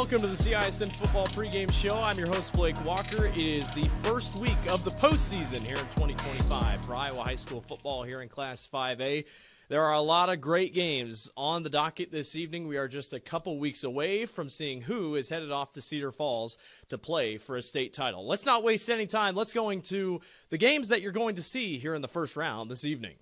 welcome to the CISN Football Pregame Show. I'm your host, Blake Walker. It is the first week of the postseason here in 2025 for Iowa High School football here in Class 5A. There are a lot of great games on the docket this evening. We are just a couple weeks away from seeing who is headed off to Cedar Falls to play for a state title. Let's not waste any time. Let's go into the games that you're going to see here in the first round this evening.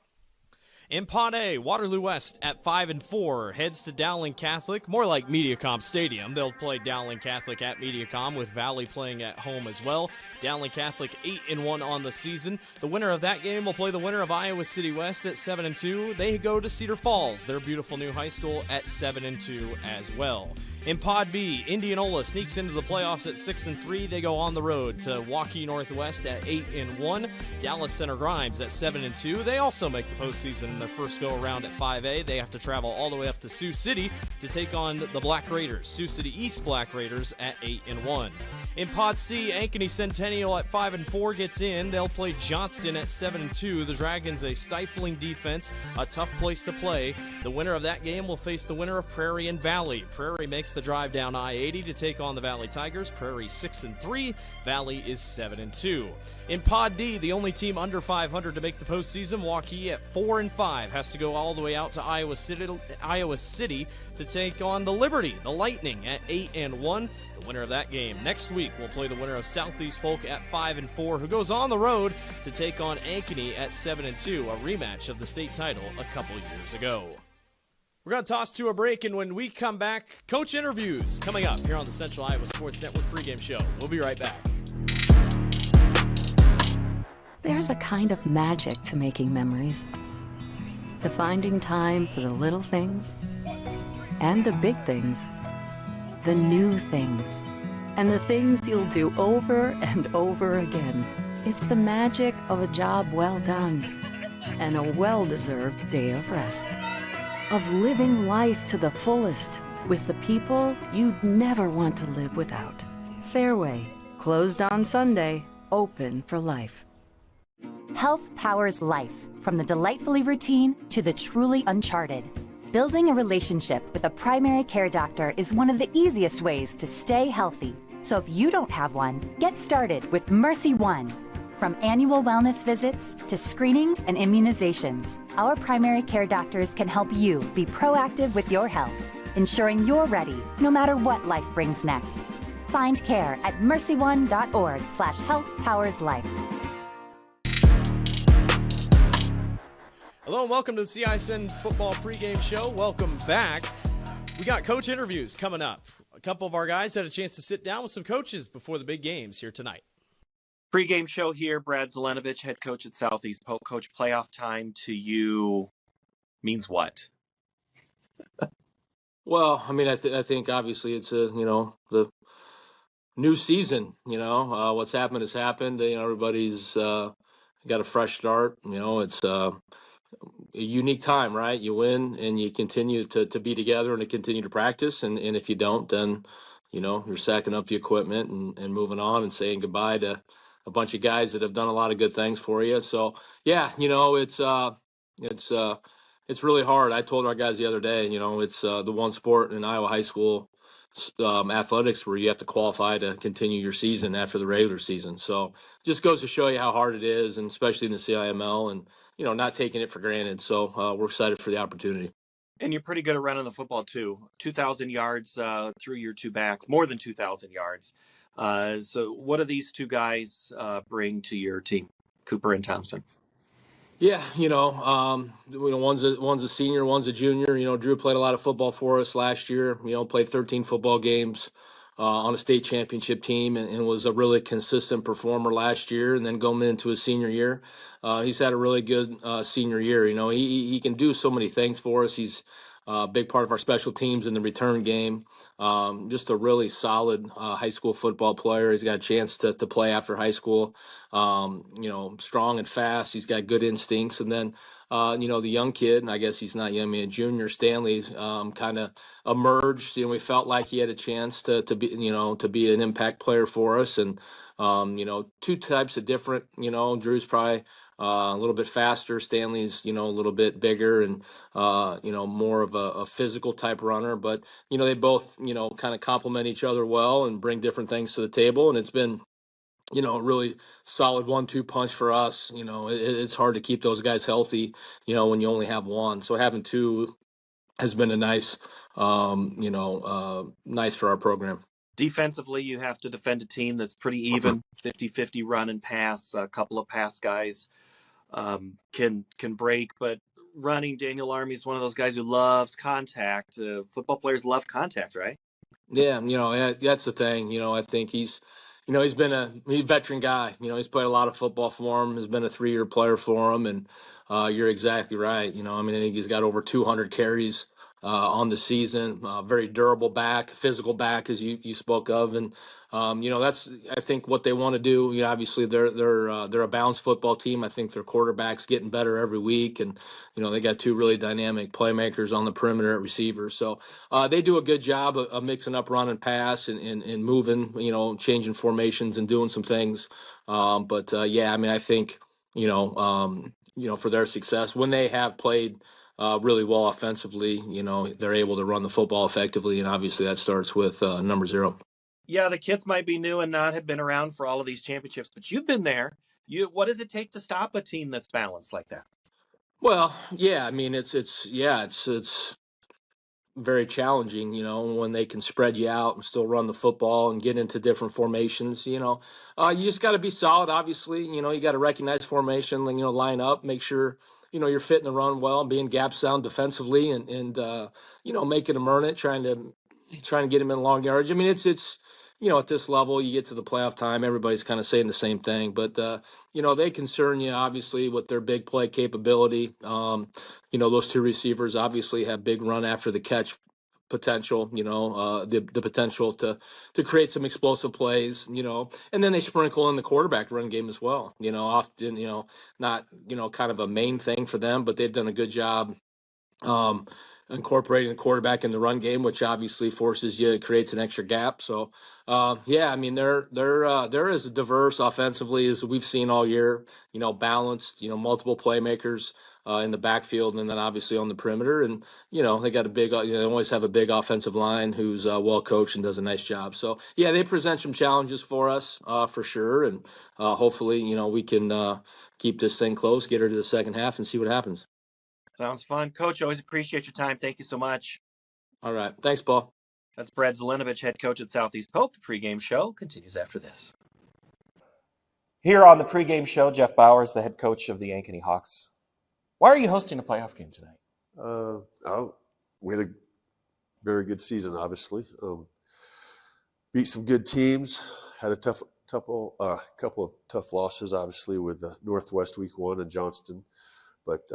In Pod A, Waterloo West at 5-4 heads to Dowling Catholic, more like Mediacom Stadium. They'll play Dowling Catholic at Mediacom with Valley playing at home as well. Dowling Catholic 8-1 on the season. The winner of that game will play the winner of Iowa City West at 7-2. They go to Cedar Falls, their beautiful new high school, at 7-2 as well. In Pod B, Indianola sneaks into the playoffs at 6-3. They go on the road to Waukee Northwest at 8-1. Dallas Center Grimes at 7-2. They also make the postseason in their first go-around at 5A. They have to travel all the way up to Sioux City to take on the Black Raiders. Sioux City East Black Raiders at 8-1. In Pod C, Ankeny Centennial at 5-4 gets in. They'll play Johnston at 7-2. The Dragons, a stifling defense, a tough place to play. The winner of that game will face the winner of Prairie and Valley. Prairie makes the drive down I-80 to take on the Valley Tigers. Prairie 6-3. Valley is 7-2. In Pod D, the only team under 500 to make the postseason, Waukee at 4-5 has to go all the way out to Iowa City to take on the Liberty, the Lightning, at 8-1. The winner of that game next week will play the winner of Southeast Polk at 5-4, who goes on the road to take on Ankeny at 7-2, a rematch of the state title a couple years ago. We're going to toss to a break, and when we come back, coach interviews coming up here on the Central Iowa Sports Network pregame show. We'll be right back. There's a kind of magic to making memories, to finding time for the little things and the big things, the new things, and the things you'll do over and over again. It's the magic of a job well done and a well-deserved day of rest, of living life to the fullest with the people you'd never want to live without. Fairway, closed on Sunday, open for life. Health powers life, from the delightfully routine to the truly uncharted. Building a relationship with a primary care doctor is one of the easiest ways to stay healthy. So if you don't have one, get started with Mercy One. From annual wellness visits to screenings and immunizations, our primary care doctors can help you be proactive with your health, ensuring you're ready no matter what life brings next. Find care at mercyone.org/healthpowerslife. Hello and welcome to the CISN Football Pregame Show. Welcome back. We got coach interviews coming up. A couple of our guys had a chance to sit down with some coaches before the big games here tonight. Pregame show here. Brad Zelenovich, head coach at Southeast Polk. Coach, playoff time to you means what? Well, I mean, I think obviously it's the new season. What's happened has happened. Everybody's got a fresh start. It's a unique time, right? You win and you continue to be together and to continue to practice. And if you don't, then, you're sacking up the equipment and moving on and saying goodbye to a bunch of guys that have done a lot of good things for you. So, yeah, it's really hard. I told our guys the other day, it's the one sport in Iowa high school athletics where you have to qualify to continue your season after the regular season. So just goes to show you how hard it is, and especially in the CIML, and, not taking it for granted. So we're excited for the opportunity. And you're pretty good at running the football, too. 2,000 yards through your two backs, more than 2,000 yards. So what do these two guys bring to your team, Cooper and Thompson? Yeah, one's a senior, one's a junior. Drew played a lot of football for us last year. Played 13 football games on a state championship team, and was a really consistent performer last year. And then going into his senior year, he's had a really good senior year. He can do so many things for us. He's a big part of our special teams in the return game. Just a really solid high school football player. He's got a chance to play after high school. Strong and fast. He's got good instincts. And then, the young kid, and I guess he's not young, a junior, Stanley, kind of emerged. We felt like he had a chance to be an impact player for us. And Two types of different, Drew's probably a little bit faster. Stanley's, a little bit bigger and, more of a physical type runner. But, they both, kind of complement each other well and bring different things to the table. And it's been, a really solid 1-2 punch for us. It's hard to keep those guys healthy, when you only have one. So having two has been a nice, nice for our program. Defensively, you have to defend a team that's pretty even, 50-50 run and pass. A couple of pass guys can break, but running, Daniel Army is one of those guys who loves contact. Football players love contact, right? Yeah, that's the thing. I think he's been a veteran guy. He's played a lot of football for him, has been a 3-year player for him. And you're exactly right. I think he's got over 200 carries on the season, very durable back, physical back, as you spoke of. And, that's, I think, what they want to do. Obviously they're a balanced football team. I think their quarterback's getting better every week. And, they got two really dynamic playmakers on the perimeter at receivers. So they do a good job of mixing up run and pass and moving, changing formations and doing some things. I think, for their success, when they have played really well offensively, they're able to run the football effectively. And obviously that starts with number 0. Yeah, the kids might be new and not have been around for all of these championships, but you've been there. What does it take to stop a team that's balanced like that? Well, yeah, it's very challenging, when they can spread you out and still run the football and get into different formations. You just got to be solid. Obviously, you got to recognize formation, line up, make sure, you're fitting the run well, being gap sound defensively and making them earn it, trying to get them in long yards. I mean, it's, at this level, you get to the playoff time, everybody's kind of saying the same thing, but, they concern you obviously with their big play capability. Those two receivers obviously have big run after the catch potential, the potential to create some explosive plays, and then they sprinkle in the quarterback run game as well, often, not, kind of a main thing for them, but they've done a good job incorporating the quarterback in the run game, which obviously forces you, it creates an extra gap. So, they're as diverse offensively as we've seen all year, balanced, multiple playmakers in the backfield and then obviously on the perimeter. And, they got a big, they always have a big offensive line who's well coached and does a nice job. So, yeah, they present some challenges for us for sure. And hopefully, we can keep this thing close, get her to the second half and see what happens. Sounds fun. Coach, always appreciate your time. Thank you so much. All right. Thanks, Paul. That's Brad Zelenovich, head coach at Southeast Pope. The pregame show continues after this. Here on the pregame show, Jeff Bowers, the head coach of the Ankeny Hawks. Why are you hosting a playoff game tonight? We had a very good season, obviously. Beat some good teams. Had a couple of tough losses, obviously, with Northwest week 1 and Johnston. But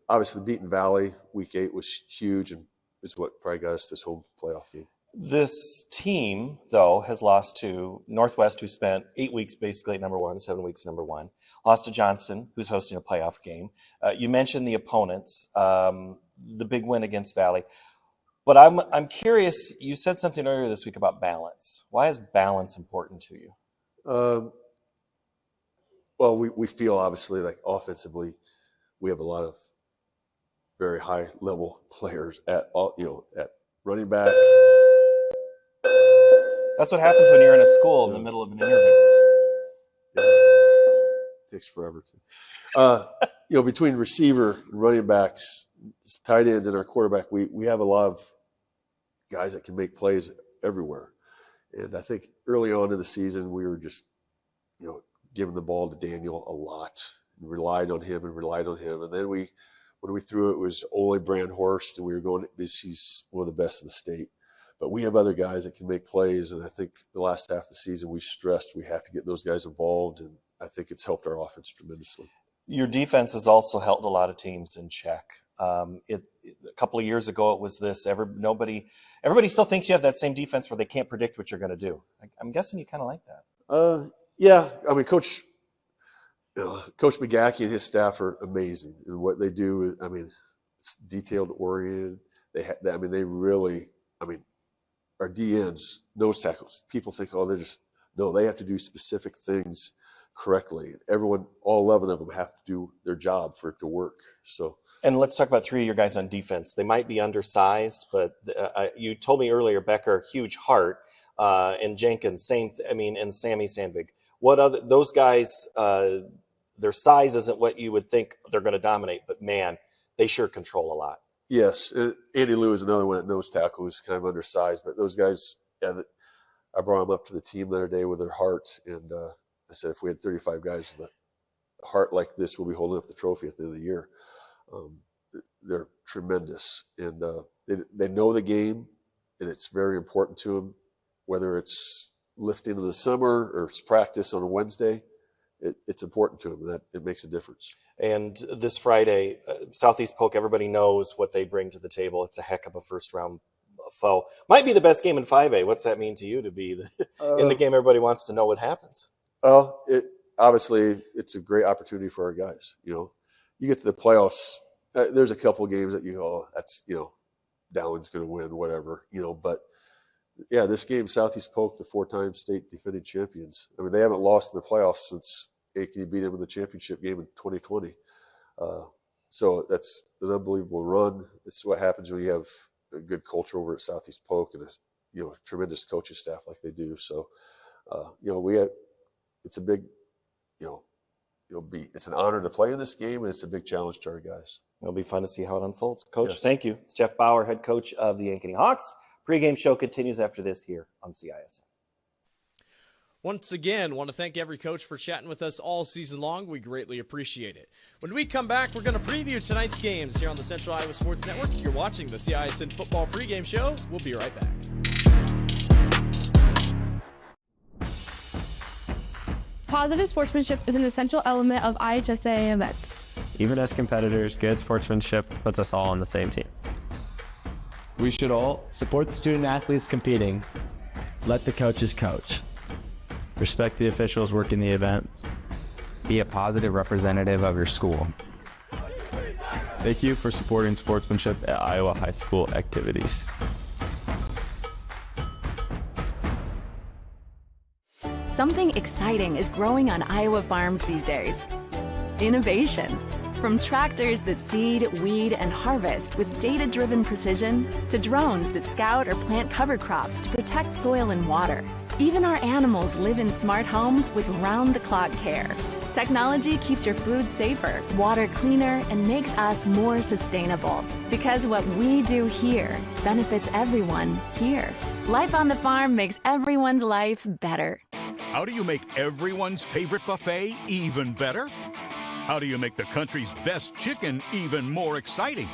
obviously beating Valley week 8 was huge and is what probably got us this home playoff game. This team, though, has lost to Northwest, who spent 8 weeks basically at number 1, 7 weeks at number 1. Lost to Johnston, who's hosting a playoff game. You mentioned the opponents, the big win against Valley. But I'm curious, you said something earlier this week about balance. Why is balance important to you? Well, we feel obviously like offensively we have a lot of very high level players at running back. That's what happens when you're in a school in the middle of an interview. Yeah. It takes forever to. Between receiver and running backs, tight ends, and our quarterback, we have a lot of guys that can make plays everywhere. And I think early on in the season, we were just, giving the ball to Daniel a lot, and relied on him. And then when we threw it was Ole Brandhorst, and we were going, he's one of the best in the state. But we have other guys that can make plays, and I think the last half of the season we stressed we have to get those guys involved, and I think it's helped our offense tremendously. Your defense has also held a lot of teams in check. A couple of years ago, it was this. Everybody still thinks you have that same defense where they can't predict what you're going to do. I'm guessing you kind of like that. Yeah. I mean, Coach McGackey and his staff are amazing, and what they do. I mean, it's detailed oriented. They really. I mean, our DNs, nose tackles. People think, they're just No, they have to do specific things correctly. Everyone, all 11 of them have to do their job for it to work. So, and let's talk about 3 of your guys on defense. They might be undersized, but you told me earlier, Becker, huge heart, and Jenkins, and Sammy Sandvig. What other, those guys, their size isn't what you would think they're going to dominate, but man, they sure control a lot. Yes. Andy Lou is another one at nose tackle who's kind of undersized, but those guys, I brought them up to the team the other day with their heart, and I said, if we had 35 guys with a heart like this, we'll be holding up the trophy at the end of the year. They're tremendous, and they know the game, and it's very important to them, whether it's lifting in the summer or it's practice on a Wednesday. It's important to them, and that it makes a difference. And this Friday, Southeast Polk, everybody knows what they bring to the table. It's a heck of a first-round foe. Might be the best game in 5A. What's that mean to you to be in the game everybody wants to know what happens? Well, obviously it's a great opportunity for our guys. You get to the playoffs, there's a couple of games that you go, that's, Dowlin's going to win, whatever, but yeah, this game, Southeast Polk, the 4-time state defending champions. I mean, they haven't lost in the playoffs since Ankeny beat them in the championship game in 2020. So that's an unbelievable run. It's what happens when you have a good culture over at Southeast Polk and a tremendous coaching staff like they do. So, it's a big, it's an honor to play in this game, and it's a big challenge to our guys. It'll be fun to see how it unfolds. Coach, Yes. Thank you. It's Jeff Bauer, head coach of the Ankeny Hawks. Pregame show continues after this here on CISN. Once again, want to thank every coach for chatting with us all season long. We greatly appreciate it. When we come back, we're going to preview tonight's games here on the Central Iowa Sports Network. You're watching the CISN Football Pregame Show. We'll be right back. Positive sportsmanship is an essential element of IHSAA events. Even as competitors, good sportsmanship puts us all on the same team. We should all support the student athletes competing. Let the coaches coach. Respect the officials working the event. Be a positive representative of your school. Thank you for supporting sportsmanship at Iowa high school activities. Something exciting is growing on Iowa farms these days. Innovation. From tractors that seed, weed, and harvest with data-driven precision, to drones that scout or plant cover crops to protect soil and water. Even our animals live in smart homes with round-the-clock care. Technology keeps your food safer, water cleaner, and makes us more sustainable. Because what we do here benefits everyone here. Life on the farm makes everyone's life better. How do you make everyone's favorite buffet even better? How do you make the country's best chicken even more exciting?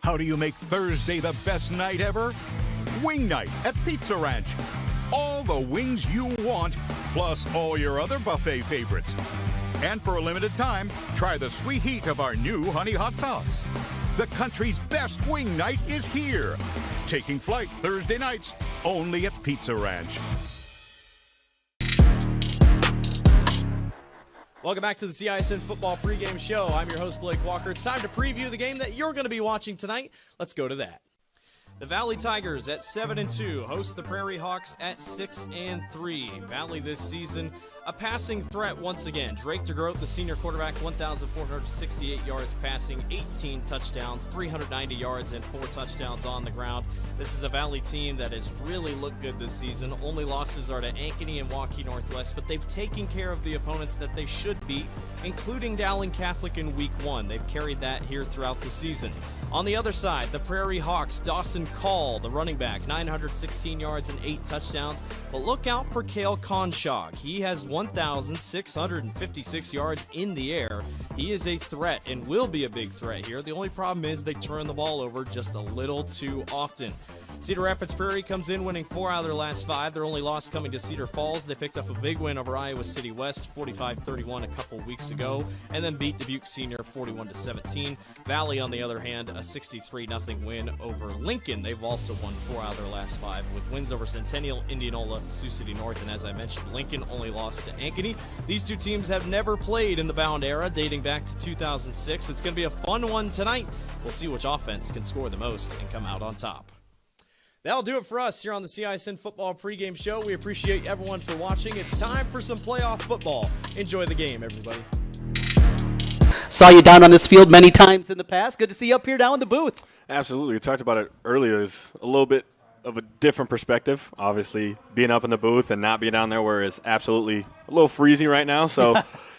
How do you make Thursday the best night ever? Wing night at Pizza Ranch. All the wings you want, plus all your other buffet favorites. And for a limited time, try the sweet heat of our new honey hot sauce. The country's best wing night is here. Taking flight Thursday nights, only at Pizza Ranch. Welcome back to the CISN Football Pregame Show. I'm your host, Blake Walker. It's time to preview the game that you're going to be watching tonight. Let's go to that. The Valley Tigers at 7-2 host the Prairie Hawks at 6-3. Valley this season, a passing threat once again. Drake DeGroat, the senior quarterback, 1,468 yards passing, 18 touchdowns, 390 yards, and 4 touchdowns on the ground. This is a Valley team that has really looked good this season. Only losses are to Ankeny and Waukee Northwest, but they've taken care of the opponents that they should beat, including Dowling Catholic in Week 1. They've carried that here throughout the season. On the other side, the Prairie Hawks, Dawson Call, the running back, 916 yards and 8 touchdowns. But look out for Cale Conshog. He has 1,656 yards in the air. He is a threat and will be a big threat here. The only problem is they turn the ball over just a little too often. Cedar Rapids Prairie comes in winning 4 out of their last 5. Their only loss coming to Cedar Falls. They picked up a big win over Iowa City West, 45-31 a couple weeks ago, and then beat Dubuque Senior 41-17. Valley, on the other hand, a 63-0 win over Lincoln. They've also won 4 out of their last 5 with wins over Centennial, Indianola, Sioux City North, and as I mentioned, Lincoln only lost to Ankeny. These two teams have never played in the Bound era, dating back to 2006. It's going to be a fun one tonight. We'll see which offense can score the most and come out on top. That'll do it for us here on the CISN Football Pregame Show. We appreciate everyone for watching. It's time for some playoff football. Enjoy the game, everybody. Saw you down on this field many times in the past. Good to see you up here down in the booth. Absolutely. We talked about it earlier. It's a little bit of a different perspective. Obviously, being up in the booth and not being down there where it's absolutely a little freezing right now. So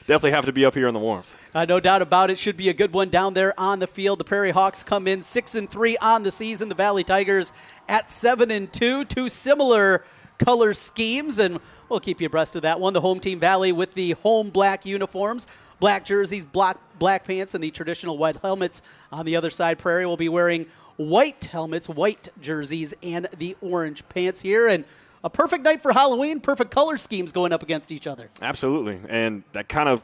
definitely have to be up here in the warmth. No doubt about it. Should be a good one down there on the field. The Prairie Hawks come in 6-3 on the season. The Valley Tigers at 7-2. Two similar color schemes, and we'll keep you abreast of that one. The home team Valley with the home black uniforms, black jerseys, black pants, and the traditional white helmets. On the other side, Prairie will be wearing white helmets, white jerseys, and the orange pants here. And a perfect night for Halloween. Perfect color schemes going up against each other. Absolutely, and that kind of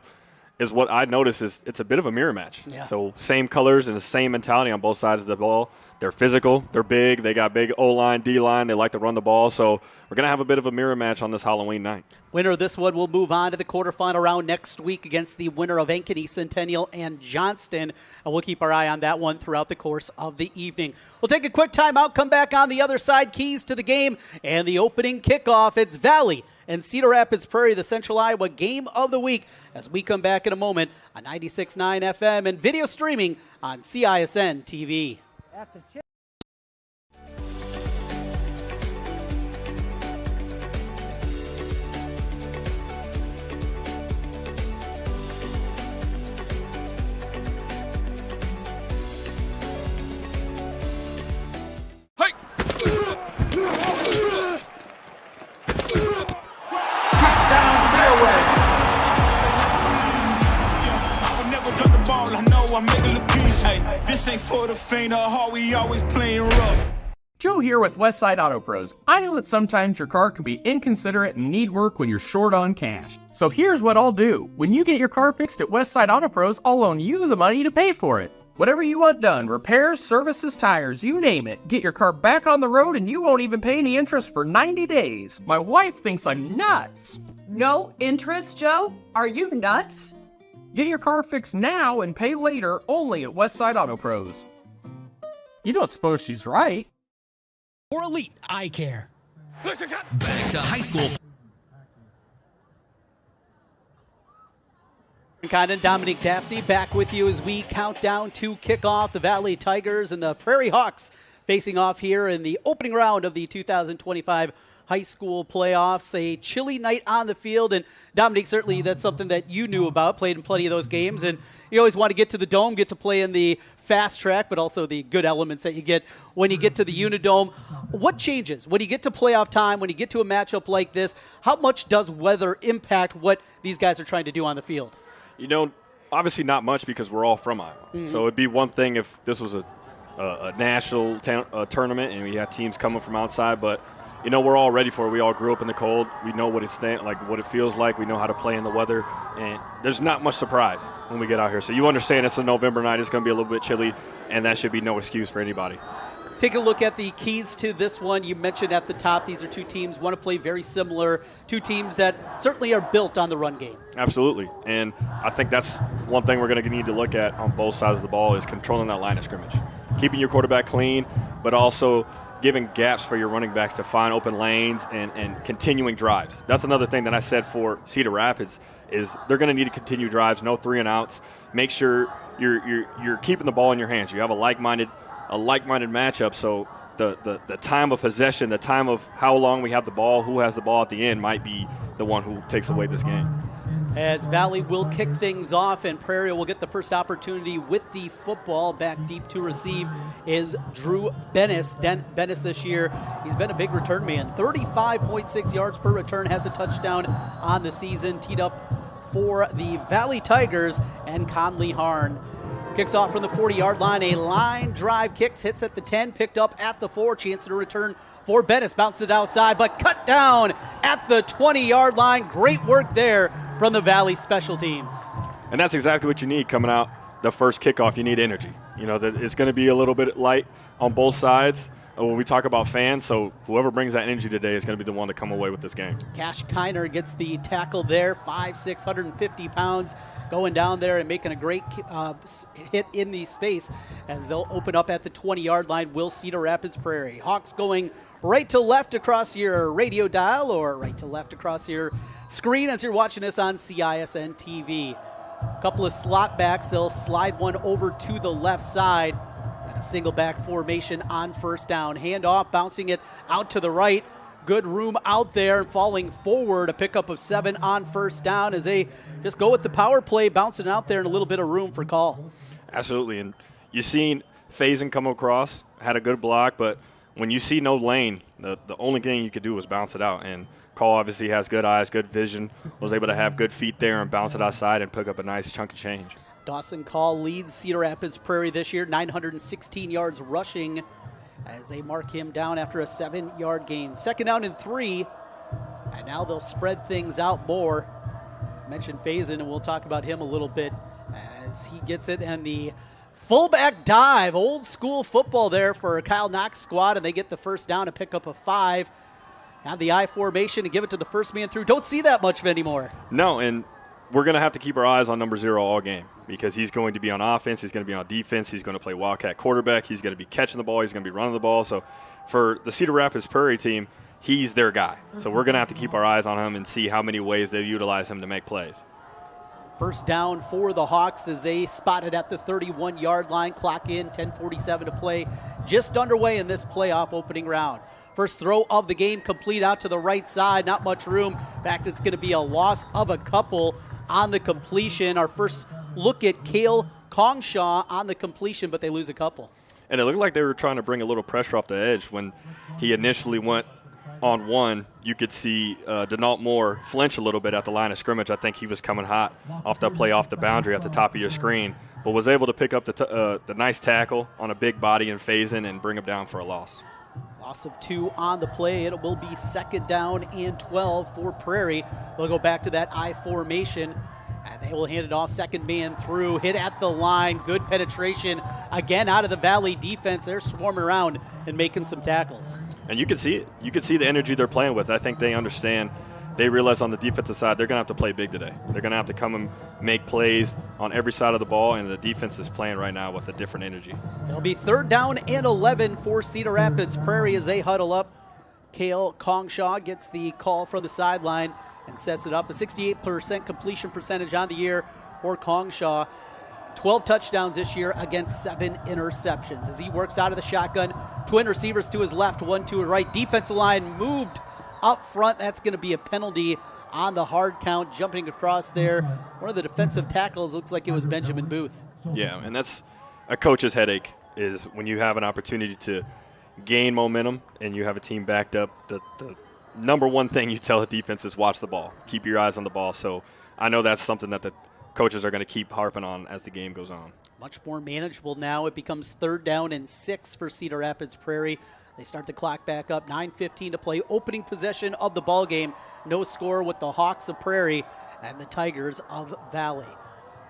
is what I noticed is it's a bit of a mirror match. Yeah. So same colors and the same mentality on both sides of the ball. They're physical. They're big. They got big O-line, D-line. They like to run the ball. So we're going to have a bit of a mirror match on this Halloween night. Winner of this one will move on to the quarterfinal round next week against the winner of Ankeny, Centennial, and Johnston. And we'll keep our eye on that one throughout the course of the evening. We'll take a quick timeout, come back on the other side, keys to the game, and the opening kickoff. It's Valley and Cedar Rapids Prairie, the Central Iowa Game of the Week, as we come back in a moment on 96.9 FM and video streaming on CISN TV. This ain't for the faint of heart, we always playing rough. Joe here with Westside Auto Pros. I know that sometimes your car can be inconsiderate and need work when you're short on cash. So here's what I'll do. When you get your car fixed at Westside Auto Pros, I'll loan you the money to pay for it. Whatever you want done, repairs, services, tires, you name it. Get your car back on the road and you won't even pay any interest for 90 days. My wife thinks I'm nuts. No interest, Joe? Are you nuts? Get your car fixed now and pay later only at Westside Auto Pros. You don't suppose she's right? For elite eye care. Back to high school. Condon, Dominique Daphne back with you as we count down to kickoff. The Valley Tigers and the Prairie Hawks facing off here in the opening round of the 2025 high school playoffs. A chilly night on the field, and Dominique, certainly that's something that you knew about, played in plenty of those games, and you always want to get to the Dome, get to play in the fast track, but also the good elements that you get when you get to the Unidome. What changes when you get to playoff time, when you get to a matchup like this? How much does weather impact what these guys are trying to do on the field? You know, obviously not much because we're all from Iowa. Mm-hmm. So it'd be one thing if this was a national tournament and we had teams coming from outside, but you know, we're all ready for it. We all grew up in the cold. We know what what it feels like. We know how to play in the weather, and there's not much surprise when we get out here. So you understand it's a November night. It's going to be a little bit chilly, and that should be no excuse for anybody. Take a look at the keys to this one. You mentioned at the top, these are two teams want to play very similar, two teams that certainly are built on the run game. Absolutely, and I think that's one thing we're going to need to look at on both sides of the ball is controlling that line of scrimmage, keeping your quarterback clean, but also giving gaps for your running backs to find open lanes and continuing drives. That's another thing that I said for Cedar Rapids is they're going to need to continue drives, no 3-and-outs. Make sure you're keeping the ball in your hands. You have a like-minded matchup, so the time of possession, the time of how long we have the ball, who has the ball at the end might be the one who takes away this game. As Valley will kick things off and Prairie will get the first opportunity with the football. Back deep to receive is Drew Bennis. Bennis this year, he's been a big return man. 35.6 yards per return, has a touchdown on the season. Teed up for the Valley Tigers, and Conley Harn kicks off from the 40-yard line. A line drive kicks, hits at the 10, picked up at the 4. Chance to return for Bennis. Bounced it outside, but cut down at the 20-yard line. Great work there from the Valley special teams. And that's exactly what you need coming out the first kickoff. You need energy. You know, that it's going to be a little bit light on both sides when we talk about fans, so whoever brings that energy today is going to be the one to come away with this game. Cash Kiner gets the tackle there, 5'6", 150 pounds, going down there and making a great hit in the space as they'll open up at the 20-yard line. Will Cedar Rapids Prairie. Hawks going right to left across your radio dial or right to left across your screen as you're watching us on CISN TV. A couple of slot backs. They'll slide one over to the left side. And a single back formation on first down. Handoff, bouncing it out to the right. Good room out there, falling forward. A pickup of 7 on first down as they just go with the power play, bouncing out there and a little bit of room for call. Absolutely. And you've seen Faison come across, had a good block, but when you see no lane, the only thing you could do was bounce it out. And Cole obviously has good eyes, good vision, was able to have good feet there and bounce it outside and pick up a nice chunk of change. Dawson Call leads Cedar Rapids Prairie this year, 916 yards rushing as they mark him down after a 7-yard gain. 2nd down and 3, and now they'll spread things out more. I mentioned Faison, and we'll talk about him a little bit as he gets it, and the fullback dive, old school football there for Kyle Knox squad, and they get the first down, a pickup of 5. Have the I formation and give it to the first man through. Don't see that much anymore. No, and we're going to have to keep our eyes on number 0 all game because he's going to be on offense, he's going to be on defense, he's going to play Wildcat quarterback, he's going to be catching the ball, he's going to be running the ball. So for the Cedar Rapids Prairie team, he's their guy. So we're going to have to keep our eyes on him and see how many ways they utilize him to make plays. First down for the Hawks as they spot it at the 31-yard line. Clock in, 10:47 to play. Just underway in this playoff opening round. First throw of the game complete out to the right side. Not much room. In fact, it's going to be a loss of a couple on the completion. Our first look at Cale Kongshaw on the completion, but they lose a couple. And it looked like they were trying to bring a little pressure off the edge. When he initially went on one, you could see Denault Moore flinch a little bit at the line of scrimmage. I think he was coming hot off that play off the boundary at the top of your screen, but was able to pick up the nice tackle on a big body and Faison and bring him down for a loss. Loss of 2 on the play. It will be 2nd down and 12 for Prairie. They'll go back to that I formation, and they will hand it off. Second man through, hit at the line. Good penetration again out of the Valley defense. They're swarming around and making some tackles. And you can see it. You can see the energy they're playing with. I think they understand. They realize on the defensive side they're going to have to play big today. They're going to have to come and make plays on every side of the ball, and the defense is playing right now with a different energy. It'll be 3rd down and 11 for Cedar Rapids Prairie as they huddle up. Cale Kongshaw gets the call from the sideline and sets it up. A 68% completion percentage on the year for Kongshaw. 12 touchdowns this year against 7 interceptions. As he works out of the shotgun, twin receivers to his left, 1 to his right. Defensive line moved up front. That's going to be a penalty on the hard count. Jumping across there, one of the defensive tackles looks like it was Benjamin Booth. Yeah, and that's a coach's headache is when you have an opportunity to gain momentum and you have a team backed up. The number one thing you tell the defense is watch the ball. Keep your eyes on the ball. So I know that's something that the coaches are going to keep harping on as the game goes on. Much more manageable now. It becomes 3rd down and 6 for Cedar Rapids Prairie. They start the clock back up, 9:15 to play. Opening possession of the ball game. No score with the Hawks of Prairie and the Tigers of Valley.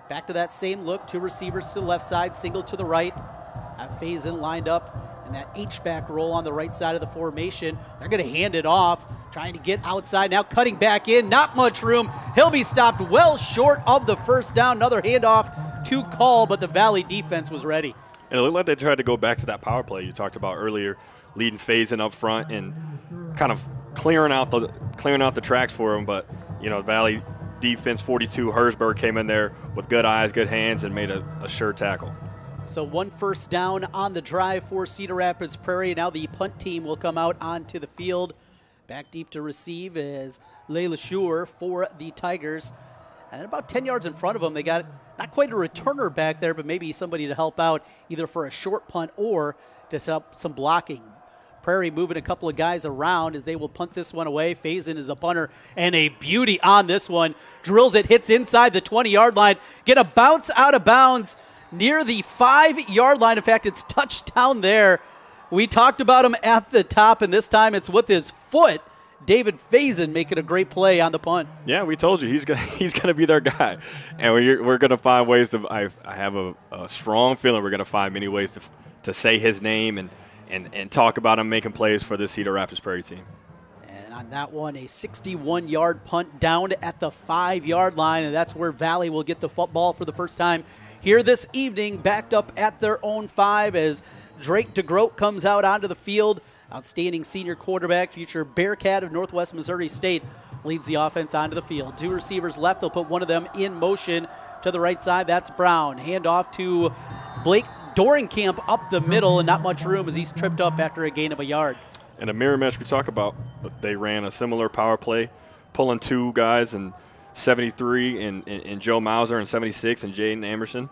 Back to that same look. 2 receivers to the left side, single to the right. Have Faison lined up in that H-back roll on the right side of the formation. They're going to hand it off, trying to get outside. Now cutting back in, not much room. He'll be stopped well short of the first down. Another handoff to Call, but the Valley defense was ready. And it looked like they tried to go back to that power play you talked about earlier, leading Faison up front and kind of clearing out the tracks for him. But Valley defense 42 Hersberg came in there with good eyes, good hands, and made a sure tackle. So 1 first down on the drive for Cedar Rapids Prairie. Now the punt team will come out onto the field. Back deep to receive is Layla Shure for the Tigers. And about 10 yards in front of them, they got not quite a returner back there, but maybe somebody to help out either for a short punt or to set up some blocking. Prairie moving a couple of guys around as they will punt this one away. Faison is the punter, and a beauty on this one. Drills it, hits inside the 20-yard line. Get a bounce out of bounds near the 5-yard line. In fact, it's touchdown there. We talked about him at the top, and this time it's with his foot. David Faison making a great play on the punt. Yeah, we told you he's gonna be their guy, and we're gonna find ways to. I have a strong feeling we're gonna find many ways to say his name and talk about him making plays for the Cedar Rapids Prairie team. And on that one, a 61-yard punt down at the 5-yard line, and that's where Valley will get the football for the first time here this evening, backed up at their own 5 as Drake DeGroat comes out onto the field. Outstanding senior quarterback, future Bearcat of Northwest Missouri State, leads the offense onto the field. 2 receivers left. They'll put one of them in motion to the right side. That's Brown. Hand off to Blake Doringkamp up the middle, and not much room as he's tripped up after a gain of a yard. And a mirror match we talk about, they ran a similar power play, pulling 2 guys, and 73 and Joe Mauser and 76 and Jaden Amerson.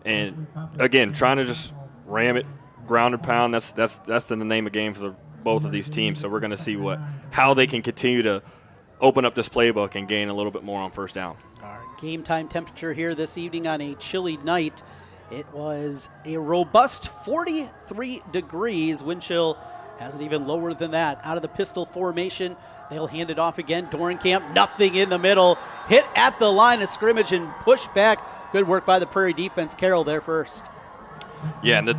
And, again, trying to just ram it, ground and pound. That's the name of the game for both of these teams. So we're going to see how they can continue to open up this playbook and gain a little bit more on first down. Our game time temperature here this evening on a chilly night, it was a robust 43 degrees. Wind chill hasn't even lower than that. Out of the pistol formation, they'll hand it off again. Doringkamp, nothing in the middle. Hit at the line of scrimmage and pushed back. Good work by the Prairie defense. Carroll there first. Yeah, and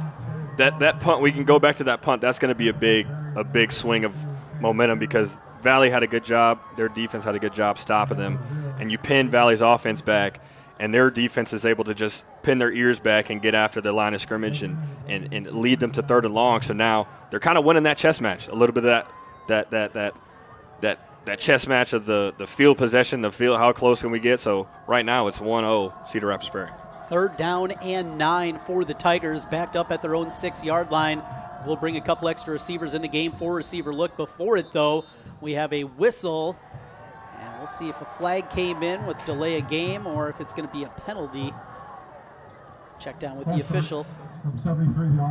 that punt, we can go back to that punt. That's going to be a big swing of momentum because Valley had a good job. Their defense had a good job stopping them. And you pin Valley's offense back, and their defense is able to just pin their ears back and get after the line of scrimmage and lead them to 3rd and long. So now they're kind of winning that chess match. A little bit of that chess match of the field possession, the field, how close can we get? So right now it's 1-0 Cedar Rapids Prairie. 3rd down and 9 for the Tigers, backed up at their own 6-yard line. We'll bring a couple extra receivers in the game. 4-receiver look. Before it, though, we have a whistle. And we'll see if a flag came in with delay of game or if it's going to be a penalty. Check down with the official.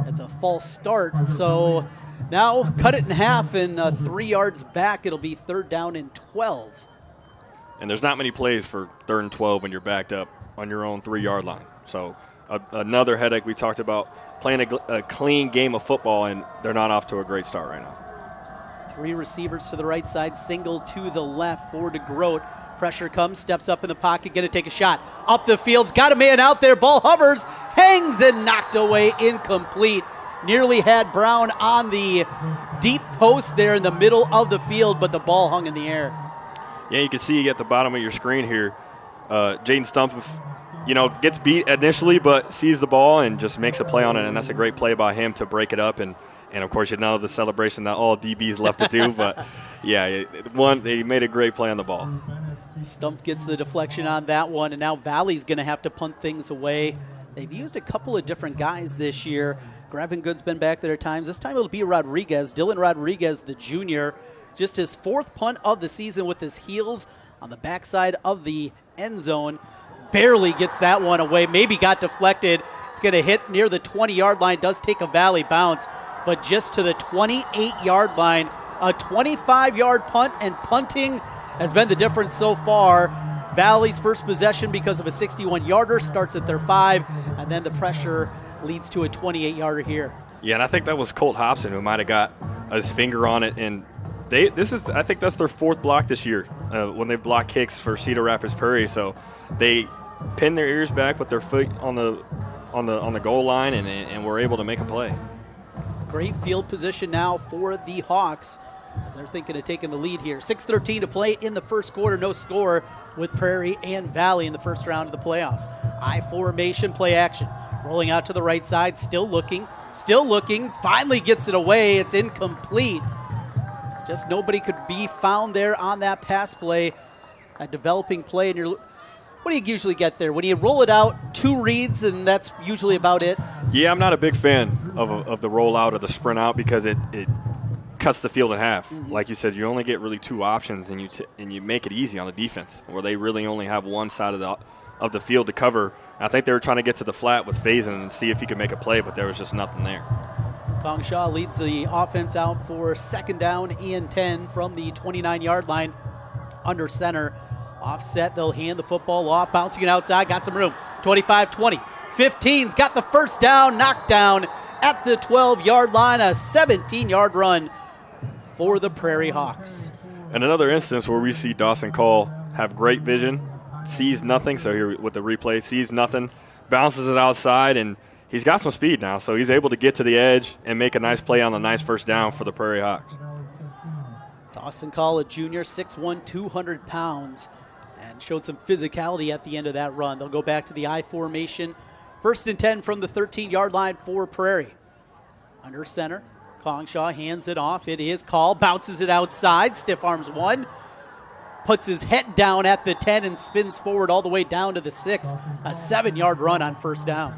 It's a false start. So now cut it in half and 3 yards back. It'll be 3rd down and 12. And there's not many plays for 3rd and 12 when you're backed up on your own 3-yard line. So another headache. We talked about playing a clean game of football, and they're not off to a great start right now. 3 receivers to the right side, single to the left for DeGroat. Pressure comes, steps up in the pocket, going to take a shot. Up the field's got a man out there. Ball hovers, hangs and knocked away, incomplete. Nearly had Brown on the deep post there in the middle of the field, but the ball hung in the air. Yeah, you can see at the bottom of your screen here, Jaden Stump, gets beat initially, but sees the ball and just makes a play on it, and that's a great play by him to break it up. And of course, you know the celebration that all DBs love to do, but yeah, he made a great play on the ball. Stump gets the deflection on that one, and now Valley's going to have to punt things away. They've used a couple of different guys this year. Gravengood's been back there at times. This time it'll be Rodriguez, Dylan Rodriguez, the junior. Just his 4th punt of the season with his heels on the backside of the end zone. Barely gets that one away. Maybe got deflected. It's going to hit near the 20-yard line. Does take a Valley bounce, but just to the 28-yard line. A 25-yard punt, and punting has been the difference so far. Valley's first possession because of a 61-yarder starts at their 5, and then the pressure leads to a 28-yarder here. Yeah, and I think that was Colt Hobson who might have got his finger on it. And I think that's their 4th block this year when they block kicks for Cedar Rapids Prairie. So they pin their ears back with their foot on the goal line, and were able to make a play. Great field position now for the Hawks as they're thinking of taking the lead here. 6:13 to play in the first quarter. No score with Prairie and Valley in the first round of the playoffs. I formation, play action. Rolling out to the right side, still looking, finally gets it away. It's incomplete. Just nobody could be found there on that pass play, a developing play. And what do you usually get there? When you roll it out, 2 reads, and that's usually about it? Yeah, I'm not a big fan of the rollout or the sprint out because it cuts the field in half. Mm-hmm. Like you said, you only get really 2 options, and you make it easy on the defense, where they really only have one side of the field to cover. I think they were trying to get to the flat with Faison and see if he could make a play, but there was just nothing there. Kongshaw leads the offense out for 2nd down and 10 from the 29-yard line under center. Offset, they'll hand the football off, bouncing it outside, got some room. 25-20, 15's got the first down, knocked down at the 12-yard line, a 17-yard run for the Prairie Hawks. And another instance where we see Dawson Call have great vision, sees nothing, so here with the replay, sees nothing, bounces it outside, and he's got some speed now, so he's able to get to the edge and make a nice play on the nice first down for the Prairie Hawks. Dawson Call, a junior, 6'1", 200 pounds, and showed some physicality at the end of that run. They'll go back to the I formation. 1st and 10 from the 13-yard line for Prairie. Under center, Congshaw hands it off. It is called. Bounces it outside. Stiff arms one. Puts his head down at the 10 and spins forward all the way down to the 6. A 7-yard run on first down.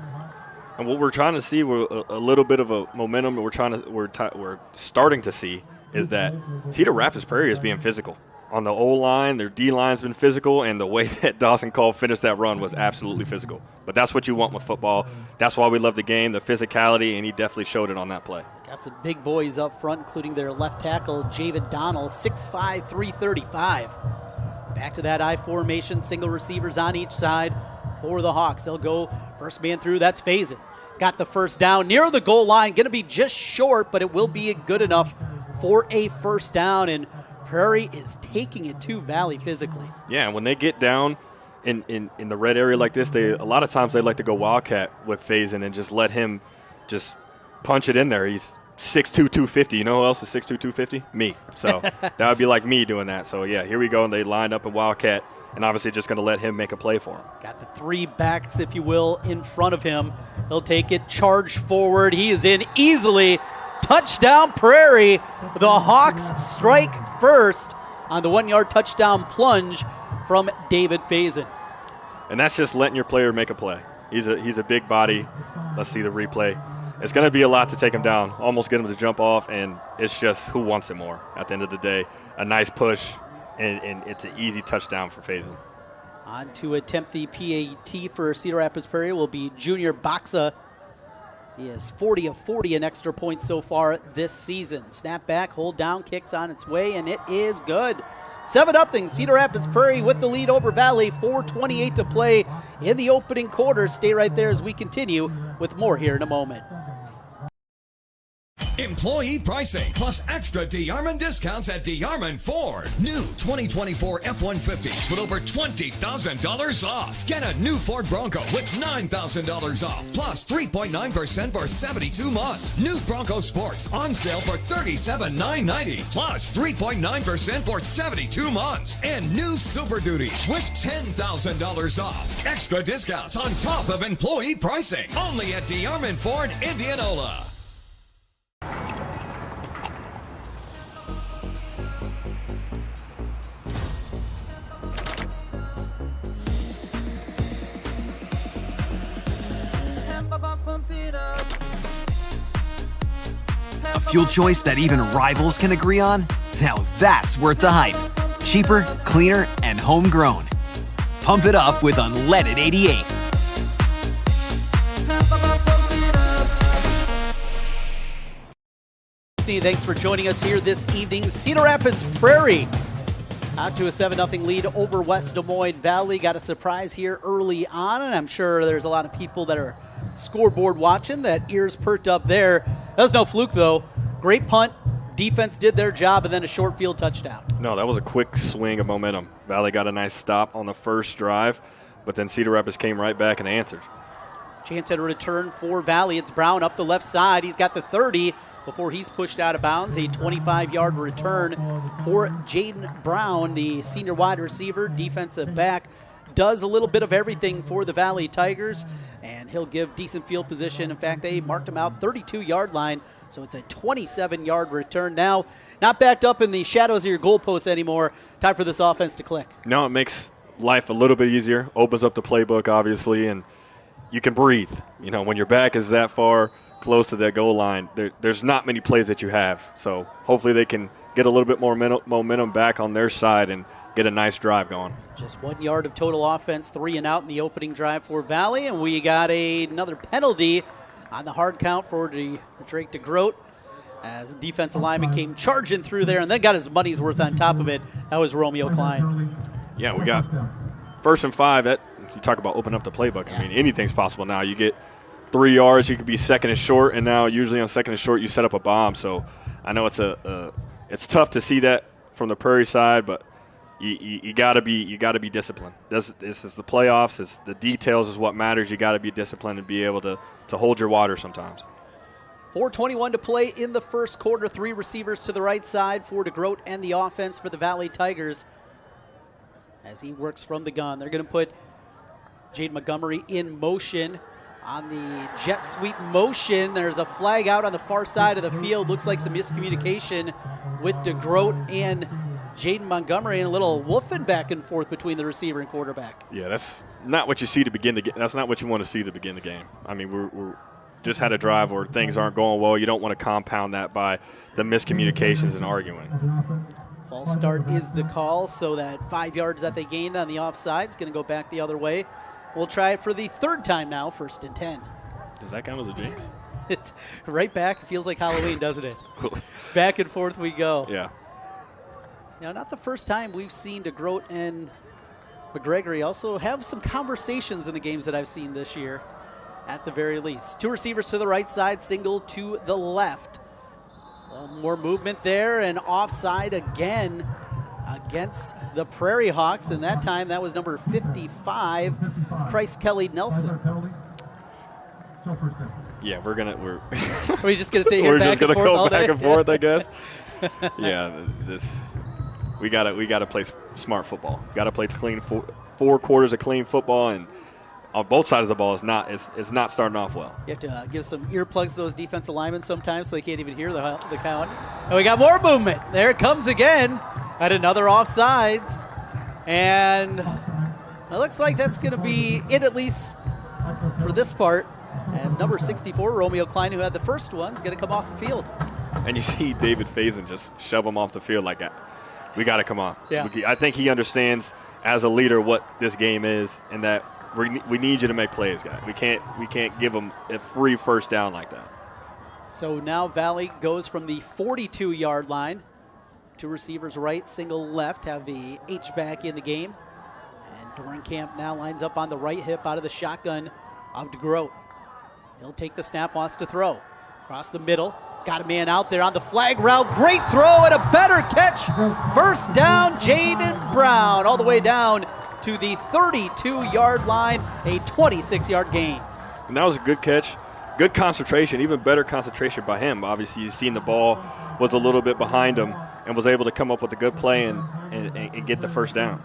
And what we're trying to see, we're a little bit of a momentum we're starting to see is that Cedar Rapids Prairie is being physical. On the O-line, their D-line's been physical, and the way that Dawson Cole finished that run was absolutely physical. But that's what you want with football. That's why we love the game, the physicality, and he definitely showed it on that play. Got some big boys up front, including their left tackle, Javid Donnell, 6'5", 335. Back to that I formation, single receivers on each side for the Hawks. They'll go first man through, that's Faison. He's got the first down near the goal line, going to be just short, but it will be good enough for a first down, and Prairie is taking it to Valley physically. Yeah, and when they get down in the red area like this, a lot of times they like to go Wildcat with Faison and just let him just punch it in there. He's 6'2", 250. You know who else is 6'2", 250? Me. So that would be like me doing that. So, yeah, here we go, and they lined up in Wildcat, and obviously just going to let him make a play for him. Got the 3 backs, if you will, in front of him. He'll take it, charge forward. He is in easily. Touchdown Prairie. The Hawks strike first on the 1-yard touchdown plunge from David Faison. And that's just letting your player make a play. He's a big body. Let's see the replay. It's going to be a lot to take him down, almost get him to jump off, and it's just who wants it more at the end of the day. A nice push, and it's an easy touchdown for Faison. On to attempt the PAT for Cedar Rapids Prairie will be Junior Baxa. He is 40 of 40 in extra points so far this season. Snap back, hold down, kicks on its way, and it is good. 7-0, Cedar Rapids Prairie with the lead over Valley. 4:28 to play in the opening quarter. Stay right there as we continue with more here in a moment. Employee pricing plus extra DeArmond discounts at DeArmond Ford. New 2024 F-150s with over $20,000 off. Get a new Ford Bronco with $9,000 off plus 3.9% for 72 months. New Bronco Sports on sale for $37,990 plus 3.9% for 72 months. And new Super Duties with $10,000 off. Extra discounts on top of employee pricing. Only at DeArmond Ford, Indianola. A fuel choice that even rivals can agree on? Now that's worth the hype. Cheaper, cleaner, and homegrown. Pump it up with unleaded 88. Thanks for joining us here this evening. Cedar Rapids Prairie out to a 7-0 lead over West Des Moines Valley. Got a surprise here early on, and I'm sure there's a lot of people that are scoreboard watching that ears perked up there. That was no fluke, though. Great punt. Defense did their job, and then a short field touchdown. No, that was a quick swing of momentum. Valley got a nice stop on the first drive, but then Cedar Rapids came right back and answered. Chance at a return for Valley. It's Brown up the left side. He's got the 30 before he's pushed out of bounds. A 25-yard return for Jaden Brown, the senior wide receiver, defensive back. Does a little bit of everything for the Valley Tigers, and he'll give decent field position. In fact, they marked him out 32-yard line, so it's a 27-yard return. Now, not backed up in the shadows of your goalposts anymore. Time for this offense to click. No, it makes life a little bit easier. Opens up the playbook, obviously, and you can breathe. You know, when your back is that far close to that goal line, there's not many plays that you have. So hopefully they can get a little bit more momentum back on their side and get a nice drive going. Just 1 yard of total offense, 3 and out in the opening drive for Valley, and we got another penalty on the hard count for Drake DeGroat as the defensive lineman came charging through there and then got his money's worth on top of it. That was Romeo Klein. Yeah, we got 1st and 5. That, you talk about open up the playbook. I mean, anything's possible now. You get 3 yards, you could be 2nd and short, and now usually on 2nd and short you set up a bomb. So I know it's tough to see that from the Prairie side, but you gotta be disciplined. This is the playoffs. The details is what matters. You gotta be disciplined and be able to hold your water sometimes. 4:21 to play in the first quarter. 3 receivers to the right side for DeGroat and the offense for the Valley Tigers as he works from the gun. They're going to put Jade Montgomery in motion on the jet sweep motion. There's a flag out on the far side of the field. Looks like some miscommunication with DeGroat and Jaden Montgomery, and a little wolfing back and forth between the receiver and quarterback. Yeah, that's not what you see to begin the game. That's not what you want to see to begin the game. I mean, we're just had a drive where things aren't going well. You don't want to compound that by the miscommunications and arguing. False start is the call, so that 5 yards that they gained on the offside is going to go back the other way. We'll try it for the third time now, 1st and 10. Does that count as a jinx? It's right back. It feels like Halloween, doesn't it? Back and forth we go. Yeah. Now, not the first time we've seen DeGroat and McGregory also have some conversations in the games that I've seen this year, at the very least. 2 receivers to the right side, single to the left. A little more movement there, and offside again against the Prairie Hawks, and that time that was number 55, Christ Kelly Nelson. Yeah, we're we just gonna sit here back and forth all day? Back and forth, I guess. Yeah, we gotta play smart football. Got to play clean 4 quarters of clean football, and on both sides of the ball, it's not starting off well. You have to give some earplugs to those defensive linemen sometimes so they can't even hear the count. And we got more movement. There it comes again at another offsides. And it looks like that's going to be it, at least for this part, as number 64, Romeo Klein, who had the first one, is going to come off the field. And you see David Faison just shove him off the field like that. We got to come on. Yeah. I think he understands as a leader what this game is, and that we need you to make plays, guys. We can't give them a free first down like that. So now Valley goes from the 42-yard line. 2 receivers right, single left, have the H-back in the game. And Dorenkamp now lines up on the right hip out of the shotgun of DeGroat. He'll take the snap, wants to throw. Across the middle, he's got a man out there on the flag route. Great throw and a better catch. First down, Jaden Brown, all the way down to the 32-yard line, a 26-yard gain. And that was a good catch. Good concentration, even better concentration by him. Obviously, you've seen the ball was a little bit behind him and was able to come up with a good play and get the first down.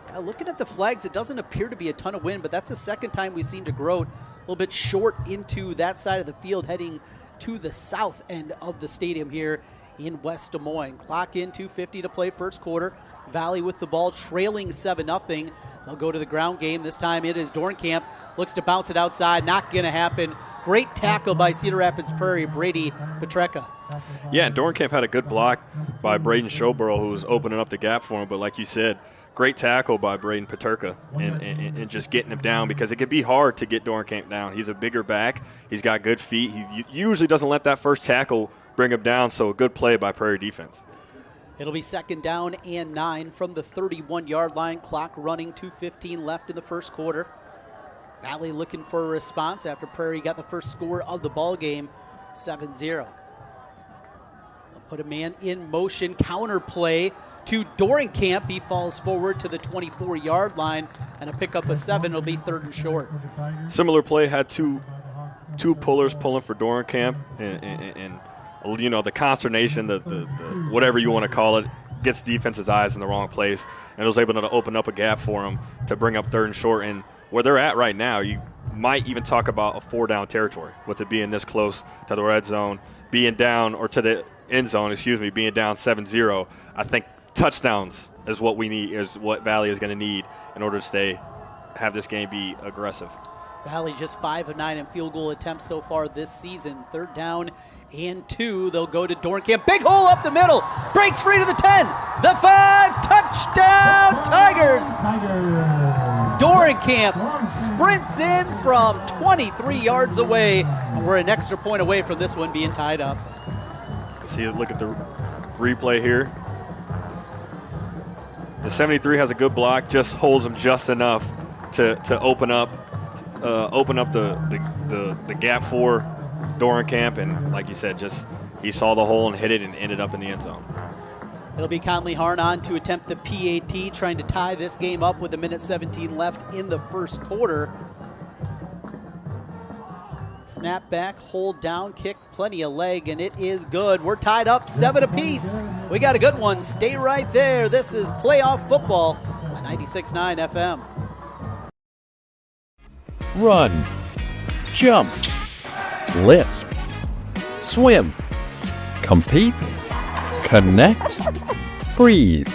Yeah, looking at the flags, it doesn't appear to be a ton of wind, but that's the second time we've seen DeGroat a little bit short into that side of the field, heading to the south end of the stadium here in West Des Moines. Clock in, 2:50 to play first quarter. Valley with the ball, trailing 7-0. They'll go to the ground game. This time it is Dorenkamp. Looks to bounce it outside. Not going to happen. Great tackle by Cedar Rapids Prairie, Brady Petreka. Yeah, and Dorenkamp had a good block by Braden Showborough, who was opening up the gap for him. But like you said, great tackle by Braden Peterka and just getting him down, because it could be hard to get Dorenkamp down. He's a bigger back. He's got good feet. He usually doesn't let that first tackle bring him down, so a good play by Prairie defense. It'll be 2nd down and 9 from the 31-yard line. Clock running, 2:15 left in the first quarter. Valley looking for a response after Prairie got the first score of the ball game, 7-0. They'll put a man in motion, counter play to Dorenkamp. He falls forward to the 24-yard line, and a pickup of 7. It'll be 3rd and short. Similar play, had two pullers pulling for Dorenkamp, and you know, the consternation, the whatever you want to call it, gets defense's eyes in the wrong place, and was able to open up a gap for him to bring up 3rd and short. And where they're at right now, you might even talk about a 4-down territory with it being this close to the red zone, being down, or to the end zone, being down 7-0. I think touchdowns is what we need, is what Valley is going to need in order to have this game be aggressive. Valley just 5 of 9 in field goal attempts so far this season. 3rd down and 2. They'll go to Dorenkamp. Big hole up the middle. Breaks free to the 10. The 5. Touchdown Tigers. Dorenkamp sprints in from 23 yards away. We're an extra point away from this one being tied up. See, look at the replay here. The 73 has a good block, just holds him just enough to open up the gap for Dorenkamp, and like you said, just he saw the hole and hit it and ended up in the end zone. It'll be Conley Harnon to attempt the PAT, trying to tie this game up with 1:17 left in the first quarter. Snap back, hold down, kick, plenty of leg, and it is good. We're tied up 7 apiece. We got a good one. Stay right there. This is playoff football on 96.9 FM. Run. jump, lisp, swim, compete, connect, breathe.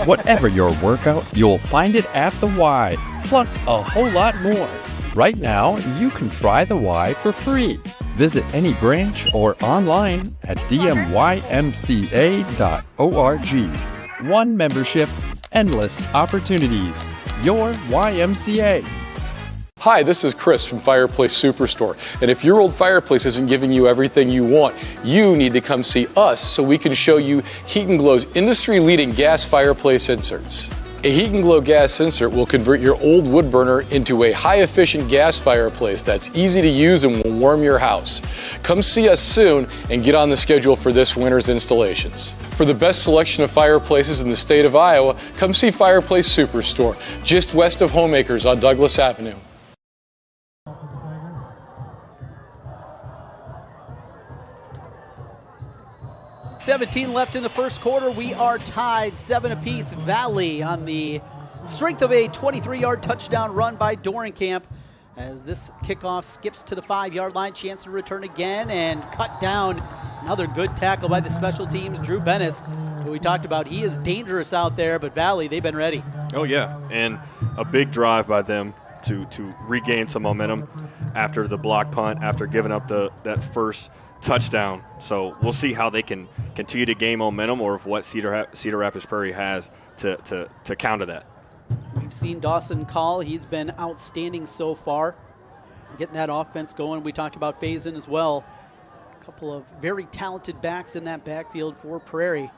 Whatever your workout, you'll find it at the Y, plus a whole lot more. Right now, you can try the Y for free. Visit any branch or online at dmymca.org. One membership, endless opportunities. Your YMCA. Hi, this is Chris from Fireplace Superstore. And if your old fireplace isn't giving you everything you want, you need to come see us so we can show you Heat & Glow's industry-leading gas fireplace inserts. A Heat & Glow gas insert will convert your old wood burner into a high-efficient gas fireplace that's easy to use and will warm your house. Come see us soon and get on the schedule for this winter's installations. For the best selection of fireplaces in the state of Iowa, come see Fireplace Superstore, just west of Homeacres on Douglas Avenue. 17 left in the first quarter. We are tied 7 apiece. Valley on the strength of a 23-yard touchdown run by Dorenkamp. As this kickoff skips to the 5-yard line, chance to return again and cut down. Another good tackle by the special teams, Drew Bennis, who we talked about. He is dangerous out there, but Valley, they've been ready. Oh, yeah, and a big drive by them to regain some momentum after the block punt, after giving up that first touchdown. So we'll see how they can continue to gain momentum, or if what Cedar Rapids Prairie has to counter that. We've seen Dawson Call. He's been outstanding so far, getting that offense going. We talked about Faison as well. A couple of very talented backs in that backfield for Prairie.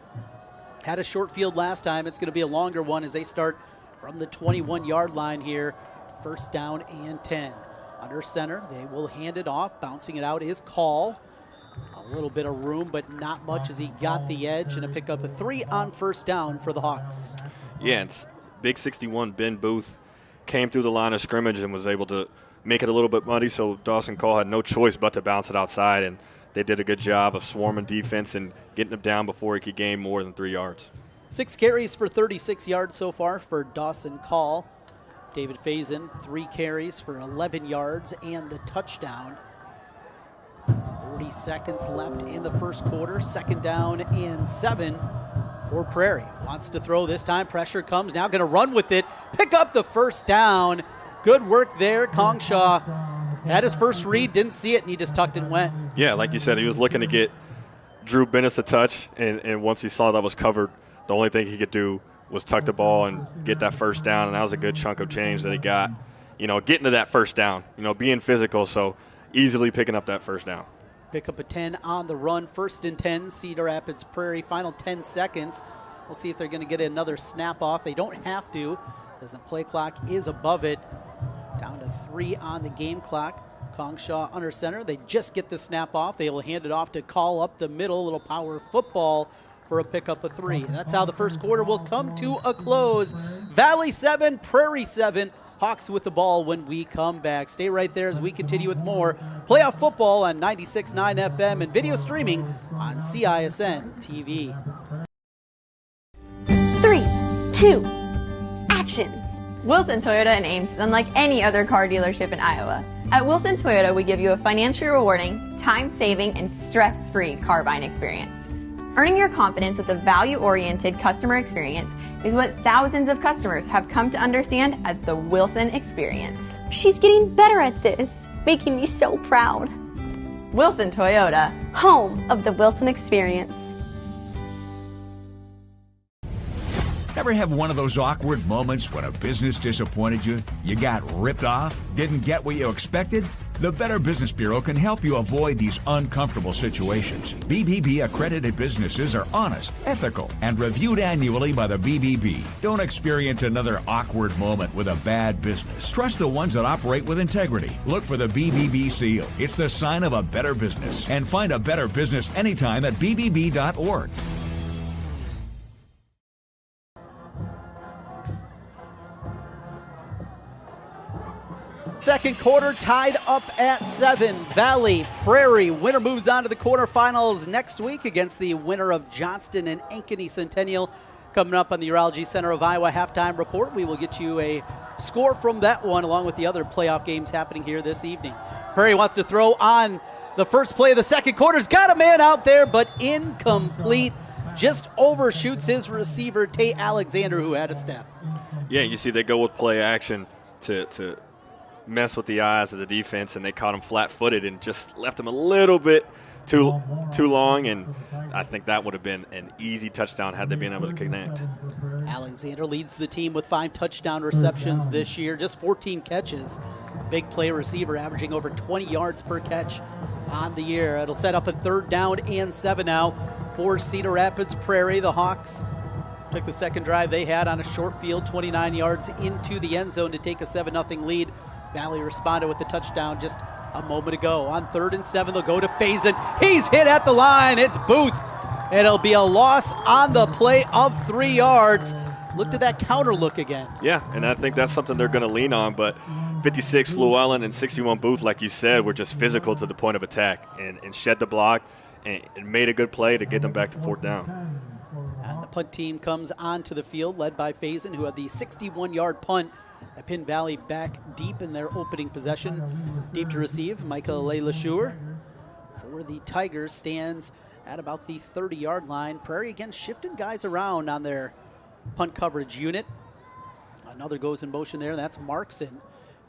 Had a short field last time. It's going to be a longer one as they start from the 21-yard line here. First down and 10. Under center, they will hand it off. Bouncing it out is Call. A little bit of room, but not much as he got the edge, and a pickup of 3 on first down for the Hawks. Yeah, it's big 61 Ben Booth came through the line of scrimmage and was able to make it a little bit muddy, so Dawson Call had no choice but to bounce it outside, and they did a good job of swarming defense and getting him down before he could gain more than 3 yards. 6 carries for 36 yards so far for Dawson Call. David Faison, 3 carries for 11 yards and the touchdown. 40 seconds left in the first quarter. Second down and 7 for Prairie. Wants to throw this time. Pressure comes. Now going to run with it. Pick up the first down. Good work there. Kongshaw had his first read, didn't see it, and he just tucked and went. Yeah, like you said, he was looking to get Drew Bennis a touch, and once he saw that was covered, the only thing he could do was tuck the ball and get that first down, and that was a good chunk of change that he got. You know, getting to that first down, being physical, so easily picking up that first down. Pick up a 10 on the run. First and 10, Cedar Rapids Prairie. Final 10 seconds. We'll see if they're going to get another snap off. They don't have to, as the play clock is above it. Down to 3 on the game clock. Kongshaw under center. They just get the snap off. They will hand it off to Call up the middle. A little power football for a pickup of 3. That's how the first quarter will come to a close. Valley 7, Prairie 7. Hawks with the ball when we come back. Stay right there as we continue with more playoff football on 96.9 FM and video streaming on CISN TV. 3, 2, action. Wilson Toyota in Ames is unlike any other car dealership in Iowa. At Wilson Toyota, we give you a financially rewarding, time-saving, and stress-free car buying experience. Earning your confidence with a value-oriented customer experience is what thousands of customers have come to understand as the Wilson experience. She's getting better at this, making me so proud. Wilson Toyota, home of the Wilson experience. Ever have one of those awkward moments when a business disappointed you? You got ripped off? Didn't get what you expected? The Better Business Bureau can help you avoid these uncomfortable situations. BBB accredited businesses are honest, ethical, and reviewed annually by the BBB. Don't experience another awkward moment with a bad business. Trust the ones that operate with integrity. Look for the BBB seal. It's the sign of a better business. And find a better business anytime at bbb.org. Second quarter tied up at 7. Valley Prairie winner moves on to the quarterfinals next week against the winner of Johnston and Ankeny Centennial. Coming up on the Urology Center of Iowa halftime report, we will get you a score from that one along with the other playoff games happening here this evening. Prairie wants to throw on the first play of the second quarter. He's got a man out there, but incomplete. Just overshoots his receiver, Tate Alexander, who had a step. Yeah, you see they go with play action to mess with the eyes of the defense, and they caught him flat-footed and just left him a little bit too long, and I think that would have been an easy touchdown had they been able to connect. Alexander leads the team with 5 touchdown receptions this year, just 14 catches. Big play receiver, averaging over 20 yards per catch on the year. It'll set up a 3rd down and 7 now for Cedar Rapids Prairie. The Hawks took the second drive they had on a short field, 29 yards into the end zone to take a 7-0 lead. Valley responded with the touchdown just a moment ago. On 3rd and 7, they'll go to Faison. He's hit at the line. It's Booth. It'll be a loss on the play of 3 yards. Looked at that counter look again. Yeah, and I think that's something they're going to lean on, but 56 Llewellyn and 61 Booth, like you said, were just physical to the point of attack and shed the block and made a good play to get them back to 4th down. And the punt team comes onto the field, led by Faison, who had the 61-yard punt that pinned Valley back deep in their opening possession. Deep to receive, Michael LeLacheur for the Tigers stands at about the 30-yard line. Prairie again shifting guys around on their punt coverage unit. Another goes in motion there, that's Markson.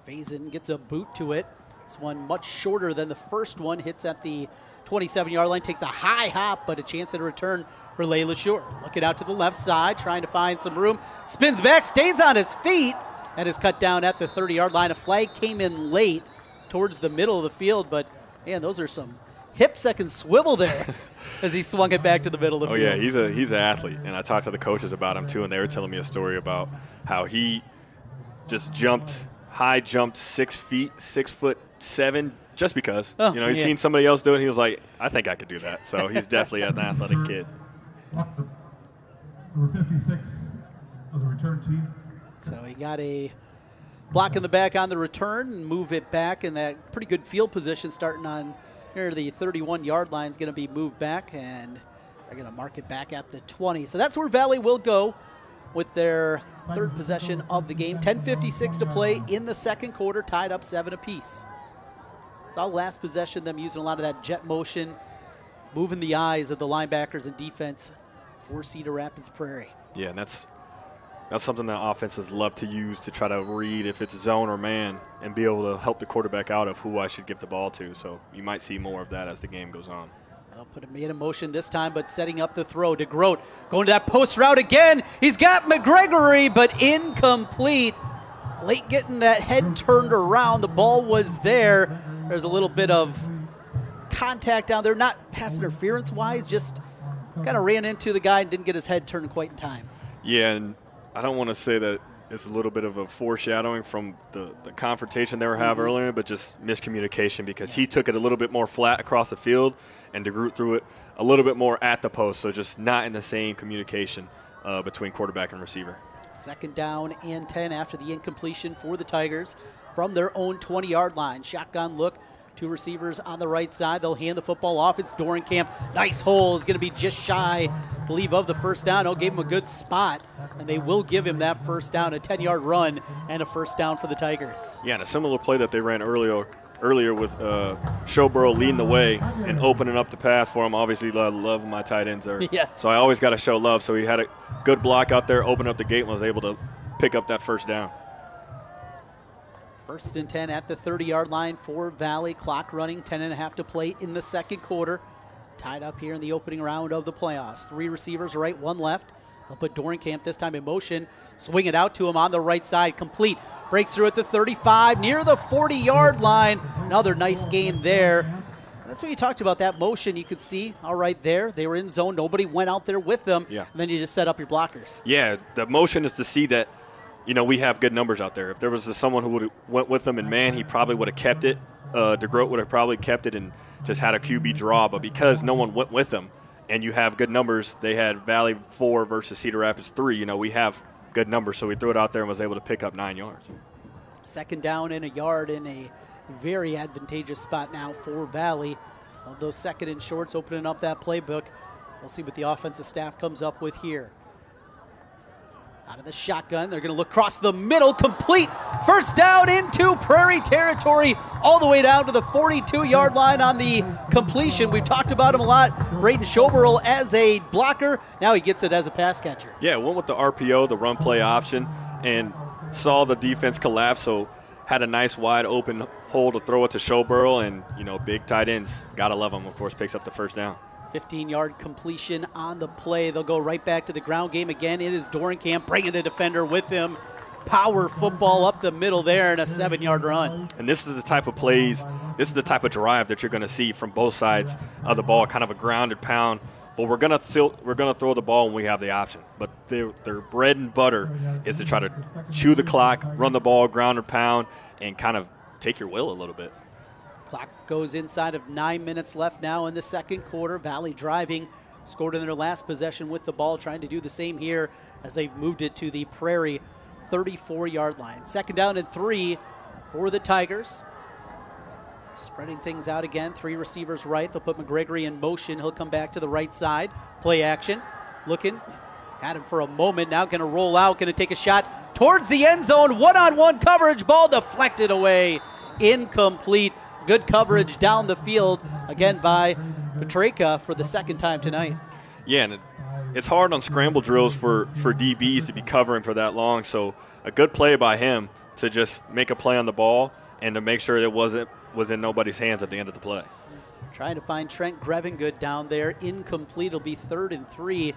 Faison gets a boot to it. This one much shorter than the first one, hits at the 27-yard line, takes a high hop, but a chance at a return for LeLacheur. Looking out to the left side, trying to find some room. Spins back, stays on his feet, and is cut down at the 30-yard line. A flag came in late towards the middle of the field, but, man, those are some hips that can swivel there as he swung it back to the middle of the field. Oh, yeah, he's an athlete, and I talked to the coaches about him, too, and they were telling me a story about how he just jumped 6'7", just because. Oh, he's seen somebody else do it, and he was like, I think I could do that. So he's definitely an athletic kid. Number 56 of the return team. So he got a block in the back on the return and move it back in that pretty good field position starting on here. The 31-yard line is going to be moved back, and they're going to mark it back at the 20. So that's where Valley will go with their 3rd possession of the game. 10:56 to play in the second quarter, tied up 7 apiece. Saw last possession them using a lot of that jet motion, moving the eyes of the linebackers and defense for Cedar Rapids Prairie. Yeah, and that's something that offenses love to use to try to read if it's zone or man and be able to help the quarterback out of who I should give the ball to. So you might see more of that as the game goes on. They'll put a man in motion this time, but setting up the throw. DeGroat going to that post route again. He's got McGregory, but incomplete. Late getting that head turned around. The ball was there. There's a little bit of contact down there, not pass interference-wise, just kind of ran into the guy and didn't get his head turned quite in time. Yeah, and I don't want to say that it's a little bit of a foreshadowing from the confrontation they were having earlier, but just miscommunication because he took it a little bit more flat across the field and DeGroot threw it a little bit more at the post, so just not in the same communication between quarterback and receiver. 2nd down and 10 after the incompletion for the Tigers from their own 20-yard line. Shotgun look, 2 receivers on the right side. They'll hand the football off. It's Dorenkamp. Nice hole. Is going to be just shy, I believe, of the 1st down. Oh, gave him a good spot, and they will give him that 1st down, a 10-yard run, and a 1st down for the Tigers. Yeah, and a similar play that they ran earlier with Showborough leading the way and opening up the path for him. Obviously, love my tight ends there. Yes. So I always got to show love. So he had a good block out there, opened up the gate, and was able to pick up that 1st down. 1st and 10 at the 30-yard line for Valley. Clock running, 10.5 to play in the second quarter. Tied up here in the opening round of the playoffs. 3 receivers right, 1 left. They'll put Dorenkamp this time in motion. Swing it out to him on the right side. Complete. Breaks through at the 35, near the 40-yard line. Another nice gain there. That's what you talked about, that motion. You could see, all right there, they were in zone. Nobody went out there with them. Yeah. And then you just set up your blockers. Yeah, the motion is to see that, we have good numbers out there. If there was someone who would have went with them and man, he probably would have kept it. DeGroat would have probably kept it and just had a QB draw. But because no one went with them and you have good numbers, they had Valley 4 versus Cedar Rapids 3. We have good numbers, so we threw it out there and was able to pick up 9 yards. 2nd down and a yard in a very advantageous spot now for Valley. Of those 2nd and shorts, opening up that playbook. We'll see what the offensive staff comes up with here. Out of the shotgun, they're going to look across the middle, complete. First down into Prairie territory, all the way down to the 42-yard line on the completion. We've talked about him a lot. Braden Schoberl as a blocker. Now he gets it as a pass catcher. Yeah, went with the RPO, the run play option, and saw the defense collapse, so had a nice wide open hole to throw it to Schoberl, and, big tight ends. Gotta love him, of course, picks up the first down. 15-yard completion on the play. They'll go right back to the ground game again. It is Dorenkamp bringing a defender with him. Power football up the middle there and a 7-yard run. And this is the type of plays, this is the type of drive that you're going to see from both sides of the ball, kind of a grounded pound. But we're going to throw the ball when we have the option. But their bread and butter is to try to chew the clock, run the ball, grounded pound, and kind of take your will a little bit. Clock goes inside of 9 minutes left now in the second quarter. Valley driving, scored in their last possession with the ball, trying to do the same here as they've moved it to the Prairie 34-yard line. Second down and 3 for the Tigers. Spreading things out again, 3 receivers right. They'll put McGregory in motion. He'll come back to the right side. Play action. Looking. Had him for a moment. Now going to roll out. Going to take a shot towards the end zone. One-on-one coverage. Ball deflected away. Incomplete. Good coverage down the field, again by Petreka for the second time tonight. Yeah, and it's hard on scramble drills for DBs to be covering for that long, so a good play by him to just make a play on the ball and to make sure it was in nobody's hands at the end of the play. Trying to find Trent Grevengood down there. Incomplete. It'll be 3rd and 3.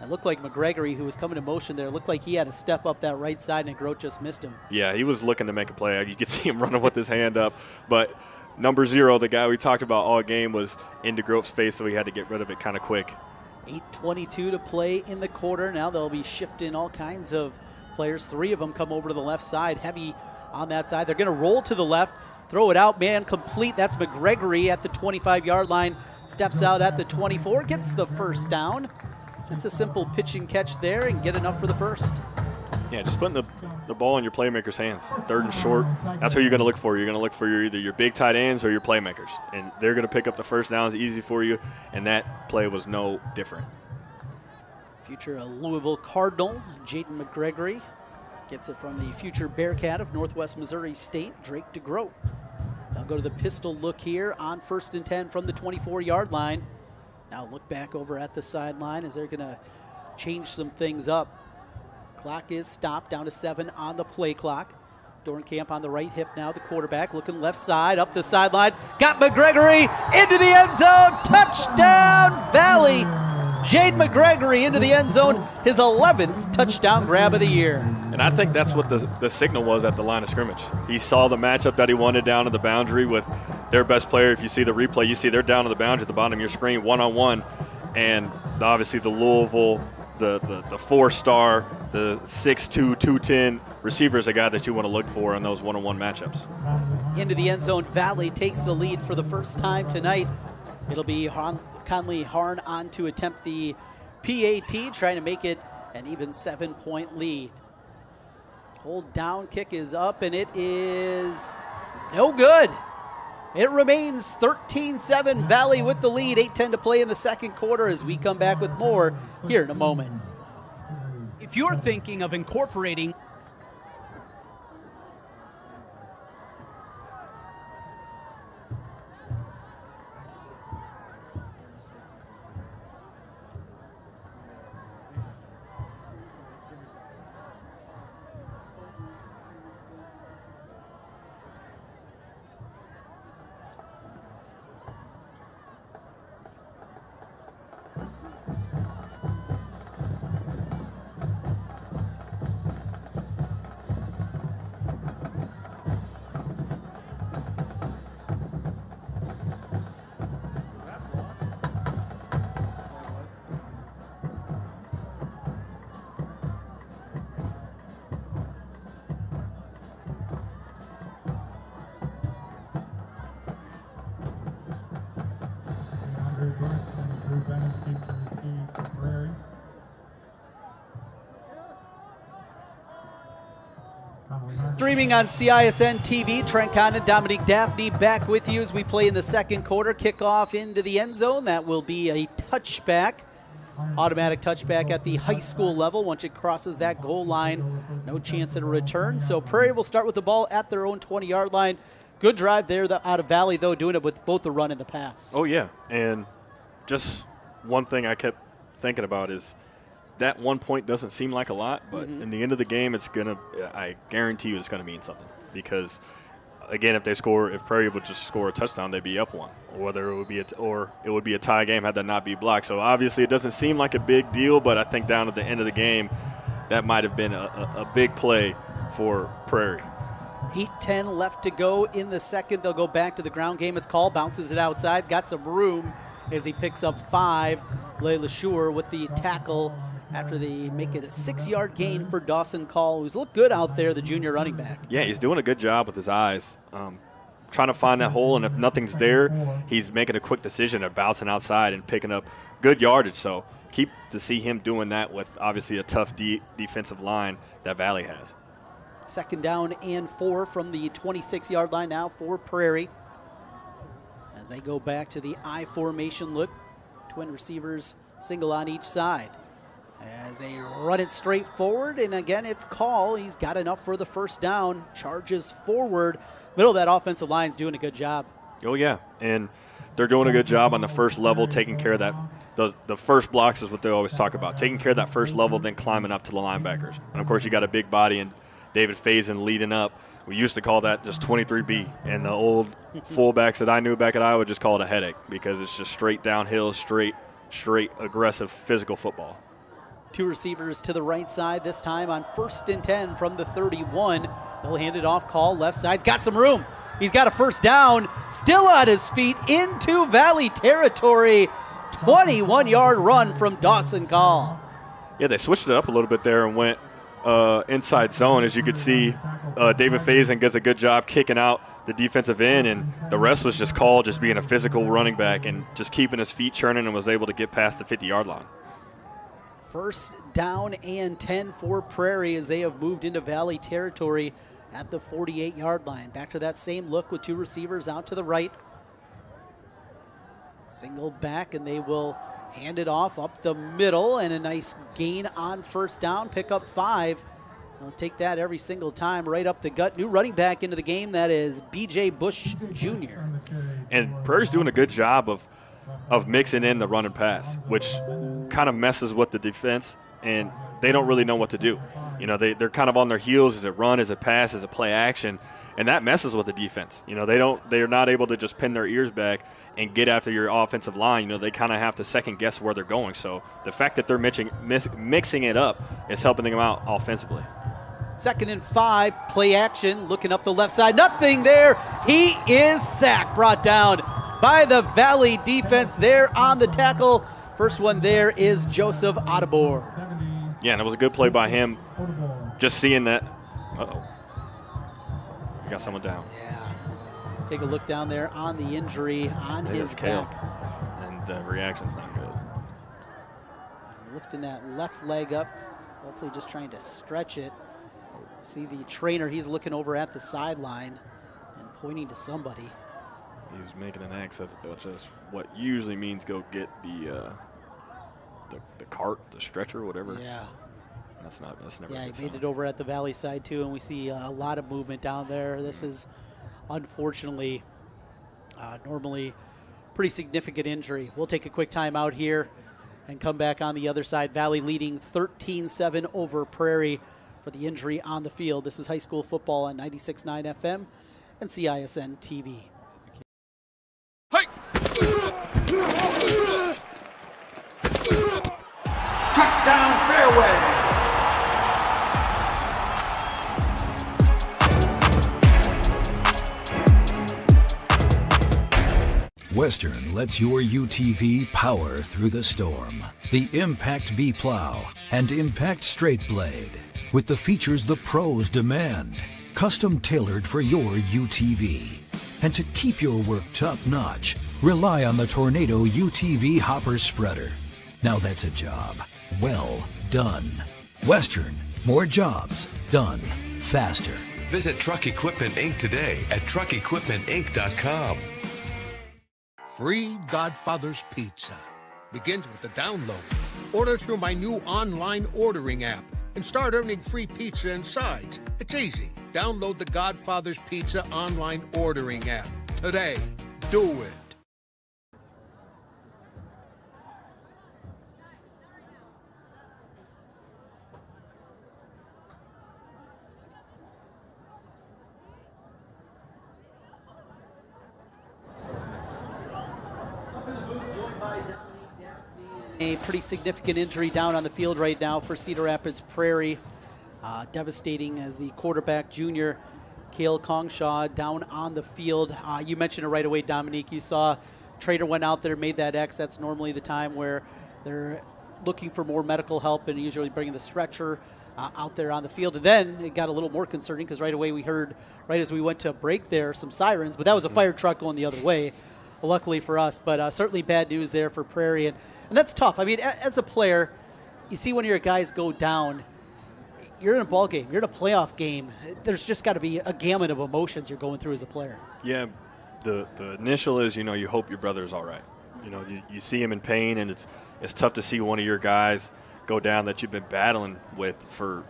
It looked like McGregory, who was coming in motion there, looked like he had to step up that right side, and Grote just missed him. Yeah, he was looking to make a play. You could see him running with his hand up, but number 0, the guy we talked about all game, was into Grope's face, so he had to get rid of it kind of quick. 8:22 to play in the quarter. Now they'll be shifting all kinds of players. 3 of them come over to the left side, heavy on that side. They're going to roll to the left, throw it out, man, complete. That's McGregory at the 25-yard line, steps out at the 24, gets the first down. Just a simple pitch and catch there and get enough for the first. Yeah, just putting the ball in your playmakers' hands. 3rd and short, that's what you're going to look for. You're going to look for either your big tight ends or your playmakers. And they're going to pick up the first downs easy for you, and that play was no different. Future Louisville Cardinal, Jaden McGregory, gets it from the future Bearcat of Northwest Missouri State, Drake DeGroat. They'll go to the pistol look here on 1st and 10 from the 24-yard line. Now look back over at the sideline as they're going to change some things up. Clock is stopped, down to 7 on the play clock. Dorenkamp on the right hip now, the quarterback looking left side, up the sideline. Got McGregory into the end zone. Touchdown, Valley. Jade McGregory into the end zone, his 11th touchdown grab of the year. And I think that's what the signal was at the line of scrimmage. He saw the matchup that he wanted down to the boundary with their best player. If you see the replay, you see they're down to the boundary at the bottom of your screen, one-on-one. And obviously the Louisville, the 4-star, the 6'2", 210 receiver is a guy that you want to look for in those one-on-one matchups. Into the end zone, Valley takes the lead for the first time tonight. It'll be Conley Harn on to attempt the PAT, trying to make it an even 7-point lead. Hold down kick is up, and it is no good. It remains 13-7, Valley with the lead, 8:10 to play in the second quarter as we come back with more here in a moment. If you're thinking of incorporating Streaming on CISN TV, Trent Condon, Dominique Daphne back with you as we play in the second quarter. Kickoff into the end zone. That will be a touchback automatic touchback at the high school level. Once it crosses that goal line, no chance at a return. So Prairie will start with the ball at their own 20-yard line. Good drive there out of Valley, though, doing it with both the run and the pass. Oh, yeah. And just one thing I kept thinking about is that 1 point doesn't seem like a lot, but in the end of the game, I guarantee you it's going to mean something. Because, again, if Prairie would just score a touchdown, they'd be up one. Or it would be a tie game had that not be blocked. So, obviously, it doesn't seem like a big deal, but I think down at the end of the game, that might have been a big play for Prairie. 8:10 left to go in the second. They'll go back to the ground game. It's called. Bounces it outside. He's got some room as he picks up 5. Layla Shur with the tackle after they make it a 6-yard gain for Dawson Call, who's looked good out there, the junior running back. Yeah, he's doing a good job with his eyes. Trying to find that hole, and if nothing's there, he's making a quick decision of bouncing outside and picking up good yardage. So keep to see him doing that with obviously a tough defensive line that Valley has. 2nd down and 4 from the 26-yard line now for Prairie. As they go back to the I formation look, twin receivers single on each side. As they run it straight forward, and again, it's Call. He's got enough for the first down, charges forward. Middle of that offensive line's doing a good job. Oh, yeah, and they're doing a good job on the first level, taking care of that. The first blocks is what they always talk about, taking care of that first level, then climbing up to the linebackers. And, of course, you got a big body and David Faison leading up. We used to call that just 23B, and the old fullbacks that I knew back at Iowa just called it a headache because it's just straight downhill, straight aggressive physical football. 2 receivers to the right side, this time on 1st and 10 from the 31. They'll hand it off. Call left side's got some room. He's got a first down, still on his feet into Valley territory. 21-yard run from Dawson Call. Yeah, they switched it up a little bit there and went inside zone. As you could see, David Faison does a good job kicking out the defensive end, and the rest was just Call just being a physical running back and just keeping his feet churning and was able to get past the 50-yard line. 1st down and 10 for Prairie as they have moved into Valley territory at the 48-yard line. Back to that same look with 2 receivers out to the right. Single back, and they will hand it off up the middle, and a nice gain on 1st down. Pick up 5. They'll take that every single time right up the gut. New running back into the game, that is B.J. Bush Jr. And Prairie's doing a good job of mixing in the run and pass, which kind of messes with the defense, and they don't really know what to do. You know, they're kind of on their heels. Is it run? Is it pass? Is it play action? And that messes with the defense. You know, they're not able to just pin their ears back and get after your offensive line. You know, they kind of have to second guess where they're going. So the fact that they're mixing it up is helping them out offensively. 2nd and 5, play action, looking up the left side. Nothing there. He is sacked, brought down by the Valley defense there on the tackle. First one there is Joseph Ottobor. Yeah, and it was a good play by him. Just seeing that. Uh-oh. We got someone down. Yeah. Take a look down there on the injury on his back. And the reaction's not good. Lifting that left leg up, hopefully just trying to stretch it. See the trainer, he's looking over at the sideline and pointing to somebody. He's making an X, which is what usually means go get the cart, the stretcher, whatever. Yeah. That's never. Yeah, he made it over at the Valley side too, and we see a lot of movement down there. This is unfortunately normally pretty significant injury. We'll take a quick time out here and come back on the other side. Valley leading 13-7 over Prairie for the injury on the field. This is high school football on 96.9 FM and CISN TV. Touchdown, fairway. Western lets your UTV power through the storm. The Impact V Plow and Impact Straight Blade, with the features the pros demand, custom tailored for your UTV. And to keep your work top notch, rely on the Tornado UTV Hopper Spreader. Now that's a job well done. Western, more jobs done faster. Visit Truck Equipment Inc. today at truckequipmentinc.com. Free Godfather's Pizza begins with the download. Order through my new online ordering app and start earning free pizza and sides. It's easy. Download the Godfather's Pizza online ordering app today. Do it. A pretty significant injury down on the field right now for Cedar Rapids Prairie. Devastating as the quarterback, junior Cale Kongshaw, down on the field. You mentioned it right away, Dominique. You saw Trader went out there, made that X. That's normally the time where they're looking for more medical help and usually bringing the stretcher out there on the field. And then it got a little more concerning because right away we heard, right as we went to break there, some sirens. But that was a fire truck going the other way, luckily for us. But certainly bad news there for Prairie. And that's tough. I mean, as a player, you see when your guys go down, you're in a ball game, you're in a playoff game. There's just got to be a gamut of emotions you're going through as a player. Yeah, the initial is, you hope your brother is all right. You see him in pain, and it's tough to see one of your guys go down that you've been battling with for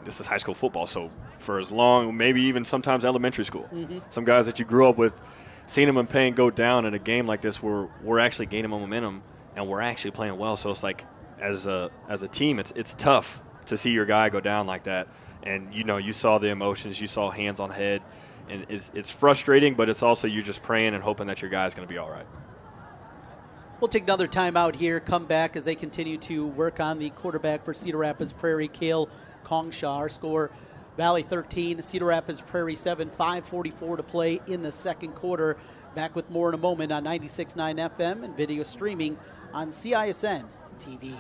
this is high school football, so for as long, maybe even sometimes elementary school. Mm-hmm. Some guys that you grew up with, seeing them in pain go down in a game like this where we're actually gaining momentum and we're actually playing well. So it's like as a team, it's tough to see your guy go down like that. And, you saw the emotions, you saw hands on head, and it's frustrating, but it's also you just praying and hoping that your guy's going to be all right. We'll take another timeout here, come back as they continue to work on the quarterback for Cedar Rapids Prairie, Cale Kongshaw. Our score, Valley 13, Cedar Rapids Prairie 7, 5:44 to play in the second quarter. Back with more in a moment on 96.9 FM and video streaming on CISN TV.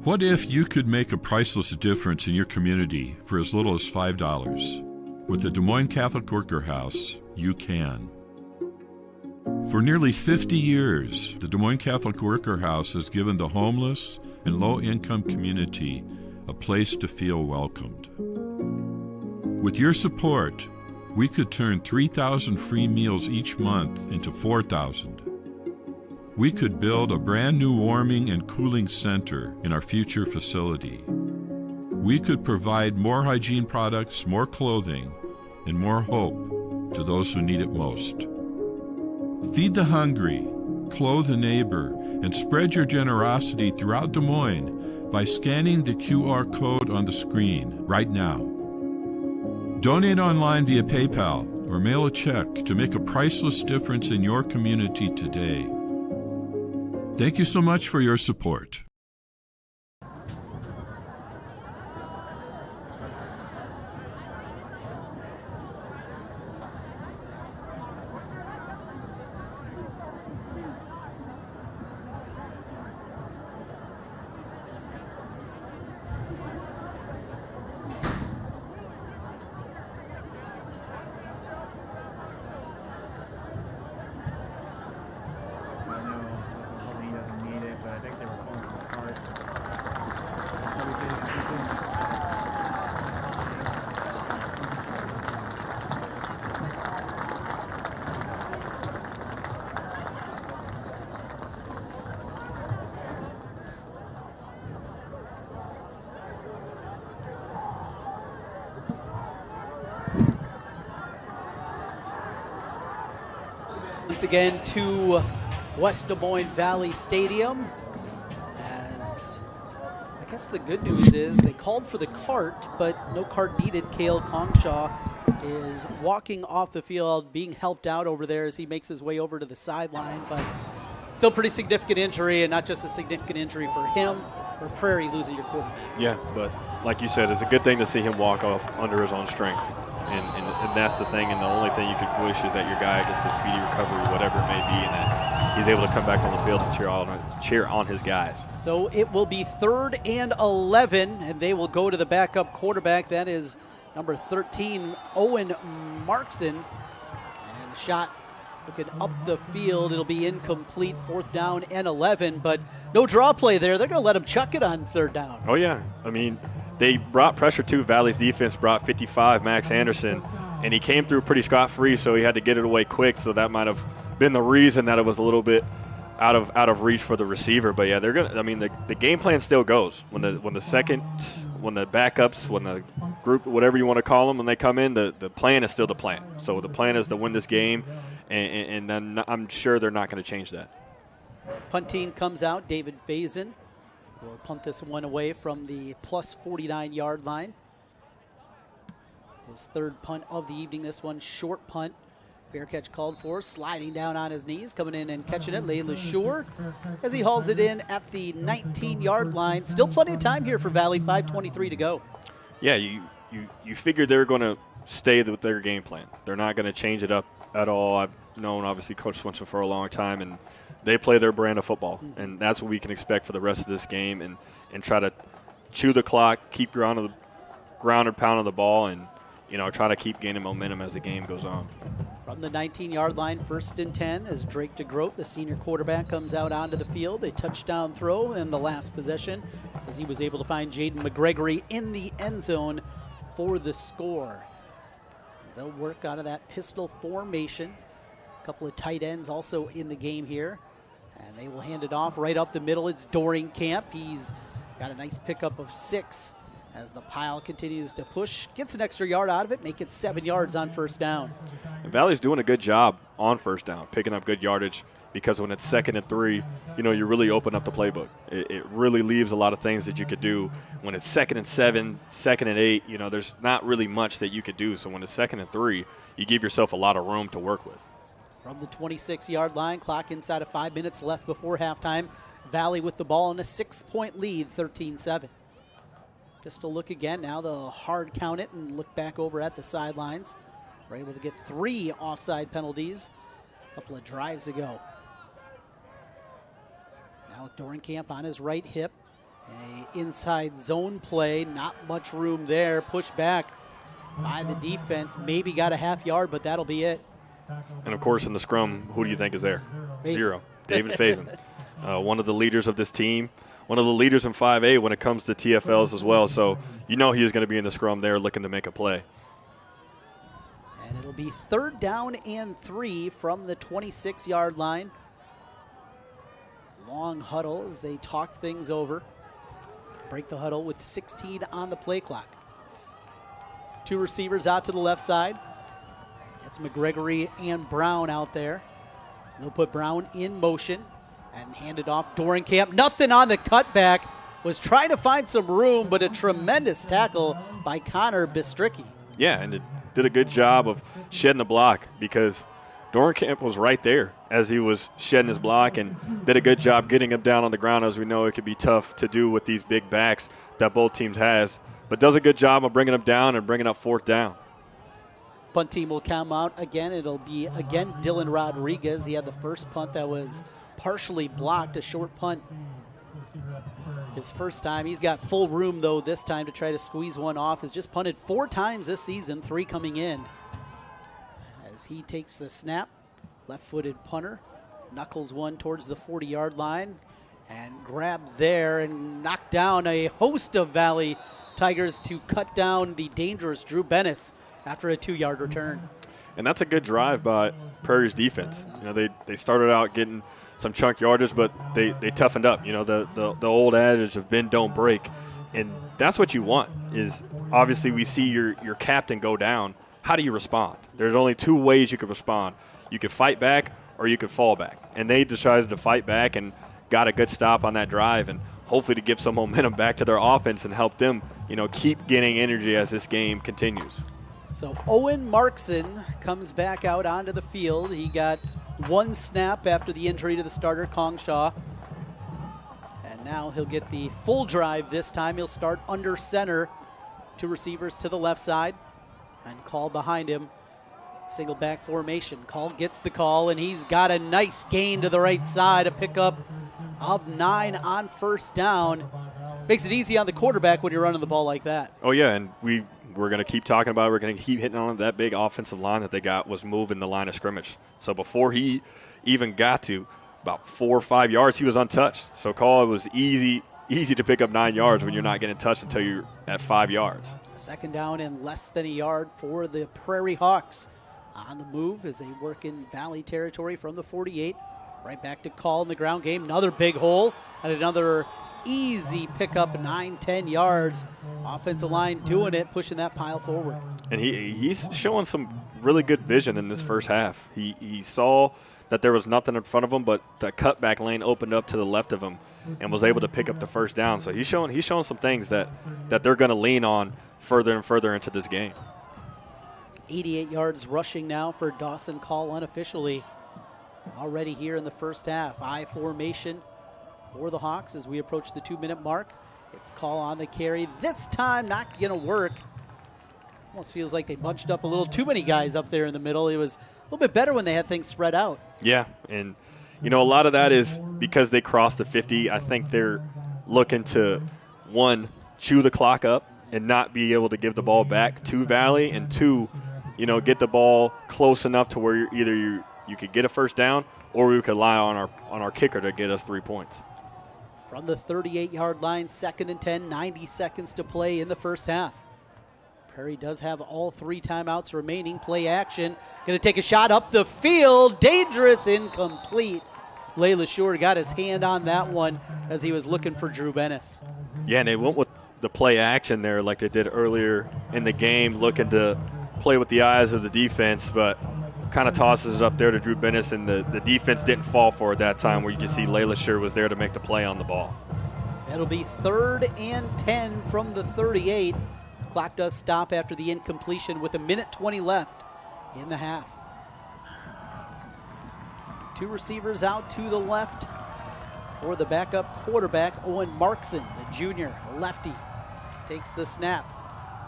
What if you could make a priceless difference in your community for as little as $5? With the Des Moines Catholic Worker House, you can. For nearly 50 years, the Des Moines Catholic Worker House has given the homeless and low-income community a place to feel welcomed. With your support, we could turn 3,000 free meals each month into 4,000. We could build a brand new warming and cooling center in our future facility. We could provide more hygiene products, more clothing, and more hope to those who need it most. Feed the hungry, clothe a neighbor, and spread your generosity throughout Des Moines by scanning the QR code on the screen right now. Donate online via PayPal or mail a check to make a priceless difference in your community today. Thank you so much for your support. Once again to West Des Moines Valley Stadium, as I guess the good news is they called for the cart, but no cart needed. Cale Kongshaw is walking off the field, being helped out over there as he makes his way over to the sideline, but still pretty significant injury, and not just a significant injury for him, or Prairie losing your quarterback. Yeah, but like you said, it's a good thing to see him walk off under his own strength. And that's the thing, and the only thing you could wish is that your guy gets a speedy recovery, whatever it may be, and that he's able to come back on the field and cheer on his guys. So it will be 3rd and 11, and they will go to the backup quarterback. That is number 13, Owen Markson. And shot looking up the field. It'll be incomplete, 4th down and 11, but no draw play there. They're going to let him chuck it on 3rd down. Oh, yeah. I mean, they brought pressure too. Valley's defense brought 55, Max Anderson, and he came through pretty scot-free, so he had to get it away quick. So that might have been the reason that it was a little bit out of reach for the receiver. But yeah, they're gonna. I mean, the game plan still goes. When the backups, when the group, whatever you want to call them, when they come in, the plan is still the plan. So the plan is to win this game, and then I'm sure they're not going to change that. Punt team comes out. David Faison will punt this one away from the plus 49-yard line. His third punt of the evening. This one short punt. Fair catch called for, sliding down on his knees, coming in and catching it, Layla Shore, as he hauls it in at the 19-yard line. Still plenty of time here for Valley, 5:23 to go. Yeah, you figured they're going to stay with their game plan. They're not going to change it up at all. I've known, obviously, Coach Swinson for a long time, and they play their brand of football, and that's what we can expect for the rest of this game, and try to chew the clock, keep ground and pound on the ball, and try to keep gaining momentum as the game goes on. From the 19-yard line, 1st and 10, as Drake DeGroat, the senior quarterback, comes out onto the field. A touchdown throw in the last possession as he was able to find Jaden McGregory in the end zone for the score. They'll work out of that pistol formation. A couple of tight ends also in the game here. And they will hand it off right up the middle. It's Doring Camp. He's got a nice pickup of 6. As the pile continues to push, gets an extra yard out of it, make it 7 yards on 1st down. And Valley's doing a good job on 1st down, picking up good yardage, because when it's 2nd and 3, you really open up the playbook. It really leaves a lot of things that you could do. When it's 2nd and 7, 2nd and 8, there's not really much that you could do. So when it's 2nd and 3, you give yourself a lot of room to work with. From the 26-yard line, clock inside of 5 minutes left before halftime. Valley with the ball in a 6-point lead, 13-7. Just a look again. Now they'll hard count it and look back over at the sidelines. We're able to get 3 offside penalties a couple of drives ago. Now with Dorenkamp on his right hip. A inside zone play. Not much room there. Pushed back by the defense. Maybe got a half yard, but that'll be it. And, of course, in the scrum, who do you think is there? Faison. 0. David Faison. One of the leaders of this team. One of the leaders in 5A when it comes to TFLs as well. So he was going to be in the scrum there looking to make a play. And it'll be 3rd down and 3 from the 26-yard line. Long huddle as they talk things over. Break the huddle with 16 on the play clock. 2 receivers out to the left side. It's McGregory and Brown out there. They'll put Brown in motion and hand it off. Dorenkamp, nothing on the cutback. Was trying to find some room, but a tremendous tackle by Connor Bistricki. Yeah, and it did a good job of shedding the block, because Dorenkamp was right there as he was shedding his block, and did a good job getting him down on the ground. As we know, it could be tough to do with these big backs that both teams has, but does a good job of bringing him down and bringing up 4th down. Punt team will come out again. It'll be, again, Dylan Rodriguez. He had the first punt that was partially blocked, a short punt his first time. He's got full room, though, this time to try to squeeze one off. Has just punted 4 times this season, 3 coming in. As he takes the snap, left-footed punter, knuckles one towards the 40-yard line, and grabbed there and knocked down a host of Valley Tigers to cut down the dangerous Drew Bennis after a 2-yard return. And that's a good drive by Prairie's defense. They started out getting some chunk yardage, but they toughened up. The old adage of bend, don't break. And that's what you want, is obviously we see your captain go down. How do you respond? There's only 2 ways you can respond. You can fight back or you can fall back. And they decided to fight back and got a good stop on that drive, and hopefully to give some momentum back to their offense and help them, keep getting energy as this game continues. So Owen Markson comes back out onto the field. He got 1 snap after the injury to the starter, Kong Shaw. And now he'll get the full drive this time. He'll start under center. 2 receivers to the left side. And Call behind him. Single back formation. Call gets the call, and he's got a nice gain to the right side. A pickup of 9 on 1st down. Makes it easy on the quarterback when you're running the ball like that. Oh, yeah, and we're going to keep talking about it. We're going to keep hitting on that big offensive line that they got was moving the line of scrimmage. So before he even got to about 4 or 5 yards, he was untouched. So Call, it was easy to pick up 9 yards when you're not getting touched until you're at 5 yards. 2nd down and less than a yard for the Prairie Hawks. On the move as they work in Valley territory from the 48. Right back to Call in the ground game. Another big hole and another easy pickup, 9-10 yards. Offensive line doing it, pushing that pile forward. And he's showing some really good vision in this first half. He saw that there was nothing in front of him, but the cutback lane opened up to the left of him and was able to pick up the first down. So he's showing some things that they're going to lean on further and further into this game. 88 yards rushing now for Dawson Call unofficially. Already here in the first half. I formation for the Hawks as we approach the 2-minute mark. It's Call on the carry. This time not going to work. Almost feels like they bunched up a little too many guys up there in the middle. It was a little bit better when they had things spread out. Yeah, and a lot of that is because they crossed the 50. I think they're looking to, one, chew the clock up and not be able to give the ball back to Valley, and two, get the ball close enough to where you could get a first down, or we could rely on our kicker to get us 3 points. From the 38-yard line, 2nd and 10, 90 seconds to play in the first half. Prairie does have all 3 timeouts remaining. Play action. Going to take a shot up the field. Dangerous, incomplete. Layla Shore got his hand on that one as he was looking for Drew Bennis. Yeah, and they went with the play action there like they did earlier in the game, looking to play with the eyes of the defense, but kind of tosses it up there to Drew Bennis, and the defense didn't fall for it that time, where you can see Layla Shore was there to make the play on the ball. It'll be 3rd and 10 from the 38. Clock does stop after the incompletion with 1:20 left in the half. 2 receivers out to the left for the backup quarterback, Owen Markson, the junior lefty. Takes the snap.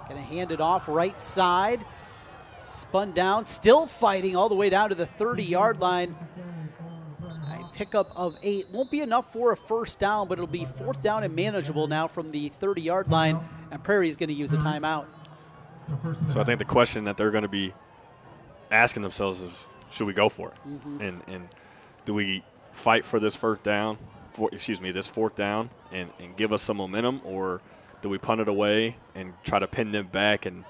Gonna hand it off right side. Spun down, still fighting all the way down to the 30-yard line. A pickup of 8. Won't be enough for a first down, but it'll be 4th down and manageable now from the 30-yard line, and Prairie's going to use a timeout. So I think the question that they're going to be asking themselves is, should we go for it? Mm-hmm. And do we fight for this fourth down and give us some momentum, or do we punt it away and try to pin them back and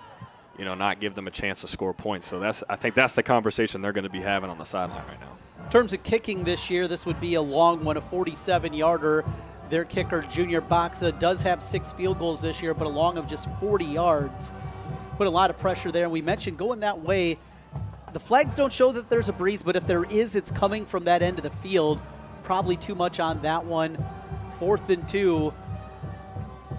not give them a chance to score points? So I think that's the conversation they're going to be having on the sideline right now. In terms of kicking this year, this would be a long one, a 47-yarder. Their kicker, Junior Boxa, does have 6 field goals this year, but a long of just 40 yards. Put a lot of pressure there. And we mentioned going that way. The flags don't show that there's a breeze, but if there is, it's coming from that end of the field. Probably too much on that one. 4th and 2.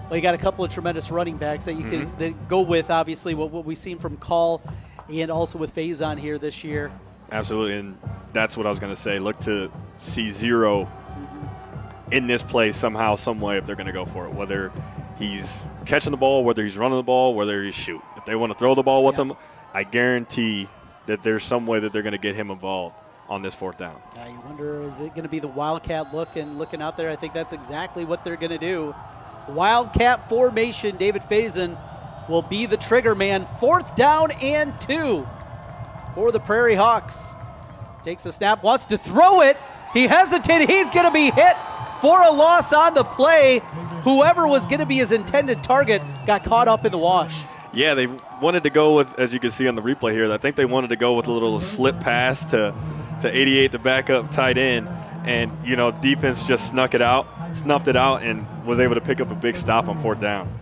Well, you got a couple of tremendous running backs that you can go with, obviously, what we've seen from Call and also with Faison here this year. Absolutely, and that's what I was going to say. Look to see 0 in this play somehow, some way, if they're going to go for it, whether he's catching the ball, whether he's running the ball, whether he's shooting. If they want to throw the ball with him, I guarantee that there's some way that they're going to get him involved on this 4th down. You wonder, is it going to be the Wildcat look and looking out there? I think that's exactly what they're going to do. Wildcat formation. David Faison will be the trigger man. 4th down and 2 for the Prairie Hawks. Takes the snap, wants to throw it. He hesitated. He's going to be hit for a loss on the play. Whoever was going to be his intended target got caught up in the wash. Yeah, they wanted to go with, as you can see on the replay here, I think they wanted to go with a little slip pass to 88, the backup tight end. And, defense just snuffed it out, and was able to pick up a big stop on 4th down.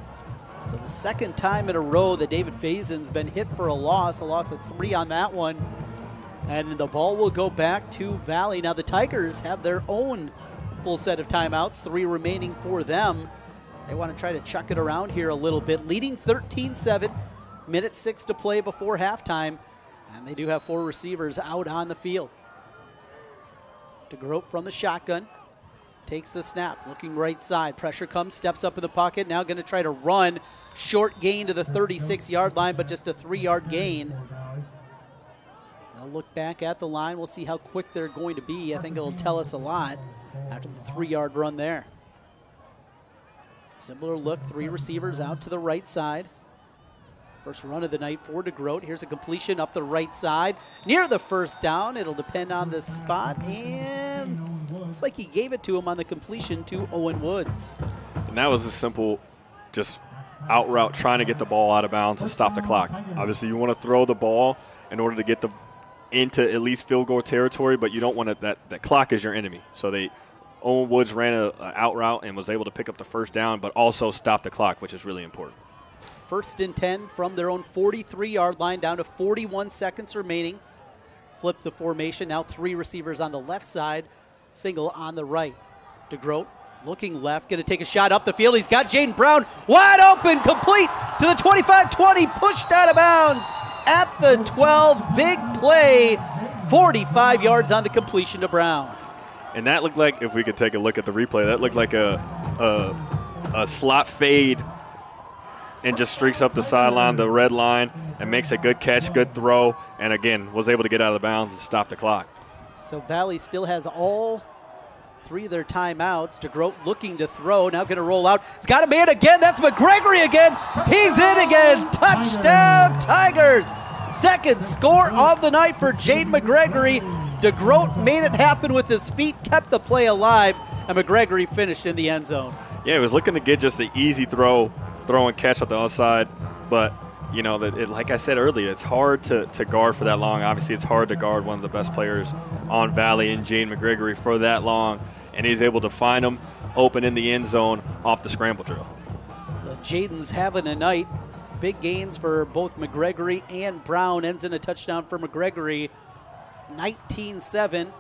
So the 2nd time in a row that David Faison's been hit for a loss of 3 on that one. And the ball will go back to Valley. Now the Tigers have their own full set of timeouts, 3 remaining for them. They want to try to chuck it around here a little bit. Leading 13-7, 1:06 to play before halftime. And they do have 4 receivers out on the field. DeGroat from the shotgun. Takes the snap, looking right side. Pressure comes, steps up in the pocket. Now going to try to run. Short gain to the 36-yard line, but just a 3-yard gain. They'll look back at the line. We'll see how quick they're going to be. I think it'll tell us a lot after the 3-yard run there. Similar look, 3 receivers out to the right side. First run of the night for DeGroat. Here's a completion up the right side. Near the first down. It'll depend on the spot. And looks like he gave it to him on the completion to Owen Woods. And that was a simple, just out route, trying to get the ball out of bounds and stop the clock. Obviously, you want to throw the ball in order to get the into at least field goal territory, but you don't want to, that clock is your enemy. So Owen Woods ran a out route and was able to pick up the first down, but also stop the clock, which is really important. 1st and 10 from their own 43-yard line, down to 41 seconds remaining. Flip the formation, now 3 receivers on the left side, single on the right. DeGroat looking left, going to take a shot up the field. He's got Jaden Brown wide open, complete to the 25-20, pushed out of bounds at the 12. Big play, 45 yards on the completion to Brown. And that looked like, if we could take a look at the replay, that looked like a slot fade and just streaks up the sideline, the red line, and makes a good catch, good throw, and again, was able to get out of the bounds and stop the clock. So Valley still has all 3 of their timeouts. DeGroat looking to throw, now going to roll out. He's got a man again. That's McGregory again. He's in again. Touchdown, Tigers. 2nd score of the night for Jaden McGregory. DeGroat made it happen with his feet, kept the play alive, and McGregory finished in the end zone. Yeah, he was looking to get just an easy throw and catch at the outside, but you know, like I said earlier, it's hard to guard for that long. Obviously, it's hard to guard one of the best players on Valley and Jaden McGregory for that long, and he's able to find him open in the end zone off the scramble drill. Jaden's having a night. Big gains for both McGregory and Brown. Ends in a touchdown for McGregory, 19-7.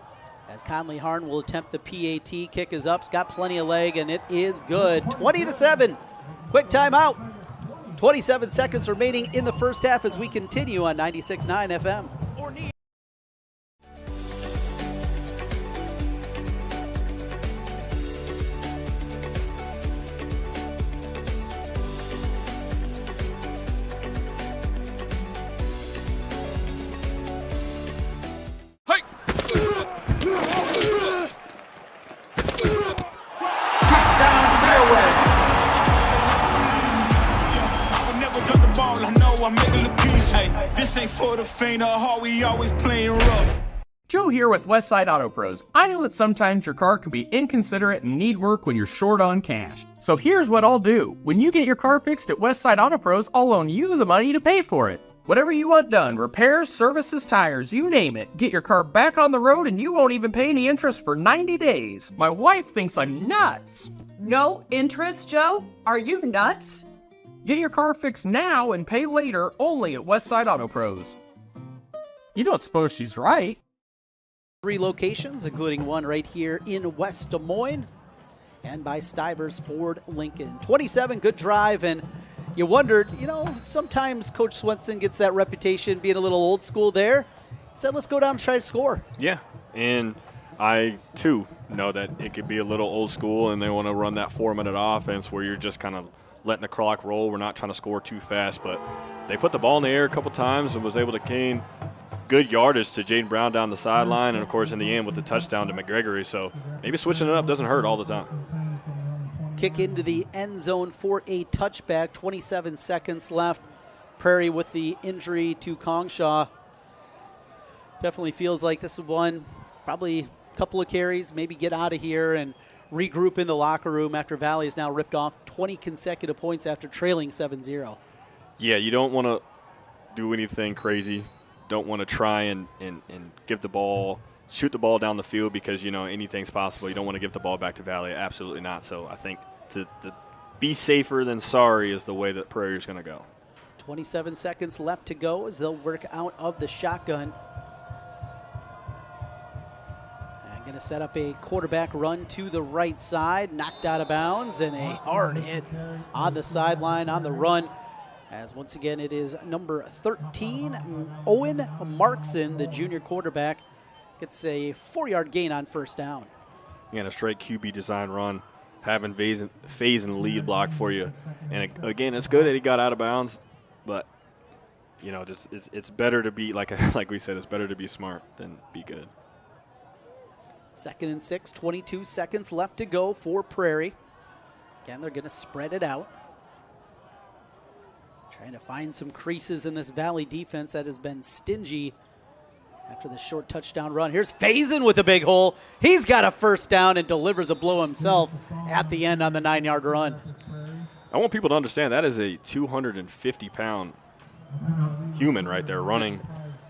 As Conley Harn will attempt the PAT. Kick is up. It's got plenty of leg, and it is good. 20-7. Quick timeout. 27 seconds remaining in the first half as we continue on 96.9 FM. This ain't for the faint of heart, we always playing rough. Joe here with Westside Auto Pros. I know that sometimes your car can be inconsiderate and need work when you're short on cash. So here's what I'll do. When you get your car fixed at Westside Auto Pros, I'll loan you the money to pay for it. Whatever you want done, repairs, services, tires, you name it. Get your car back on the road and you won't even pay any interest for 90 days. My wife thinks I'm nuts. No interest, Joe? Are you nuts? Get your car fixed now and pay later only at Westside Auto Pros. You don't suppose she's right? 3 locations, including one right here in West Des Moines and by Stivers Ford Lincoln. 27, good drive, and you wondered, sometimes Coach Swenson gets that reputation being a little old school there. He said, let's go down and try to score. Yeah, and I, too, know that it could be a little old school, and they want to run that 4-minute offense where you're just kind of letting the clock roll. We're not trying to score too fast, but they put the ball in the air a couple times and was able to gain good yardage to Jaden Brown down the sideline, and, of course, in the end with the touchdown to McGregory. So maybe switching it up doesn't hurt all the time. Kick into the end zone for a touchback. 27 seconds left. Prairie with the injury to Kongshaw. Definitely feels like this is one, probably a couple of carries, maybe get out of here and regroup in the locker room after Valley is now ripped off 20 consecutive points after trailing 7-0. Yeah, you don't want to do anything crazy. Don't want to try and give the ball, shoot the ball down the field because, anything's possible. You don't want to give the ball back to Valley. Absolutely not. So I think to be safer than sorry is the way that Prairie is going to go. 27 seconds left to go as they'll work out of the shotgun. Going to set up a quarterback run to the right side, knocked out of bounds, and a hard hit on the sideline on the run. As once again, it is number 13, Owen Markson, the junior quarterback, gets a 4-yard gain on first down. Again, a straight QB design run, having phase and lead block for you. And again, it's good that he got out of bounds, but it's better to be like we said, it's better to be smart than be good. 2nd and 6, 22 seconds left to go for Prairie. Again, they're going to spread it out. Trying to find some creases in this Valley defense that has been stingy after the short touchdown run. Here's Faison with a big hole. He's got a first down and delivers a blow himself at the end on the 9-yard run. I want people to understand that is a 250-pound human right there running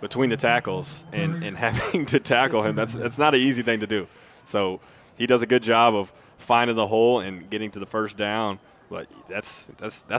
between the tackles and having to tackle him, that's not an easy thing to do. So he does a good job of finding the hole and getting to the first down, but that's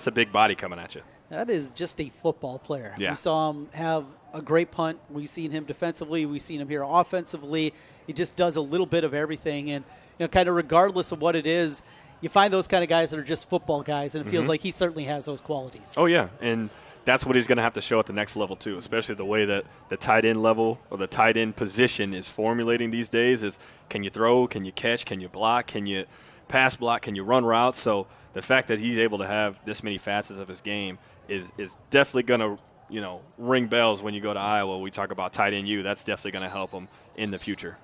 a big body coming at you. That is just a football player. Yeah. We saw him have a great punt. We've seen him defensively. We've seen him here offensively. He just does a little bit of everything. And, kind of regardless of what it is, you find those kind of guys that are just football guys, and it feels like he certainly has those qualities. Oh, yeah, and that's what he's going to have to show at the next level too, especially the way that the tight end level or the tight end position is formulating these days is can you throw, can you catch, can you block, can you pass block, can you run routes? So the fact that he's able to have this many facets of his game is definitely going to ring bells when you go to Iowa. We talk about tight end U. That's definitely going to help him in the future.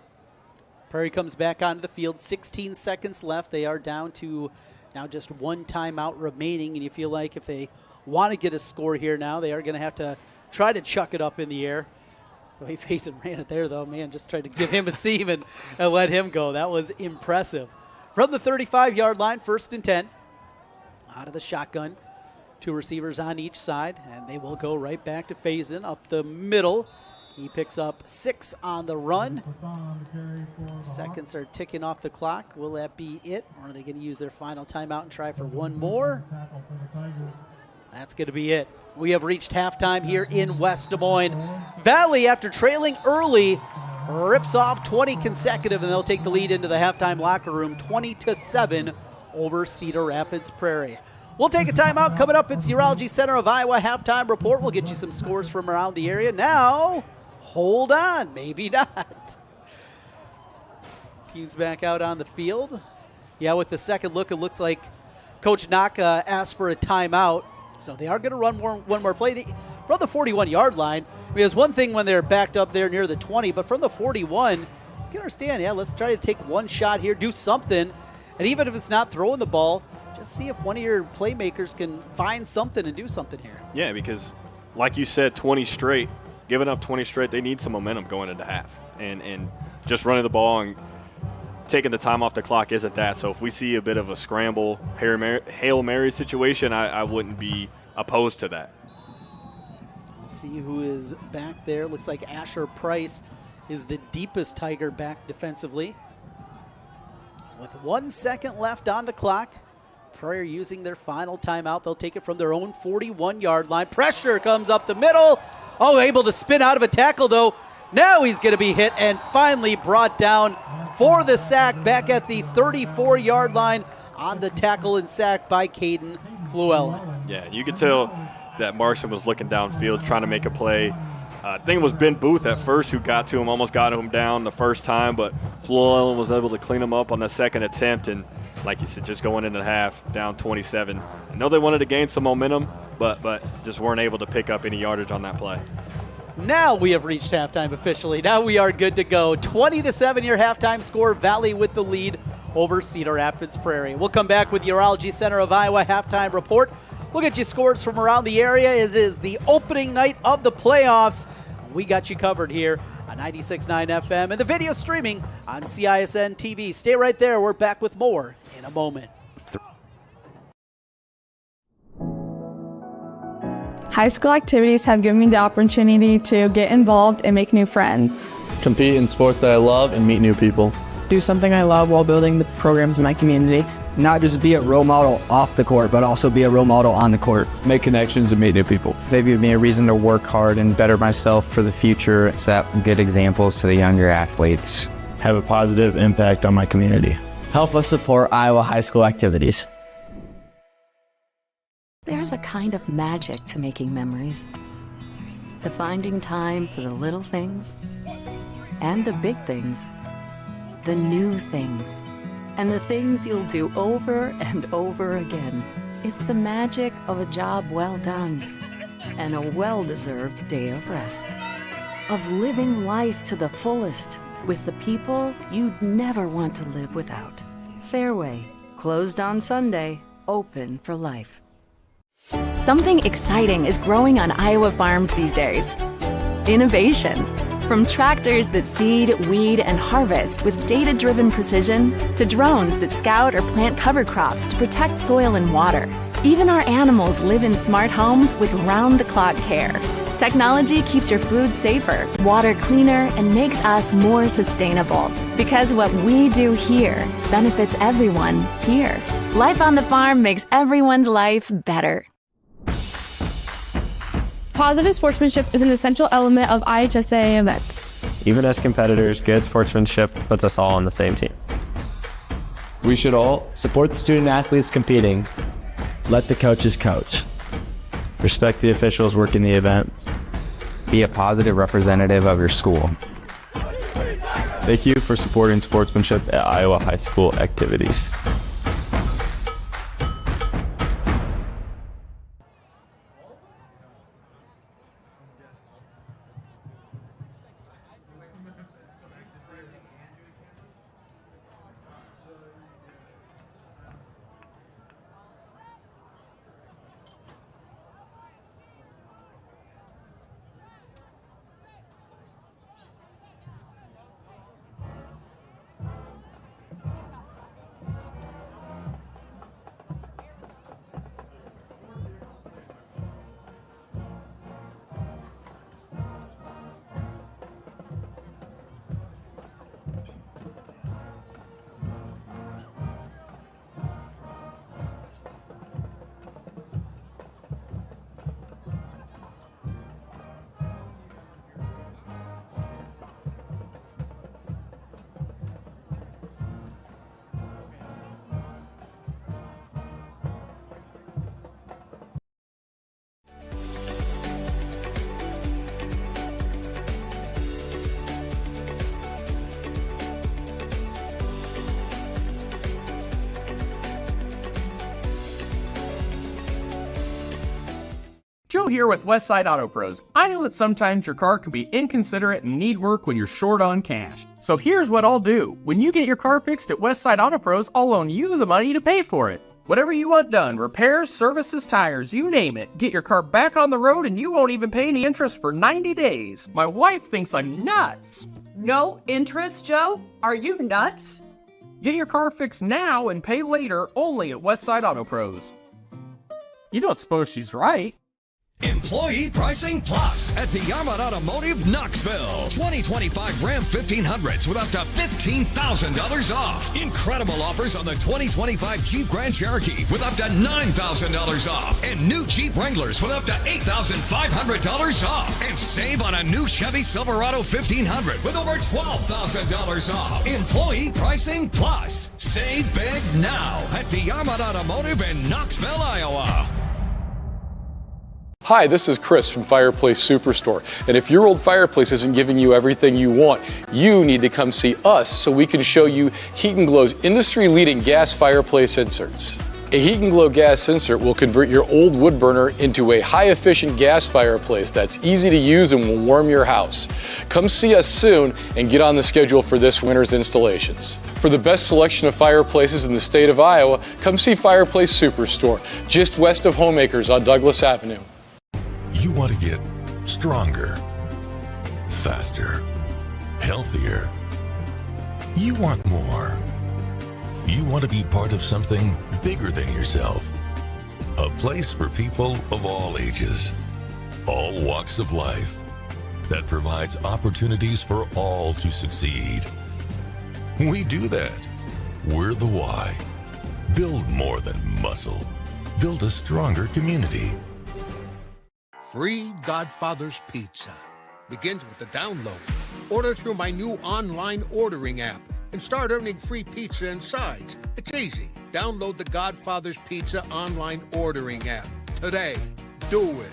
Prairie comes back onto the field. 16 seconds left. They are down to now just one timeout remaining, and you feel like if they want to get a score here now, they are going to have to try to chuck it up in the air. The way Faison ran it there, though, man, just tried to give him a seam and let him go. That was impressive. From the 35-yard line, 1st and 10. Out of the shotgun. 2 receivers on each side, and they will go right back to Faison up the middle. He picks up 6 on the run. Seconds are ticking off the clock. Will that be it, or are they going to use their final timeout and try for one more? That's going to be it. We have reached halftime here in West Des Moines. Valley, after trailing early, rips off 20 consecutive, and they'll take the lead into the halftime locker room, 20-7 over Cedar Rapids Prairie. We'll take a timeout. Coming up, it's the Urology Center of Iowa halftime report. We'll get you some scores from around the area. Now, hold on, maybe not. Team's back out on the field. Yeah, with the second look, it looks like Coach Naka asked for a timeout. So they are going to run one more play from the 41-yard line. I mean, it's one thing when they're backed up there near the 20, but from the 41, you can understand, yeah, let's try to take one shot here, do something. And even if it's not throwing the ball, just see if one of your playmakers can find something and do something here. Yeah, because like you said, 20 straight, giving up 20 straight, they need some momentum going into half. And just running the ball and taking the time off the clock isn't that. So if we see a bit of a scramble, Hail Mary situation, I wouldn't be opposed to that. We'll see who is back there. Looks like Asher Price is the deepest Tiger back defensively. With 1 second left on the clock, Prairie using their final timeout. They'll take it from their own 41-yard line. Pressure comes up the middle. Oh, able to spin out of a tackle, though. Now he's going to be hit and finally brought down for the sack back at the 34-yard line on the tackle and sack by Caden Fluellen. Yeah, you could tell that Markson was looking downfield trying to make a play. I think it was Ben Booth at first who got to him, almost got him down the first time, but Fluellen was able to clean him up on the second attempt, and like you said, just going into the half, down 27. I know they wanted to gain some momentum, but just weren't able to pick up any yardage on that play. Now we have reached halftime officially. Now we are good to go. 20-7 your halftime score. Valley with the lead over Cedar Rapids Prairie. We'll come back with the Urology Center of Iowa halftime report. We'll get you scores from around the area. It is the opening night of the playoffs. We got you covered here on 96.9 FM and the video streaming on CISN TV. Stay right there. We're back with more in a moment. High school activities have given me the opportunity to get involved and make new friends. Compete in sports that I love and meet new people. Do something I love while building the programs in my community. Not just be a role model off the court, but also be a role model on the court. Make connections and meet new people. They give me a reason to work hard and better myself for the future. Set good examples to the younger athletes. Have a positive impact on my community. Help us support Iowa high school activities. There's a kind of magic to making memories, to finding time for the little things and the big things, the new things, and the things you'll do over and over again. It's the magic of a job well done and a well-deserved day of rest, of living life to the fullest with the people you'd never want to live without. Fairway, closed on Sunday, open for life. Something exciting is growing on Iowa farms these days. Innovation. From tractors that seed, weed, and harvest with data-driven precision to drones that scout or plant cover crops to protect soil and water. Even our animals live in smart homes with round-the-clock care. Technology keeps your food safer, water cleaner, and makes us more sustainable. Because what we do here benefits everyone here. Life on the farm makes everyone's life better. Positive sportsmanship is an essential element of IHSAA events. Even as competitors, good sportsmanship puts us all on the same team. We should all support the student athletes competing. Let the coaches coach. Respect the officials working the event. Be a positive representative of your school. Thank you for supporting sportsmanship at Iowa high school activities. Joe here with Westside Auto Pros. I know that sometimes your car can be inconsiderate and need work when you're short on cash. So here's what I'll do. When you get your car fixed at Westside Auto Pros, I'll loan you the money to pay for it. Whatever you want done, repairs, services, tires, you name it. Get your car back on the road and you won't even pay any interest for 90 days. My wife thinks I'm nuts. No interest, Joe? Are you nuts? Get your car fixed now and pay later only at Westside Auto Pros. You don't suppose she's right? Employee Pricing Plus at DeArmond Automotive Knoxville. 2025 Ram 1500s with up to $15,000 off. Incredible offers on the 2025 Jeep Grand Cherokee with up to $9,000 off. And new Jeep Wranglers with up to $8,500 off. And save on a new Chevy Silverado 1500 with over $12,000 off. Employee Pricing Plus. Save big now at DeArmond Automotive in Knoxville, Iowa. Hi, this is Chris from Fireplace Superstore. And if your old fireplace isn't giving you everything you want, you need to come see us so we can show you Heat & Glow's industry-leading gas fireplace inserts. A Heat & Glow gas insert will convert your old wood burner into a high-efficient gas fireplace that's easy to use and will warm your house. Come see us soon and get on the schedule for this winter's installations. For the best selection of fireplaces in the state of Iowa, come see Fireplace Superstore, just west of Homeacres on Douglas Avenue. You want to get stronger, faster, healthier. You want more. You want to be part of something bigger than yourself. A place for people of all ages, all walks of life, that provides opportunities for all to succeed. We do that. We're the why. Build more than muscle. Build a stronger community. Free Godfather's Pizza begins with the download. Order through my new online ordering app and start earning free pizza and sides. It's easy. Download the Godfather's Pizza online ordering app today. Do it.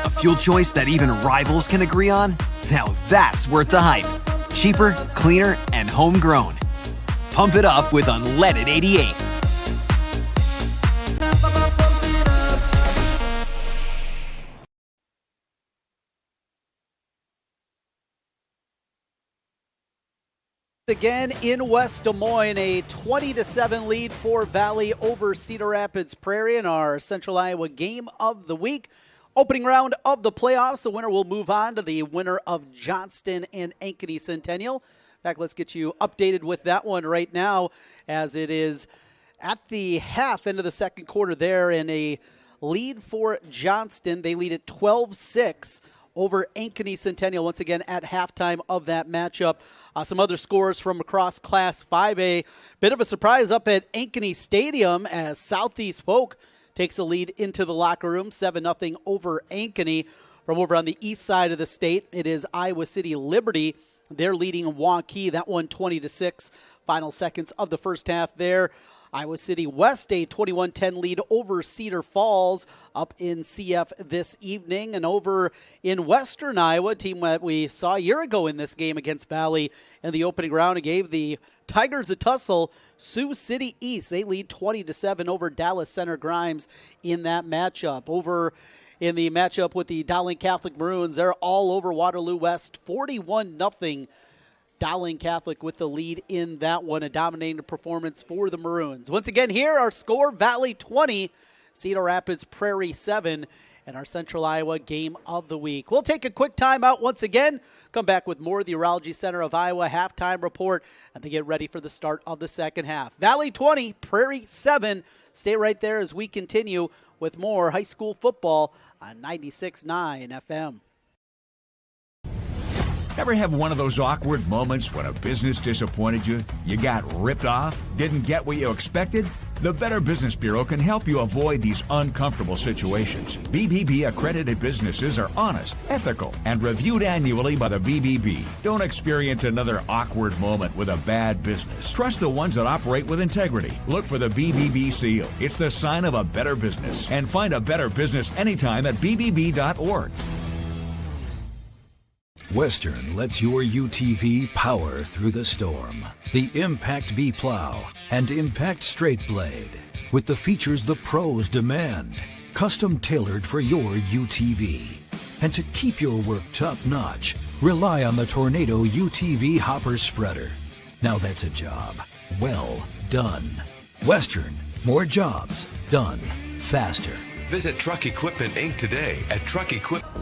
A fuel choice that even rivals can agree on? Now that's worth the hype. Cheaper, cleaner, and homegrown. Pump it up with Unleaded 88. Again in West Des Moines, a 20-7 lead for Valley over Cedar Rapids Prairie in our Central Iowa game of the week. Opening round of the playoffs. The winner will move on to the winner of Johnston and Ankeny Centennial. In fact, let's get you updated with that one right now, as it is at the half end of the second quarter there, in a lead for Johnston. They lead at 12-6 over Ankeny Centennial once again at halftime of that matchup. Some other scores from across Class 5A. Bit of a surprise up at Ankeny Stadium as Southeast Polk takes a lead into the locker room, 7-0 over Ankeny. From over on the east side of the state, it is Iowa City Liberty. They're leading Waukee, that one 20-6. Final seconds of the first half there. Iowa City West, a 21-10 lead over Cedar Falls up in CF this evening. And over in Western Iowa, a team that we saw a year ago in this game against Valley in the opening round and gave the Tigers a tussle. Sioux City East, they lead 20-7 over Dallas Center Grimes in that matchup. Over in the matchup with the Dowling Catholic Maroons, they're all over Waterloo West, 41-0. Dowling Catholic with the lead in that one, a dominating performance for the Maroons. Once again, here our score: Valley 20, Cedar Rapids Prairie 7, and our Central Iowa game of the week. We'll take a quick timeout once again, come back with more of the Urology Center of Iowa halftime report, and then get ready for the start of the second half. Valley 20, Prairie 7. Stay right there as we continue with more high school football on 96.9 FM. Ever have one of those awkward moments when a business disappointed you? You got ripped off? Didn't get what you expected? The Better Business Bureau can help you avoid these uncomfortable situations. BBB accredited businesses are honest, ethical, and reviewed annually by the BBB. Don't experience another awkward moment with a bad business. Trust the ones that operate with integrity. Look for the BBB seal. It's the sign of a better business. And find a better business anytime at bbb.org. Western lets your UTV power through the storm. The Impact V Plow and Impact Straight Blade, with the features the pros demand. Custom tailored for your UTV. And to keep your work top-notch, rely on the Tornado UTV Hopper Spreader. Now that's a job well done. Western, more jobs done faster. Visit Truck Equipment Inc. today at Truck Equipment.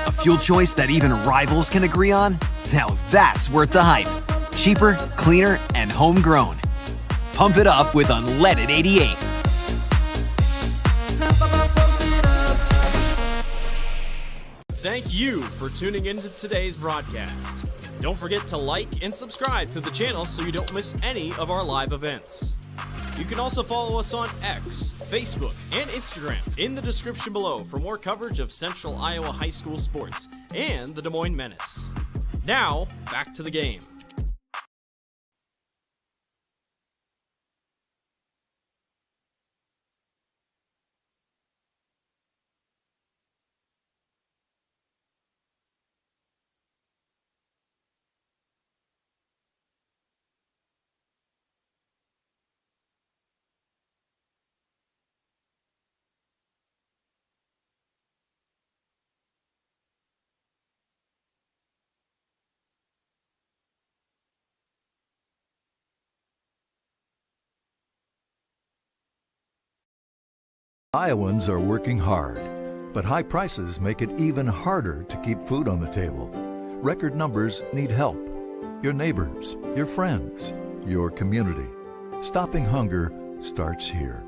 A fuel choice that even rivals can agree on? Now that's worth the hype. Cheaper, cleaner, and homegrown. Pump it up with unleaded 88. Thank you for tuning into today's broadcast. Don't forget to like and subscribe to the channel so you don't miss any of our live events. You can also follow us on X, Facebook, and Instagram in the description below for more coverage of Central Iowa high school sports and the Des Moines Menace. Now, back to the game. Iowans are working hard, but high prices make it even harder to keep food on the table. Record numbers need help. Your neighbors, your friends, your community. Stopping hunger starts here.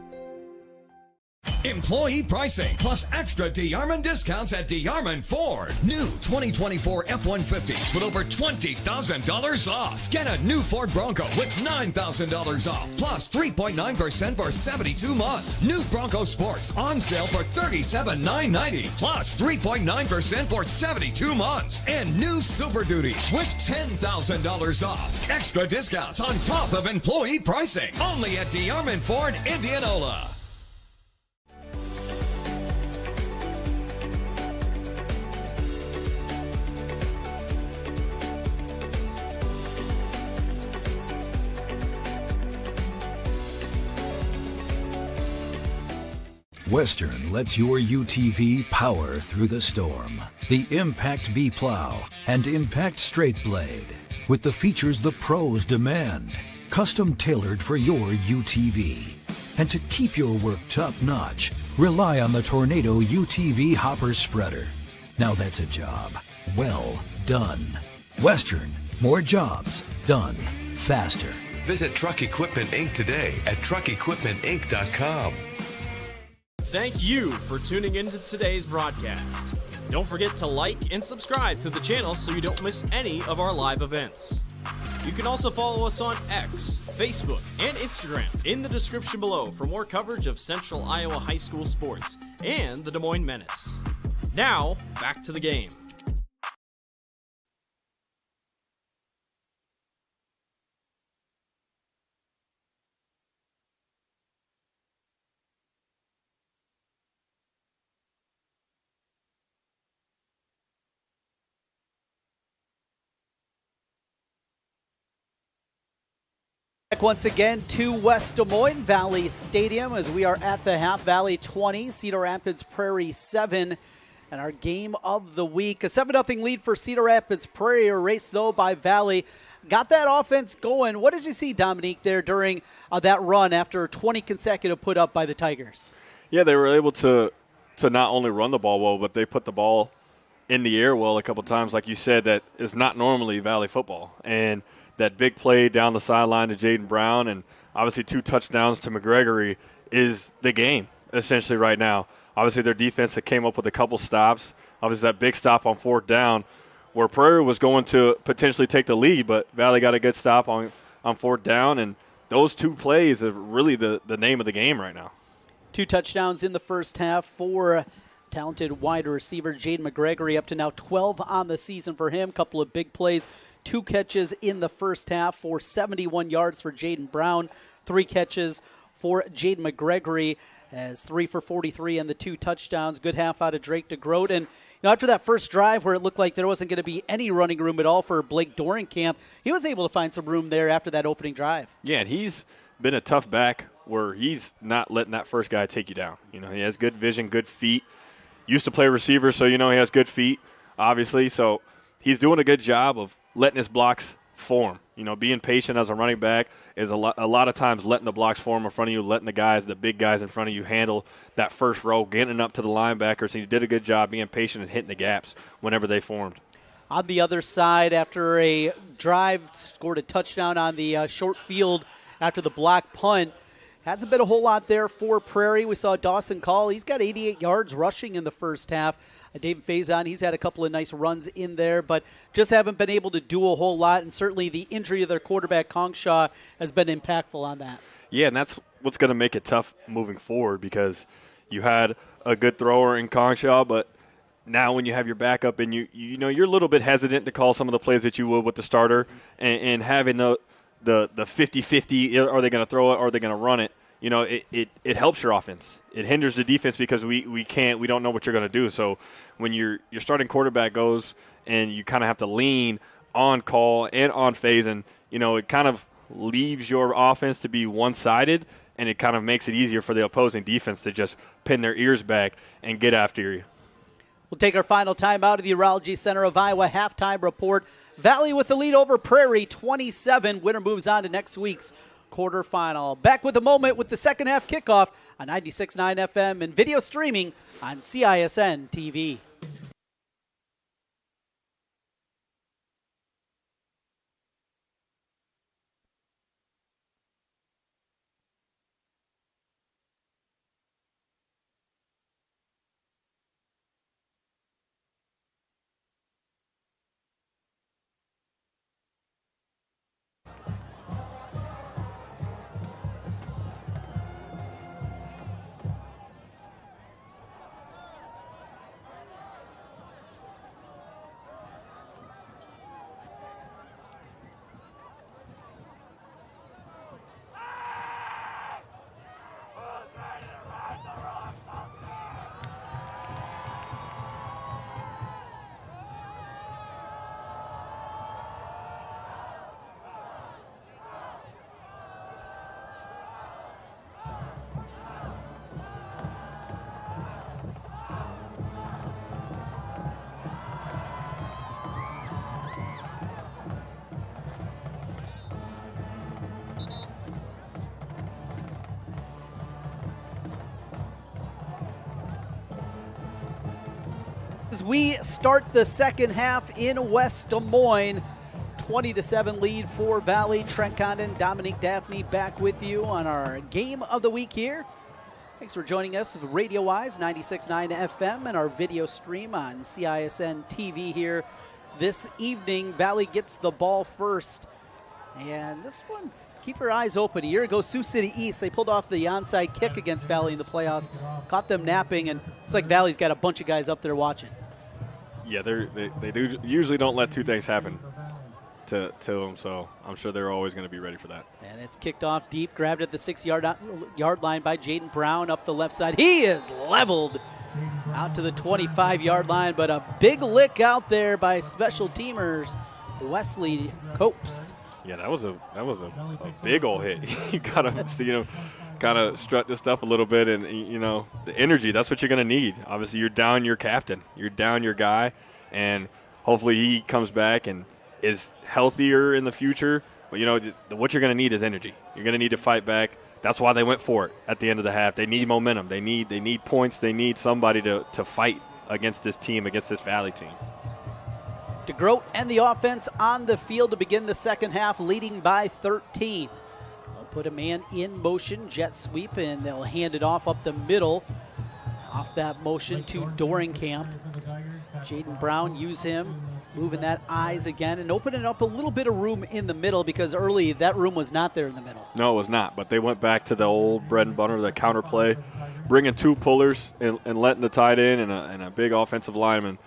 Employee pricing plus extra DeArmond discounts at DeArmond Ford. New 2024 F-150s with over $20,000 off. Get a new Ford Bronco with $9,000 off plus 3.9% for 72 months. New Bronco Sports on sale for $37,990 plus 3.9% for 72 months. And new Super Duties with $10,000 off. Extra discounts on top of employee pricing. Only at DeArmond Ford, Indianola. Western lets your UTV power through the storm. The Impact V Plow and Impact Straight Blade, with the features the pros demand, custom tailored for your UTV. And to keep your work top-notch, rely on the Tornado UTV Hopper Spreader. Now that's a job well done. Western, more jobs done faster. Visit Truck Equipment Inc. today at truckequipmentinc.com. Thank you for tuning into today's broadcast. Don't forget to like and subscribe to the channel so you don't miss any of our live events. You can also follow us on X, Facebook, and Instagram in the description below for more coverage of Central Iowa high school sports and the Des Moines Menace. Now, back to the game. Back once again to West Des Moines Valley Stadium as we are at the half. Valley 20, Cedar Rapids Prairie 7. And our game of the week, a 7-0 lead for Cedar Rapids Prairie, erased though by Valley. Got that offense going. What did you see, Dominique, there during that run after 20 consecutive put up by the Tigers? Yeah, they were able to not only run the ball well, but they put the ball in the air well a couple times, like you said, that is not normally Valley football. And that big play down the sideline to Jaden Brown and obviously 2 touchdowns to McGregory is the game essentially right now. Obviously their defense that came up with a couple stops. Obviously that big stop on 4th down where Prairie was going to potentially take the lead, but Valley got a good stop on 4th down, and those 2 plays are really the name of the game right now. 2 touchdowns in the first half for talented wide receiver Jaden McGregory, up to now 12 on the season for him. Couple of big plays. 2 catches in the first half for 71 yards for Jaden Brown. 3 catches for Jaden McGregory as 3 for 43 and the 2 touchdowns. Good half out of Drake DeGroat. And after that first drive where it looked like there wasn't going to be any running room at all for Blake Dorenkamp, he was able to find some room there after that opening drive. Yeah, and he's been a tough back where he's not letting that first guy take you down. He has good vision, good feet. Used to play receiver, so he has good feet, obviously. So he's doing a good job of letting his blocks form. Being patient as a running back is a lot of times letting the blocks form in front of you, letting the big guys in front of you handle that first row, getting up to the linebackers. He did a good job being patient and hitting the gaps whenever they formed. On the other side, after a drive, scored a touchdown on the short field after the block punt. Hasn't been a whole lot there for Prairie. We saw Dawson Call. He's got 88 yards rushing in the first half. David Faison, he's had a couple of nice runs in there, but just haven't been able to do a whole lot. And certainly the injury to their quarterback, Kongshaw, has been impactful on that. Yeah, and that's what's going to make it tough moving forward because you had a good thrower in Kongshaw, but now when you have your backup and you're a little bit hesitant to call some of the plays that you would with the starter and having the 50-50, are they going to throw it or are they going to run it? It helps your offense. It hinders the defense because we don't know what you're going to do. So when your starting quarterback goes and you kind of have to lean on Call and on Faison, it kind of leaves your offense to be one-sided, and it kind of makes it easier for the opposing defense to just pin their ears back and get after you. We'll take our final time out of the Urology Center of Iowa halftime report. Valley with the lead over Prairie, 27. Winner moves on to next week's quarterfinal. Back with a moment with the second half kickoff on 96.9 FM and video streaming on CISN TV. As we start the second half in West Des Moines, 20-7 lead for Valley. Trent Condon, Dominique Daphne back with you on our game of the week here. Thanks for joining us radio-wise, 96.9 FM, and our video stream on CISN TV here this evening. Valley gets the ball first, and this one, keep your eyes open. A year ago, Sioux City East, they pulled off the onside kick against Valley in the playoffs, caught them napping, and looks like Valley's got a bunch of guys up there watching. Yeah, they do usually don't let two things happen to them, so I'm sure they're always going to be ready for that. And it's kicked off deep, grabbed at the 6-yard line by Jaden Brown up the left side. He is leveled out to the 25-yard line, but a big lick out there by special teamers Wesley Copes. Yeah, that was a big old hit. You got to kind of strut this stuff a little bit, and the energy. That's what you're going to need. Obviously, you're down your captain, you're down your guy, and hopefully he comes back and is healthier in the future. But what you're going to need is energy. You're going to need to fight back. That's why they went for it at the end of the half. They need momentum. They need points. They need somebody to fight against this team, against this Valley team. DeGroat and the offense on the field to begin the second half, leading by 13. They'll put a man in motion, jet sweep, and they'll hand it off up the middle. Off that motion to Dorenkamp. Jaden Brown, use him, moving that eyes again and opening up a little bit of room in the middle, because early that room was not there in the middle. No, it was not, but they went back to the old bread and butter, the counter play, bringing two pullers and letting the tight end and a big offensive lineman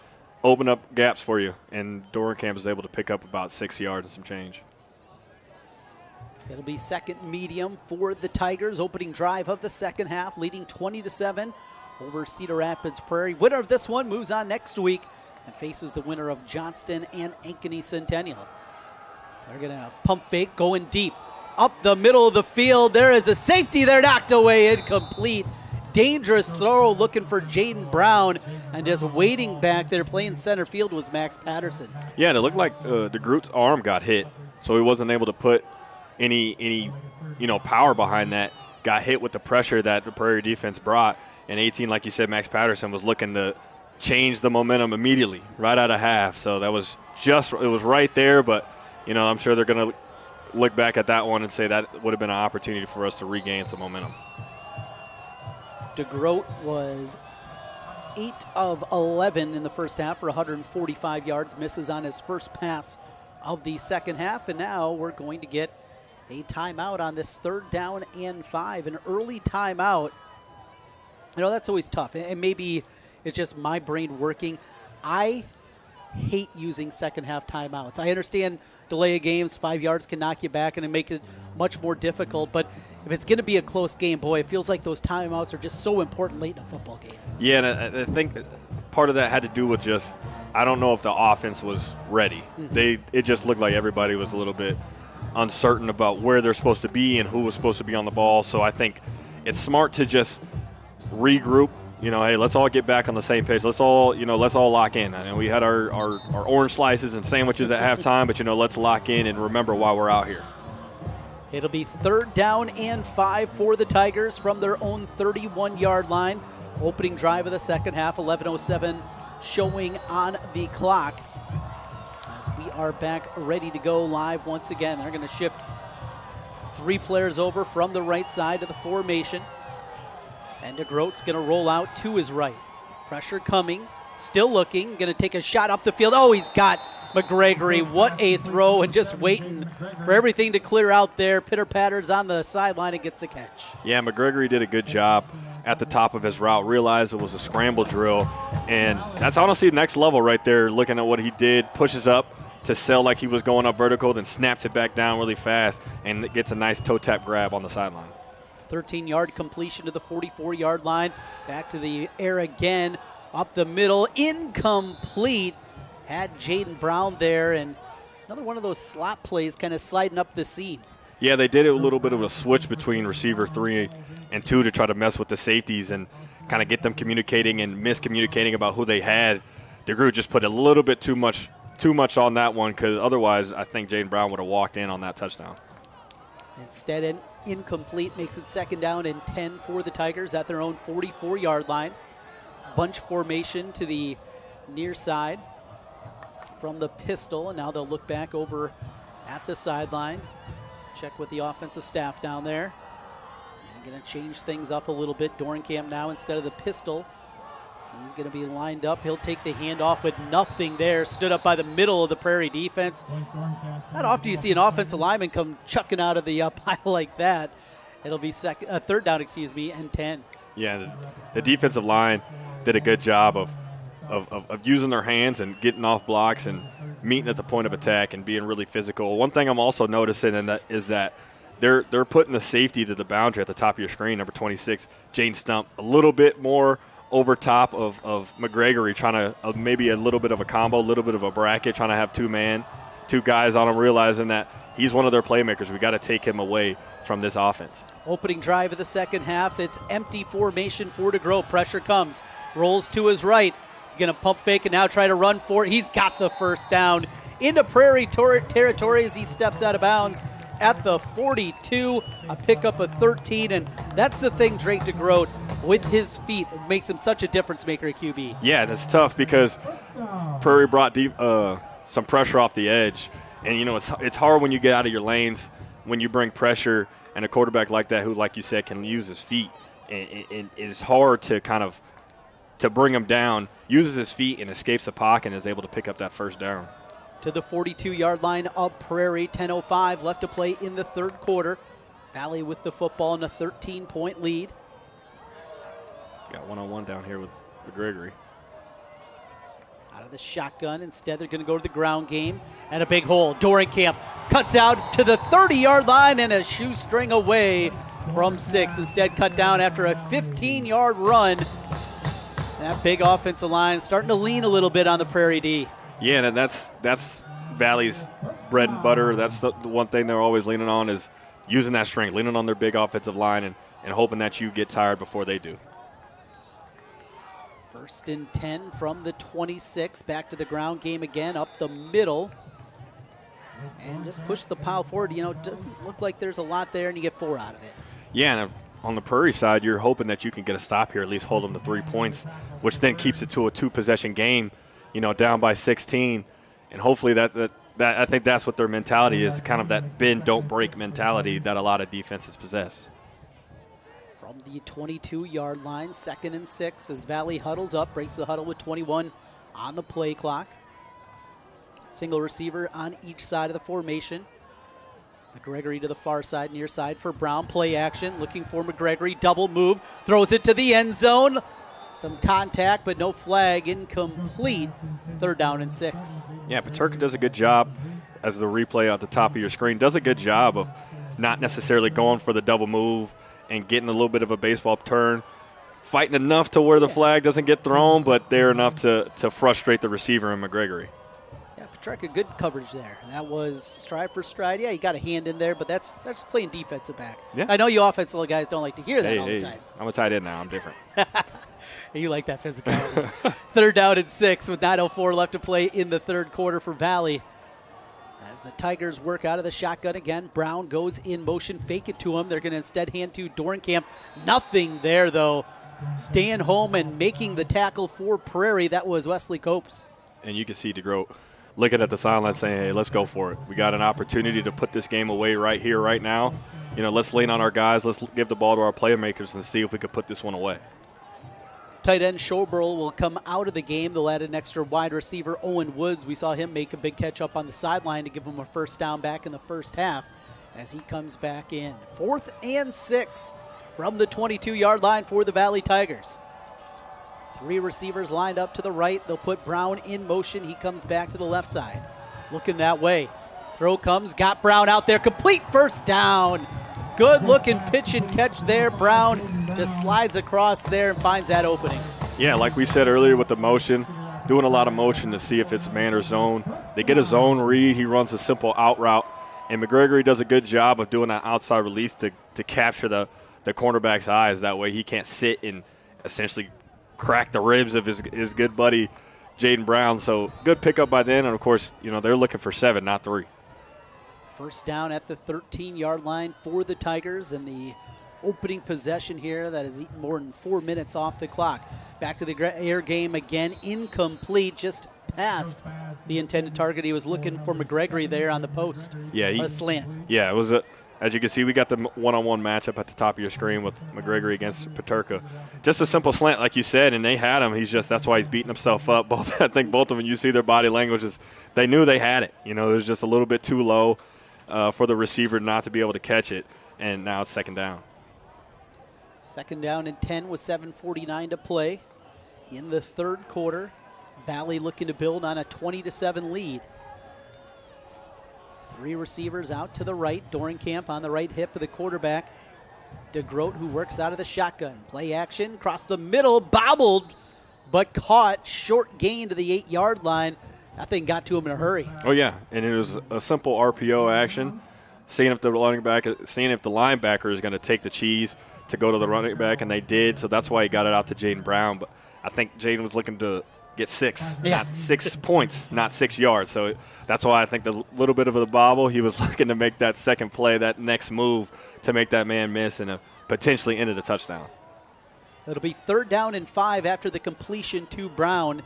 open up gaps for you, and Dorenkamp is able to pick up about 6 yards and some change. It'll be second medium for the Tigers, opening drive of the second half, leading 20-7 over Cedar Rapids Prairie. Winner of this one moves on next week and faces the winner of Johnston and Ankeny Centennial. They're going to pump fake, going deep. Up the middle of the field, there is a safety there, knocked away, incomplete. Dangerous throw, looking for Jaden Brown, and just waiting back there playing center field was Max Patterson. Yeah, and it looked like DeGroot's arm got hit, so he wasn't able to put any power behind that. Got hit with the pressure that the Prairie defense brought, and 18, like you said, Max Patterson was looking to change the momentum immediately, right out of half. So that was it was right there, but I'm sure they're going to look back at that one and say that would have been an opportunity for us to regain some momentum. DeGroat was 8 of 11 in the first half for 145 yards, misses on his first pass of the second half, and now we're going to get a timeout on this 3rd down and 5, an early timeout. That's always tough, and maybe it's just my brain working. I hate using second half timeouts. I understand delay of games, 5 yards can knock you back and it make it much more difficult, but if it's going to be a close game, boy, it feels like those timeouts are just so important late in a football game. Yeah, and I think part of that had to do with just, I don't know if the offense was ready. It just looked like everybody was a little bit uncertain about where they're supposed to be and who was supposed to be on the ball. So I think it's smart to just regroup. Hey, let's all get back on the same page. Let's all lock in. I know we had our orange slices and sandwiches at halftime, but let's lock in and remember why we're out here. It'll be 3rd down and 5 for the Tigers from their own 31-yard line. Opening drive of the second half, 11:07 showing on the clock. As we are back ready to go live once again. They're going to shift 3 players over from the right side of the formation. And DeGroat's going to roll out to his right. Pressure coming, still looking, going to take a shot up the field. Oh, he's got McGregory. What a throw, and just waiting for everything to clear out there. Pitter-patters on the sideline and gets the catch. Yeah, McGregory did a good job at the top of his route, realized it was a scramble drill, and that's honestly the next level right there, looking at what he did, pushes up to sell like he was going up vertical, then snaps it back down really fast, and gets a nice toe tap grab on the sideline. 13-yard completion to the 44-yard line. Back to the air again. Up the middle. Incomplete. Had Jaden Brown there. And another one of those slot plays kind of sliding up the seam. Yeah, they did a little bit of a switch between receiver 3 and 2 to try to mess with the safeties and kind of get them communicating and miscommunicating about who they had. DeGroot just put a little bit too much on that one, because otherwise I think Jaden Brown would have walked in on that touchdown. Instead, incomplete, makes it 2nd down and 10 for the Tigers at their own 44-yard line. Bunch formation to the near side from the pistol, and now they'll look back over at the sideline. Check with the offensive staff down there. And going to change things up a little bit. Dorenkamp now instead of the pistol. He's going to be lined up. He'll take the handoff with nothing there. Stood up by the middle of the Prairie defense. Not often you see an offensive lineman come chucking out of the pile like that. It'll be third down, and 10. Yeah, the defensive line did a good job of using their hands and getting off blocks and meeting at the point of attack and being really physical. One thing I'm also noticing is that they're putting the safety to the boundary at the top of your screen, number 26, Jane Stump, a little bit more over top of McGregory, trying to maybe a little bit of a combo, a little bit of a bracket, trying to have two guys on him, realizing that he's one of their playmakers. We got to take him away from this offense. Opening drive of the second half. It's empty formation for DeGroat. Pressure comes, rolls to his right. He's going to pump fake and now try to run for it. He's got the first down into Prairie territory as he steps out of bounds at the 42, a pickup of 13, and that's the thing, Drake DeGroat, with his feet, makes him such a difference maker at QB. Yeah, and it's tough because Prairie brought some pressure off the edge, and it's hard when you get out of your lanes, when you bring pressure, and a quarterback like that who, like you said, can use his feet, and it's hard to to bring him down, uses his feet and escapes the pocket and is able to pick up that first down. To the 42-yard line of Prairie, 10:05 left to play in the third quarter. Valley with the football in a 13-point lead. Got one-on-one down here with McGregory. Out of the shotgun. Instead, they're going to go to the ground game. And a big hole. Dorenkamp cuts out to the 30-yard line and a shoestring away from 6. Instead, cut down after a 15-yard run. That big offensive line starting to lean a little bit on the Prairie D. Yeah, and that's Valley's bread and butter. That's the one thing they're always leaning on, is using that strength, leaning on their big offensive line and hoping that you get tired before they do. 1st and 10 from the 26. Back to the ground game again, up the middle. And just push the pile forward. It doesn't look like there's a lot there, and you get 4 out of it. Yeah, and on the Prairie side, you're hoping that you can get a stop here, at least hold them to 3 points, which then keeps it to a 2-possession game, down by 16. And hopefully that I think that's what their mentality is, kind of that bend, don't break mentality that a lot of defenses possess. From the 22-yard line, 2nd and 6 as Valley huddles up, breaks the huddle with 21 on the play clock. Single receiver on each side of the formation. McGregory to the far side, near side for Brown. Play action, looking for McGregory. Double move, throws it to the end zone. Some contact, but no flag. Incomplete. 3rd down and 6. Yeah, Paterka does a good job, as the replay at the top of your screen, does a good job of not necessarily going for the double move and getting a little bit of a baseball turn, fighting enough to where the flag doesn't get thrown, but they're enough to frustrate the receiver in McGregory. Yeah, Paterka, good coverage there. That was stride for stride. Yeah, he got a hand in there, but that's playing defensive back. Yeah. I know you offensive guys don't like to hear that all the time. I'm a tight end now. I'm different. You like that physicality. 3rd down and 6 with 9:04 left to play in the third quarter for Valley. As the Tigers work out of the shotgun again, Brown goes in motion, fake it to him. They're going to instead hand to Dorenkamp. Nothing there, though. Staying home and making the tackle for Prairie. That was Wesley Copes. And you can see DeGroat looking at the sideline saying, hey, let's go for it. We got an opportunity to put this game away right here, right now. Let's lean on our guys. Let's give the ball to our playmakers and see if we can put this one away. Tight end Schoberl will come out of the game. They'll add an extra wide receiver, Owen Woods. We saw him make a big catch up on the sideline to give him a first down back in the first half as he comes back in. 4th and 6 from the 22-yard line for the Valley Tigers. 3 receivers lined up to the right. They'll put Brown in motion. He comes back to the left side. Looking that way. Throw comes, got Brown out there. Complete first down. Good looking pitch and catch there. Brown just slides across there and finds that opening. Yeah, like we said earlier with the motion, doing a lot of motion to see if it's man or zone. They get a zone read. He runs a simple out route. And McGregory does a good job of doing that outside release to capture the cornerback's eyes. That way he can't sit and essentially crack the ribs of his good buddy Jaden Brown. So good pickup by then. And, of course, they're looking for 7, not 3. First down at the 13-yard line for the Tigers, and the opening possession here that has eaten more than 4 minutes off the clock. Back to the air game again, incomplete, just past the intended target. He was looking for McGregory there on the post. Yeah, a slant. Yeah, it was as you can see, we got the one-on-one matchup at the top of your screen with McGregory against Peterka. Just a simple slant, like you said, and they had him. That's why he's beating himself up. I think both of them, you see their body languages, they knew they had it. It was just a little bit too low for the receiver not to be able to catch it, and now it's second down. Second down and 10 with 7:49 to play in the third quarter. Valley looking to build on a 20-7 lead. 3 receivers out to the right. Dorenkamp on the right hip of the quarterback. DeGroat, who works out of the shotgun. Play action, across the middle, bobbled, but caught. Short gain to the 8-yard line. That thing got to him in a hurry. Oh, yeah, and it was a simple RPO action, seeing if the linebacker is going to take the cheese to go to the running back, and they did, so that's why he got it out to Jaden Brown. But I think Jaden was looking to get 6, not 6 points, not 6 yards. So that's why I think the little bit of a bobble, he was looking to make that second play, that next move to make that man miss and potentially ended a touchdown. It'll be 3rd down and 5 after the completion to Brown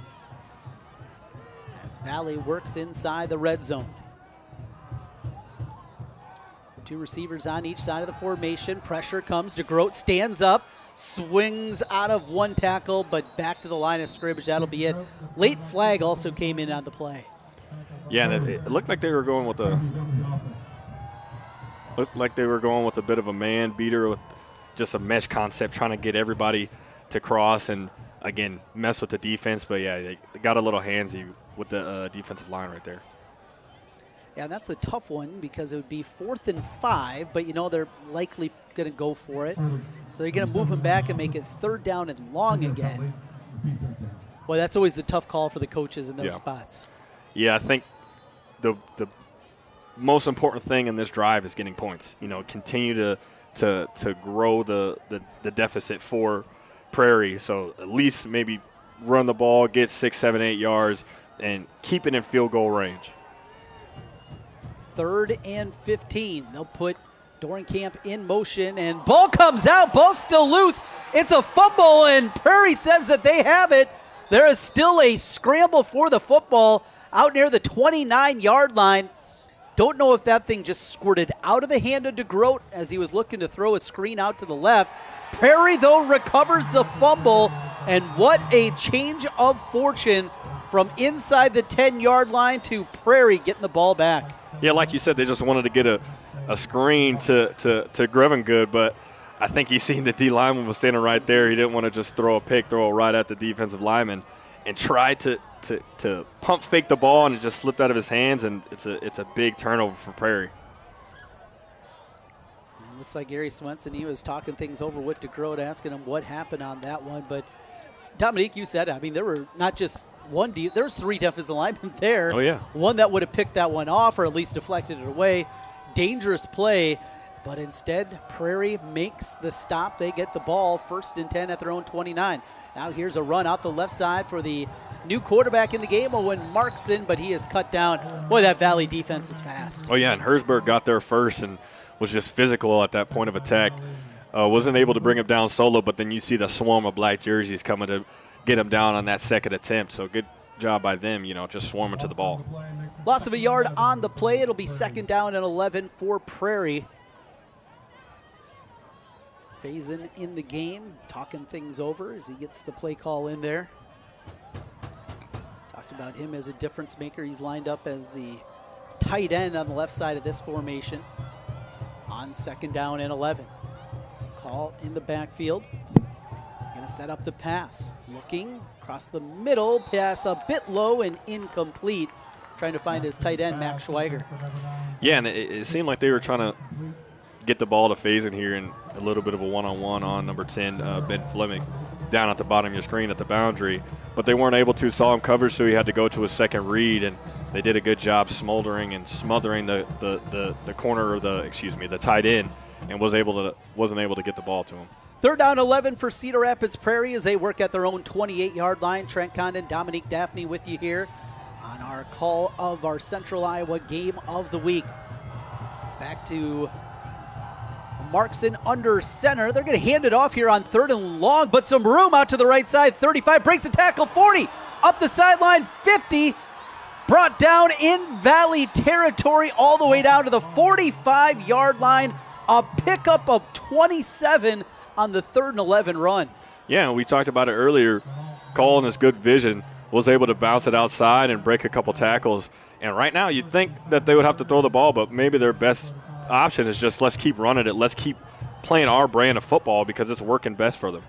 as Valley works inside the red zone. 2 receivers on each side of the formation. Pressure comes. DeGroat stands up, swings out of one tackle, but back to the line of scrimmage. That'll be it. Late flag also came in on the play. Yeah, and it looked like they were going with a bit of a man beater with just a mesh concept, trying to get everybody to cross and again mess with the defense. But yeah, they got a little handsy with the defensive line right there. Yeah, that's a tough one because it would be 4th and 5, but they're likely going to go for it. So they're going to move him back and make it 3rd down and long again. Well, that's always the tough call for the coaches in those spots. Yeah, I think the most important thing in this drive is getting points. Continue to grow the deficit for Prairie. So at least maybe run the ball, get 6, 7, 8 yards, and keep it in field goal range. 3rd and 15. They'll put Dorenkamp in motion, and ball comes out. Ball still loose. It's a fumble, and Prairie says that they have it. There is still a scramble for the football out near the 29-yard line. Don't know if that thing just squirted out of the hand of DeGroat as he was looking to throw a screen out to the left. Prairie, though, recovers the fumble, and what a change of fortune from inside the 10-yard line to Prairie getting the ball back. Yeah, like you said, they just wanted to get a screen to Grevengood, but I think he seen the D lineman was standing right there. He didn't want to just throw it right at the defensive lineman and tried to pump fake the ball, and it just slipped out of his hands, and it's a big turnover for Prairie. Looks like Gary Swenson, he was talking things over with DeGroat, asking him what happened on that one. But Dominique, you said, there were not just there was 3 defensive linemen there. Oh, yeah. One that would have picked that one off or at least deflected it away. Dangerous play, but instead Prairie makes the stop. They get the ball 1st and 10 at their own 29. Now here's a run out the left side for the new quarterback in the game, Owen Markson, but he is cut down. Boy, that Valley defense is fast. Oh, yeah, and Herzberg got there first and was just physical at that point of attack. Wasn't able to bring him down solo, but then you see the swarm of black jerseys coming to get him down on that second attempt. So good job by them, just swarming to the ball. Loss of a yard on the play. It'll be 2nd down and 11 for Prairie. Faison in the game, talking things over as he gets the play call in there. Talked about him as a difference maker. He's lined up as the tight end on the left side of this formation on 2nd down and 11. Call in the backfield. Going to set up the pass. Looking across the middle. Pass a bit low and incomplete. Trying to find his tight end, Max Schweiger. Yeah, and it seemed like they were trying to get the ball to Faison here in a little bit of a one-on-one on number 10, Ben Fleming, down at the bottom of your screen at the boundary. But they weren't able to. Saw him covered, so he had to go to a second read, and they did a good job smothering and smothering the corner of the tight end, and wasn't able to get the ball to him. 3rd down 11 for Cedar Rapids Prairie as they work at their own 28-yard line. Trent Condon, Dominique Daphne with you here on our call of our Central Iowa Game of the Week. Back to Markson under center. They're going to hand it off here on 3rd and long, but some room out to the right side. 35, breaks the tackle, 40, up the sideline, 50, brought down in Valley territory all the way down to the 45-yard line. A pickup of 27 on the 3rd and 11 run. Yeah, we talked about it earlier. Cole, in his good vision, was able to bounce it outside and break a couple tackles. And right now you'd think that they would have to throw the ball, but maybe their best option is just let's keep running it. Let's keep playing our brand of football because it's working best for them.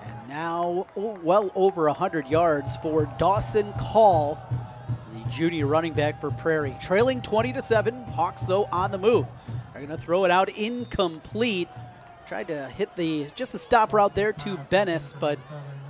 And now well over 100 yards for Dawson Call, the junior running back for Prairie. Trailing 20-7. Hawks, though, on the move. They're going to throw it out incomplete. Tried to hit just a stop route there to Bennis, but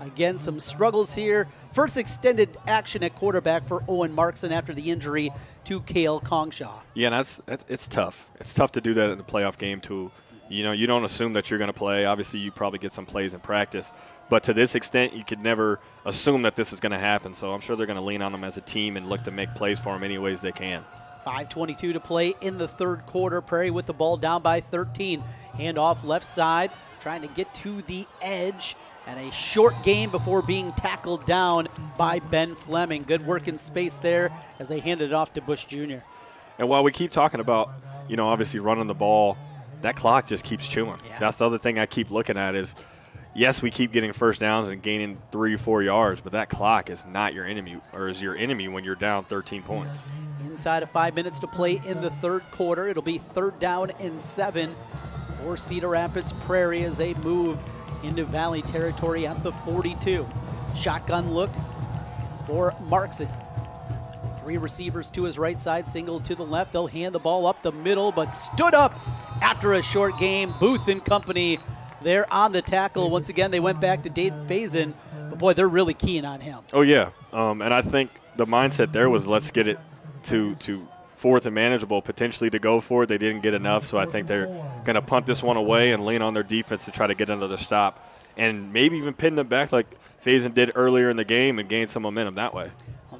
again, some struggles here. First extended action at quarterback for Owen Markson after the injury to Cale Kongshaw. Yeah, and it's tough. It's tough to do that in a playoff game too. You don't assume that you're going to play. Obviously, you probably get some plays in practice. But to this extent, you could never assume that this is going to happen. So I'm sure they're going to lean on them as a team and look to make plays for them any ways they can. 5:22 to play in the 3rd quarter. Prairie with the ball down by 13. Handoff left side, trying to get to the edge. And a short gain before being tackled down by Ben Fleming. Good work in space there as they handed it off to Bush Jr. And while we keep talking about, obviously running the ball, that clock just keeps chewing. Yeah. That's the other thing I keep looking at is, yes, we keep getting first downs and gaining 3 or 4 yards, but that clock is not your enemy, or is your enemy when you're down 13 points. Inside of 5 minutes to play in the 3rd quarter. It'll be 3rd down and 7 for Cedar Rapids Prairie as they move into Valley territory at the 42. Shotgun look for Markson. 3 receivers to his right side, single to the left. They'll hand the ball up the middle, but stood up after a short game. Booth and company there on the tackle. Once again, they went back to Dave Faison, but boy, they're really keen on him. Oh, yeah. And I think the mindset there was let's get it to 4th and manageable, potentially to go for it. They didn't get enough, so I think they're going to punt this one away and lean on their defense to try to get another stop and maybe even pin them back like Faison did earlier in the game and gain some momentum that way.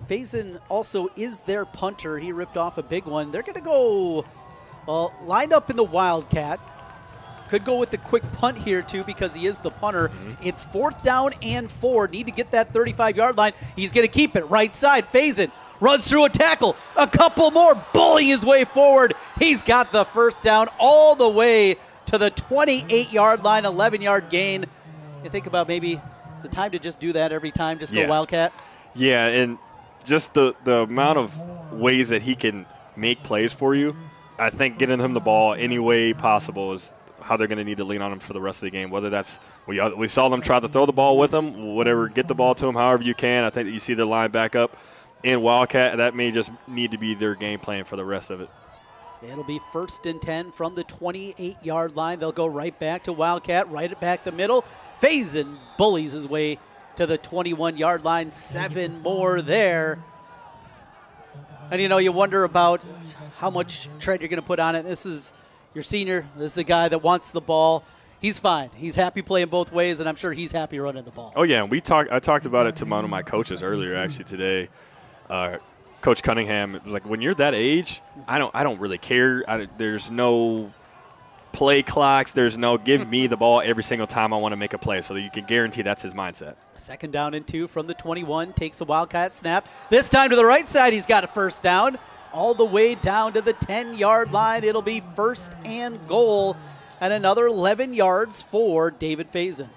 Faison also is their punter. He ripped off a big one. They're going to go lined up in the Wildcat. Could go with a quick punt here, too, because he is the punter. It's 4th down and 4. Need to get that 35-yard line. He's going to keep it right side. Faison runs through a tackle. A couple more, bullying his way forward. He's got the first down all the way to the 28-yard line, 11-yard gain. You think about maybe it's a time to just do that every time, just go Wildcat. Yeah, and just the amount of ways that he can make plays for you, I think getting him the ball any way possible is how they're going to need to lean on him for the rest of the game. Whether that's we saw them try to throw the ball with him, whatever, get the ball to him however you can. I think that you see their line back up in Wildcat. That may just need to be their game plan for the rest of it. It'll be 1st and 10 from the 28-yard line. They'll go right back to Wildcat, right it back the middle. Faison bullies his way to the 21-yard line. 7 more there. And, you wonder about how much tread you're going to put on it. This is your senior. This is a guy that wants the ball. He's fine. He's happy playing both ways, and I'm sure he's happy running the ball. Oh, yeah. I talked about it to one of my coaches earlier, actually, today. Coach Cunningham, like, when you're that age, I don't really care. There's no play clocks. There's no give me the ball every single time I want to make a play, so that you can guarantee that's his mindset. 2nd down and 2 from the 21. Takes the Wildcat snap. This time to the right side. He's got a first down. All the way down to the 10-yard line. It'll be 1st and goal and another 11 yards for David Faison.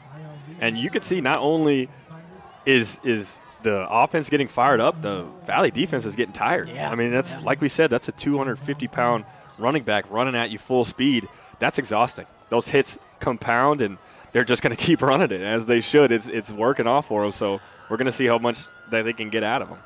And you can see not only is the offense getting fired up, the Valley defense is getting tired. Yeah. I mean, that's like we said, that's a 250-pound running back running at you full speed. That's exhausting. Those hits compound, and they're just going to keep running it, as they should. It's working off for them, so we're going to see how much that they can get out of them.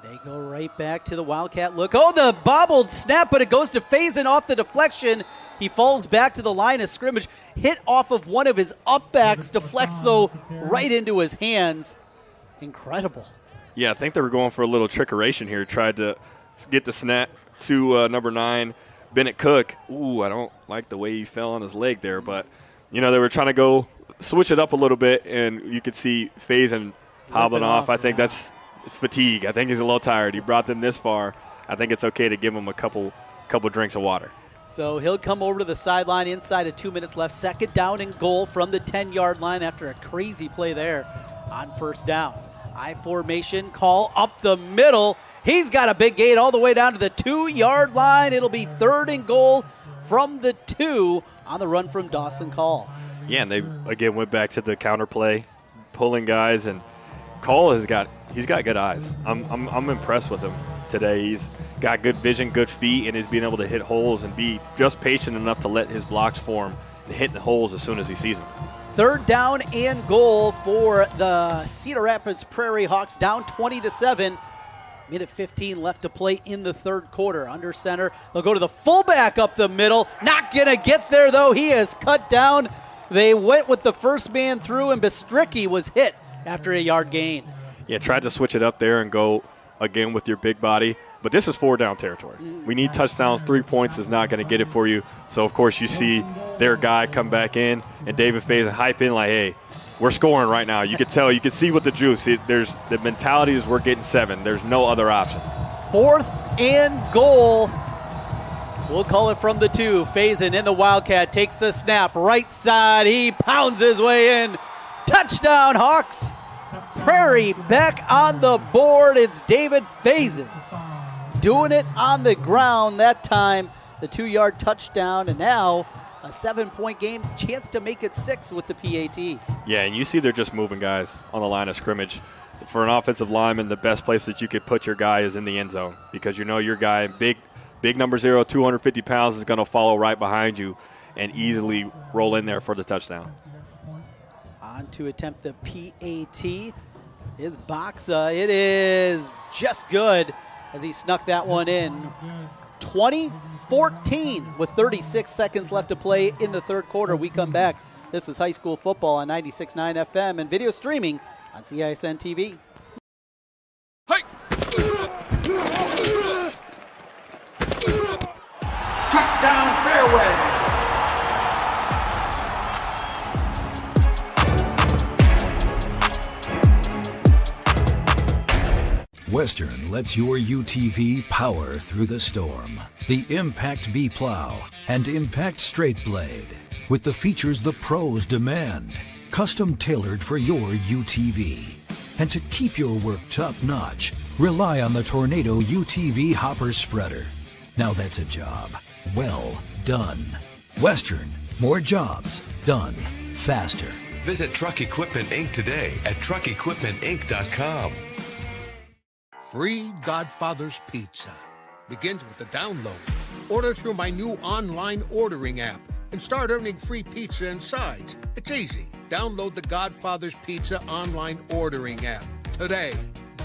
They go right back to the Wildcat look. Oh, the bobbled snap, but it goes to Faison off the deflection. He falls back to the line of scrimmage, hit off of one of his upbacks, deflects, though, right into his hands. Incredible. Yeah, I think they were going for a little trickeration here. Tried to get the snap to number 9, Bennett Cook. Ooh, I don't like the way he fell on his leg there, but, they were trying to go switch it up a little bit, and you could see Faison hobbling off. I think that's fatigue. I think he's a little tired. He brought them this far. I think it's okay to give him a couple drinks of water. So he'll come over to the sideline inside of 2 minutes left. Second down and goal from the 10-yard line after a crazy play there on first down. I formation, call up the middle. He's got a big gain all the way down to the 2-yard line. It'll be third and goal from the 2 on the run from Dawson Call. Yeah, and they, again, went back to the counter play, pulling guys, and Call he's got good eyes. I'm impressed with him today. He's got good vision, good feet, and he's being able to hit holes and be just patient enough to let his blocks form and hit the holes as soon as he sees them. Third down and goal for the Cedar Rapids Prairie Hawks, down 20-7. Minute 15 left to play in the third quarter. Under center, they'll go to the fullback up the middle. Not going to get there, though. He is cut down. They went with the first man through, and Bystricki was hit after a yard gain. Yeah, tried to switch it up there and go again with your big body. But this is 4-down territory. We need touchdowns. 3 points is not going to get it for you. So, of course, you see their guy come back in, and David Faison hype in like, hey, we're scoring right now. You could tell. You can see with the juice. There's the mentality is we're getting 7. There's no other option. Fourth and goal. We'll call it from the 2. Faison in the Wildcat takes the snap. Right side. He pounds his way in. Touchdown, Hawks. Prairie back on the board. It's David Faison doing it on the ground that time. The 2-yard touchdown, and now a 7-point game. Chance to make it 6 with the PAT. Yeah, and you see they're just moving guys on the line of scrimmage. For an offensive lineman, the best place that you could put your guy is in the end zone, because you know your guy, big number 0, 250 pounds, is going to follow right behind you and easily roll in there for the touchdown. On to attempt the PAT is Boxa. It is just good as he snuck that one in. 20-14 with 36 seconds left to play in the third quarter. We come back. This is high school football on 96.9 FM and video streaming on CISN TV. Hey! Touchdown, fairway. Western lets your UTV power through the storm. The Impact V Plow and Impact Straight Blade, with the features the pros demand. Custom tailored for your UTV. And to keep your work top-notch, rely on the Tornado UTV Hopper Spreader. Now that's a job well done. Western, more jobs done faster. Visit Truck Equipment Inc. today at truckequipmentinc.com. Free Godfather's Pizza begins with the download. Order through my new online ordering app and start earning free pizza and sides. It's easy. Download the Godfather's Pizza online ordering app today.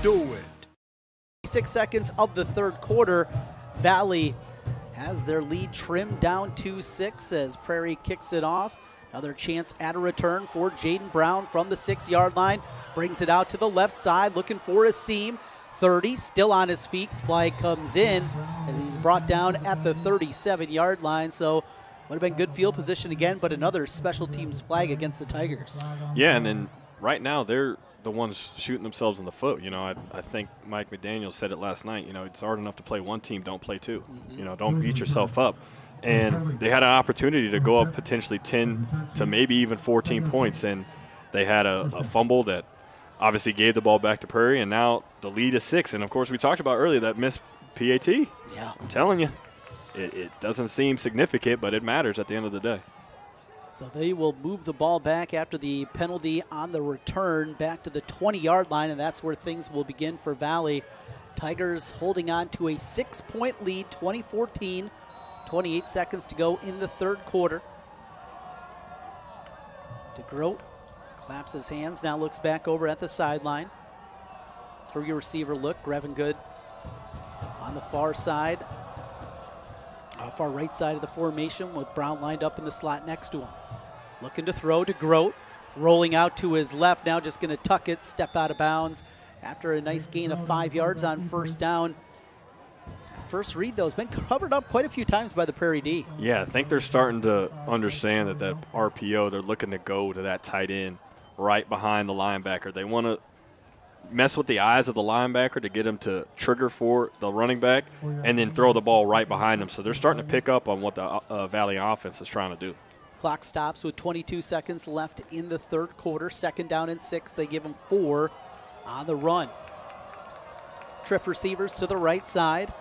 Do it. 6 seconds of the third quarter. Valley has their lead trimmed down to 6 as Prairie kicks it off. Another chance at a return for Jaden Brown from the 6-yard line. Brings it out to the left side, looking for a seam. 30, still on his feet. Flag comes in as he's brought down at the 37-yard line. So would have been good field position again, but another special teams flag against the Tigers. Yeah, and then right now they're the ones shooting themselves in the foot. You know, I think Mike McDaniel said it last night. You know, it's hard enough to play one team, don't play two. You know, don't beat yourself up. And they had an opportunity to go up potentially 10 to maybe even 14 points, and they had a fumble that obviously gave the ball back to Prairie, and now the lead is 6. And, of course, we talked about earlier that missed PAT. Yeah. I'm telling you, it doesn't seem significant, but it matters at the end of the day. So they will move the ball back after the penalty on the return back to the 20-yard line, and that's where things will begin for Valley. Tigers holding on to a 6-point lead, 20-14, 28 seconds to go in the third quarter. DeGroat claps his hands, now looks back over at the sideline. Through your receiver look, Grevin Good on the far side, far right side of the formation with Brown lined up in the slot next to him. Looking to throw to Grote, rolling out to his left, now just going to tuck it, step out of bounds after a nice gain of 5 yards on first down. First read, though, has been covered up quite a few times by the Prairie D. Yeah, I think they're starting to understand that RPO, they're looking to go to that tight end right behind the linebacker. They want to mess with the eyes of the linebacker to get him to trigger for the running back and then throw the ball right behind him. So they're starting to pick up on what the Valley offense is trying to do. Clock stops with 22 seconds left in the third quarter. 2nd down and 6. They give him 4 on the run. Trip receivers to the right side.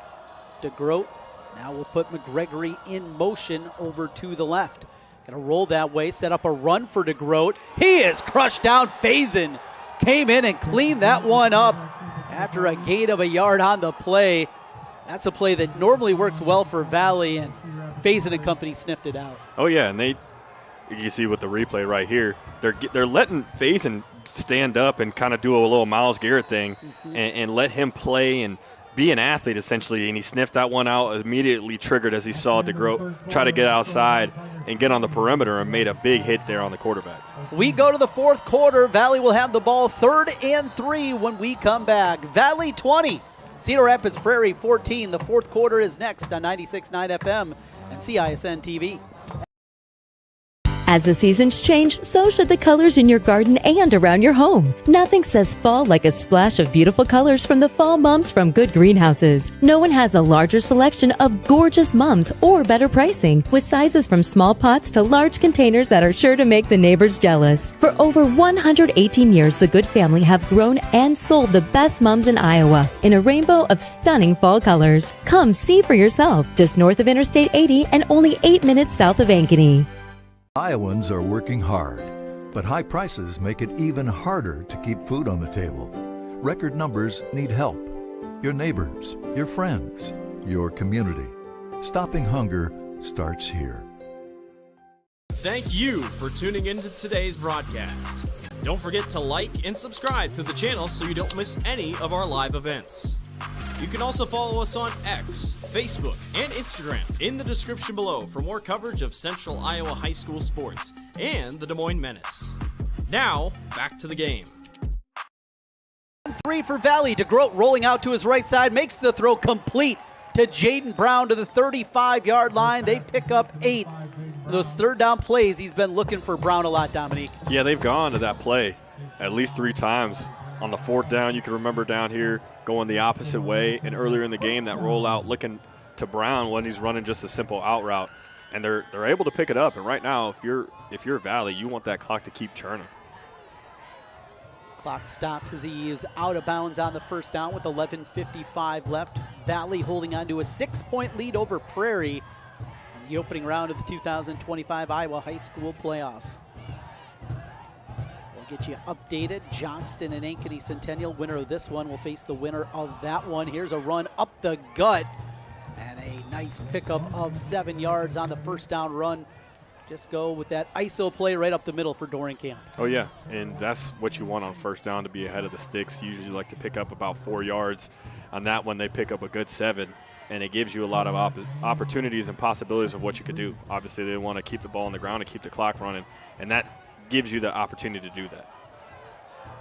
DeGroat now will put McGregory in motion over to the left. Going to roll that way, set up a run for DeGroat. He is crushed down. Faison came in and cleaned that one up after a gain of a yard on the play. That's a play that normally works well for Valley, and Faison and company sniffed it out. Oh, yeah, and you see with the replay right here, they're letting Faison stand up and kind of do a little Myles Garrett thing and let him play and be an athlete, essentially, and he sniffed that one out, immediately triggered as he saw DeGroat try to get outside and get on the perimeter and made a big hit there on the quarterback. We go to the fourth quarter. Valley will have the ball 3rd and 3 when we come back. Valley 20, Cedar Rapids Prairie 14. The fourth quarter is next on 96.9 FM and CISN TV. As the seasons change, so should the colors in your garden and around your home. Nothing says fall like a splash of beautiful colors from the Fall Mums from Good Greenhouses. No one has a larger selection of gorgeous mums or better pricing, with sizes from small pots to large containers that are sure to make the neighbors jealous. For over 118 years, the Good family have grown and sold the best mums in Iowa in a rainbow of stunning fall colors. Come see for yourself, just north of Interstate 80 and only 8 minutes south of Ankeny. Iowans are working hard, but high prices make it even harder to keep food on the table. Record numbers need help. Your neighbors, your friends, your community. Stopping hunger starts here. Thank you for tuning into today's broadcast. Don't forget to like and subscribe to the channel so you don't miss any of our live events. You can also follow us on X, Facebook, and Instagram in the description below for more coverage of Central Iowa high school sports and the Des Moines Menace. Now, back to the game. 3 for Valley. DeGroat rolling out to his right side, makes the throw complete to Jaden Brown to the 35-yard line. They pick up 8. Those 3rd down plays, he's been looking for Brown a lot, Dominique. Yeah, they've gone to that play at least 3 times. On the 4th down, you can remember down here going the opposite way, and earlier in the game that rollout looking to Brown when he's running just a simple out route, and they're able to pick it up. And right now, if you're Valley, you want that clock to keep churning. Clock stops as he is out of bounds on the 1st down with 11:55 left. Valley holding on to a 6-point lead over Prairie in the opening round of the 2025 Iowa High School playoffs. Get you updated. Johnston and Ankeny Centennial, winner of this one, will face the winner of that one. Here's a run up the gut and a nice pickup of 7 yards on the 1st down run. Just go with that ISO play right up the middle for Dorenkamp. Oh, yeah, and that's what you want on 1st down, to be ahead of the sticks. You usually like to pick up about 4 yards. On that one, they pick up a good 7, and it gives you a lot of opportunities and possibilities of what you could do. Obviously, they want to keep the ball on the ground and keep the clock running, and that gives you the opportunity to do that.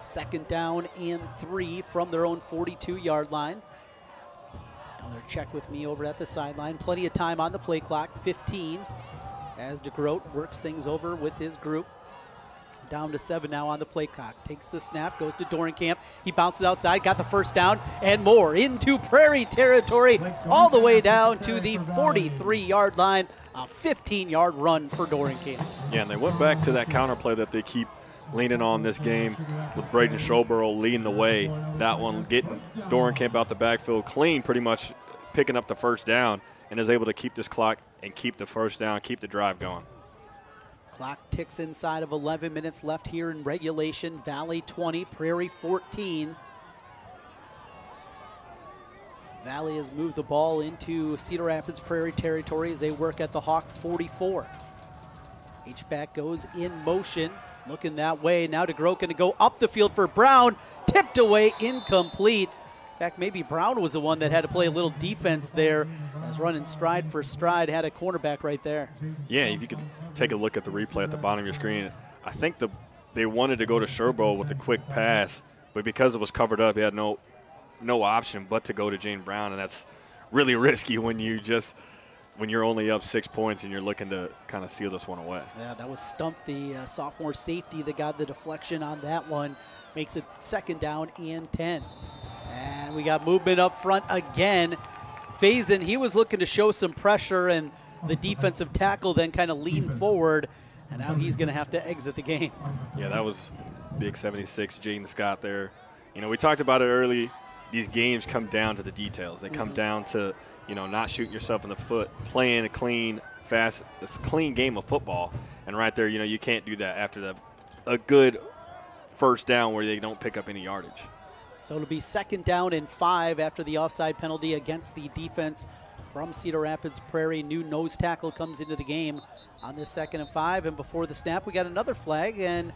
2nd down and 3 from their own 42-yard line. Another check with me over at the sideline. Plenty of time on the play clock, 15, as DeGroat works things over with his group. Down to 7 now on the play clock. Takes the snap, goes to Dorenkamp. He bounces outside, got the 1st down, and more into Prairie territory, all the way down to the 43-yard line. A 15-yard run for Dorenkamp. Yeah, and they went back to that counter play that they keep leaning on this game with Braden Schoborough leading the way. That one getting Dorenkamp out the backfield clean, pretty much picking up the 1st down, and is able to keep this clock and keep the 1st down, keep the drive going. Clock ticks inside of 11 minutes left here in regulation. Valley 20, Prairie 14. Valley has moved the ball into Cedar Rapids Prairie territory as they work at the Hawk 44. H-back goes in motion, looking that way. Now DeGroat going to go up the field for Brown. Tipped away, incomplete. In fact, maybe Brown was the one that had to play a little defense there, as running stride for stride, had a cornerback right there. Yeah, if you could take a look at the replay at the bottom of your screen, I think they wanted to go to Sherbo with a quick pass, but because it was covered up, he had no option but to go to Jane Brown, and that's really risky when you just when you're only up 6 points and you're looking to kind of seal this one away. Yeah, that was Stump, the sophomore safety that got the deflection on that one. Makes it 2nd down and 10. And we got movement up front again. Faison, he was looking to show some pressure, and the defensive tackle then kind of leaned forward, and now he's going to have to exit the game. Yeah, that was big 76, Jaden Scott there. You know, we talked about it early. These games come down to the details. They come down to, you know, not shooting yourself in the foot, playing a clean, fast, a clean game of football. And right there, you know, you can't do that after a good first down where they don't pick up any yardage. So it'll be 2nd down and 5 after the offside penalty against the defense from Cedar Rapids Prairie. New nose tackle comes into the game on this 2nd and 5. And before the snap, we got another flag, and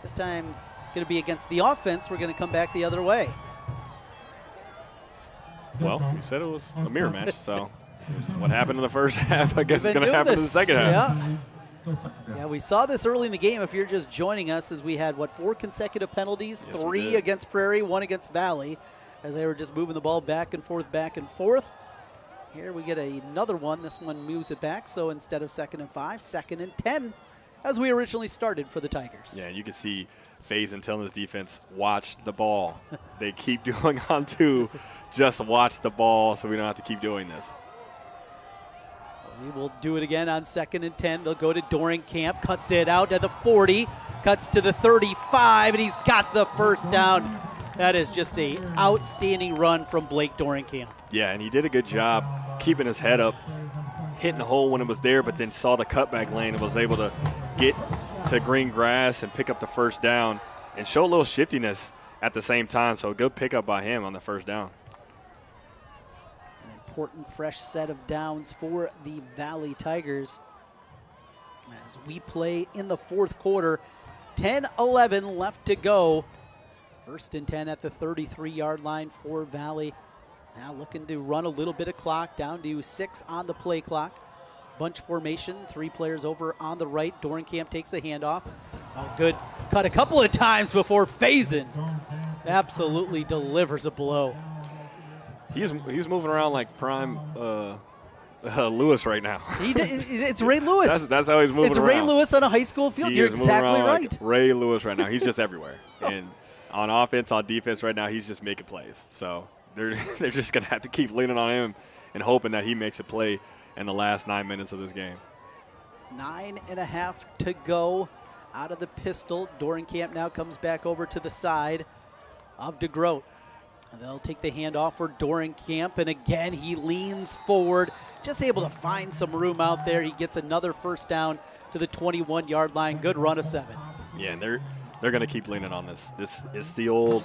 this time going to be against the offense. We're going to come back the other way. Well, we said it was a mirror match, so what happened in the first half, I guess, is going to happen in the second half. Yeah, we saw this early in the game. If you're just joining us, as we had, 4 consecutive penalties, Yes, 3 against Prairie, 1 against Valley, as they were just moving the ball back and forth, back and forth. Here we get another one. This one moves it back, so instead of 2nd and 5, 2nd and 10, as we originally started for the Tigers. Yeah, you can see Faison telling his defense, watch the ball. They keep going on to just watch the ball so we don't have to keep doing this. We will do it again on 2nd and 10. They'll go to Dorenkamp, cuts it out at the 40, cuts to the 35, and he's got the first down. That is just an outstanding run from Blake Dorenkamp. Yeah, and he did a good job keeping his head up, hitting the hole when it was there, but then saw the cutback lane and was able to get to green grass and pick up the first down and show a little shiftiness at the same time. So a good pickup by him on the first down. An important fresh set of downs for the Valley Tigers as we play in the 4th quarter. 10-11 left to go. 1st and 10 at the 33-yard line for Valley. Now looking to run a little bit of clock, down to 6 on the play clock. Bunch formation, 3 players over on the right. Dorenkamp takes the handoff. Oh, good. Cut a couple of times before Faison absolutely delivers a blow. He's moving around like prime Lewis right now. It's Ray Lewis. That's how he's moving It's around. Ray Lewis on a high school field. You're exactly right. Like Ray Lewis right now. He's just everywhere. And on offense, on defense right now, he's just making plays. So they're just going to have to keep leaning on him and hoping that he makes a play in the last 9 minutes of this game. 9.5 to go out of the pistol. Dorenkamp now comes back over to the side of DeGroat. They'll take the handoff for Dorenkamp, and again he leans forward, just able to find some room out there. He gets another first down to the 21-yard line. Good run of 7. Yeah, and they're going to keep leaning on this. This is the old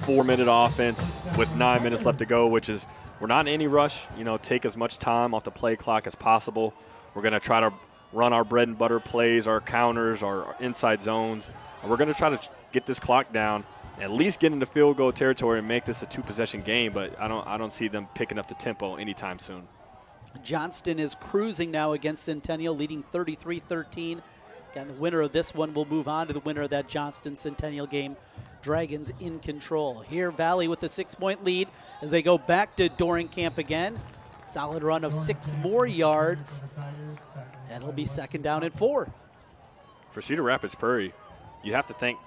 4-minute offense with 9 minutes left to go, which is we're not in any rush. You know, take as much time off the play clock as possible. We're going to try to run our bread and butter plays, our counters, our inside zones, and we're going to try to get this clock down, at least get into field goal territory and make this a 2-possession game. But I don't see them picking up the tempo anytime soon. Johnston is cruising now against Centennial, leading 33-13. Again, the winner of this one will move on to the winner of that Johnston Centennial game. Dragons in control. Here, Valley with the 6-point lead as they go back to Dorenkamp again. Solid run of 6 more yards. And it'll be 2nd down and 4. For Cedar Rapids Prairie, you have to think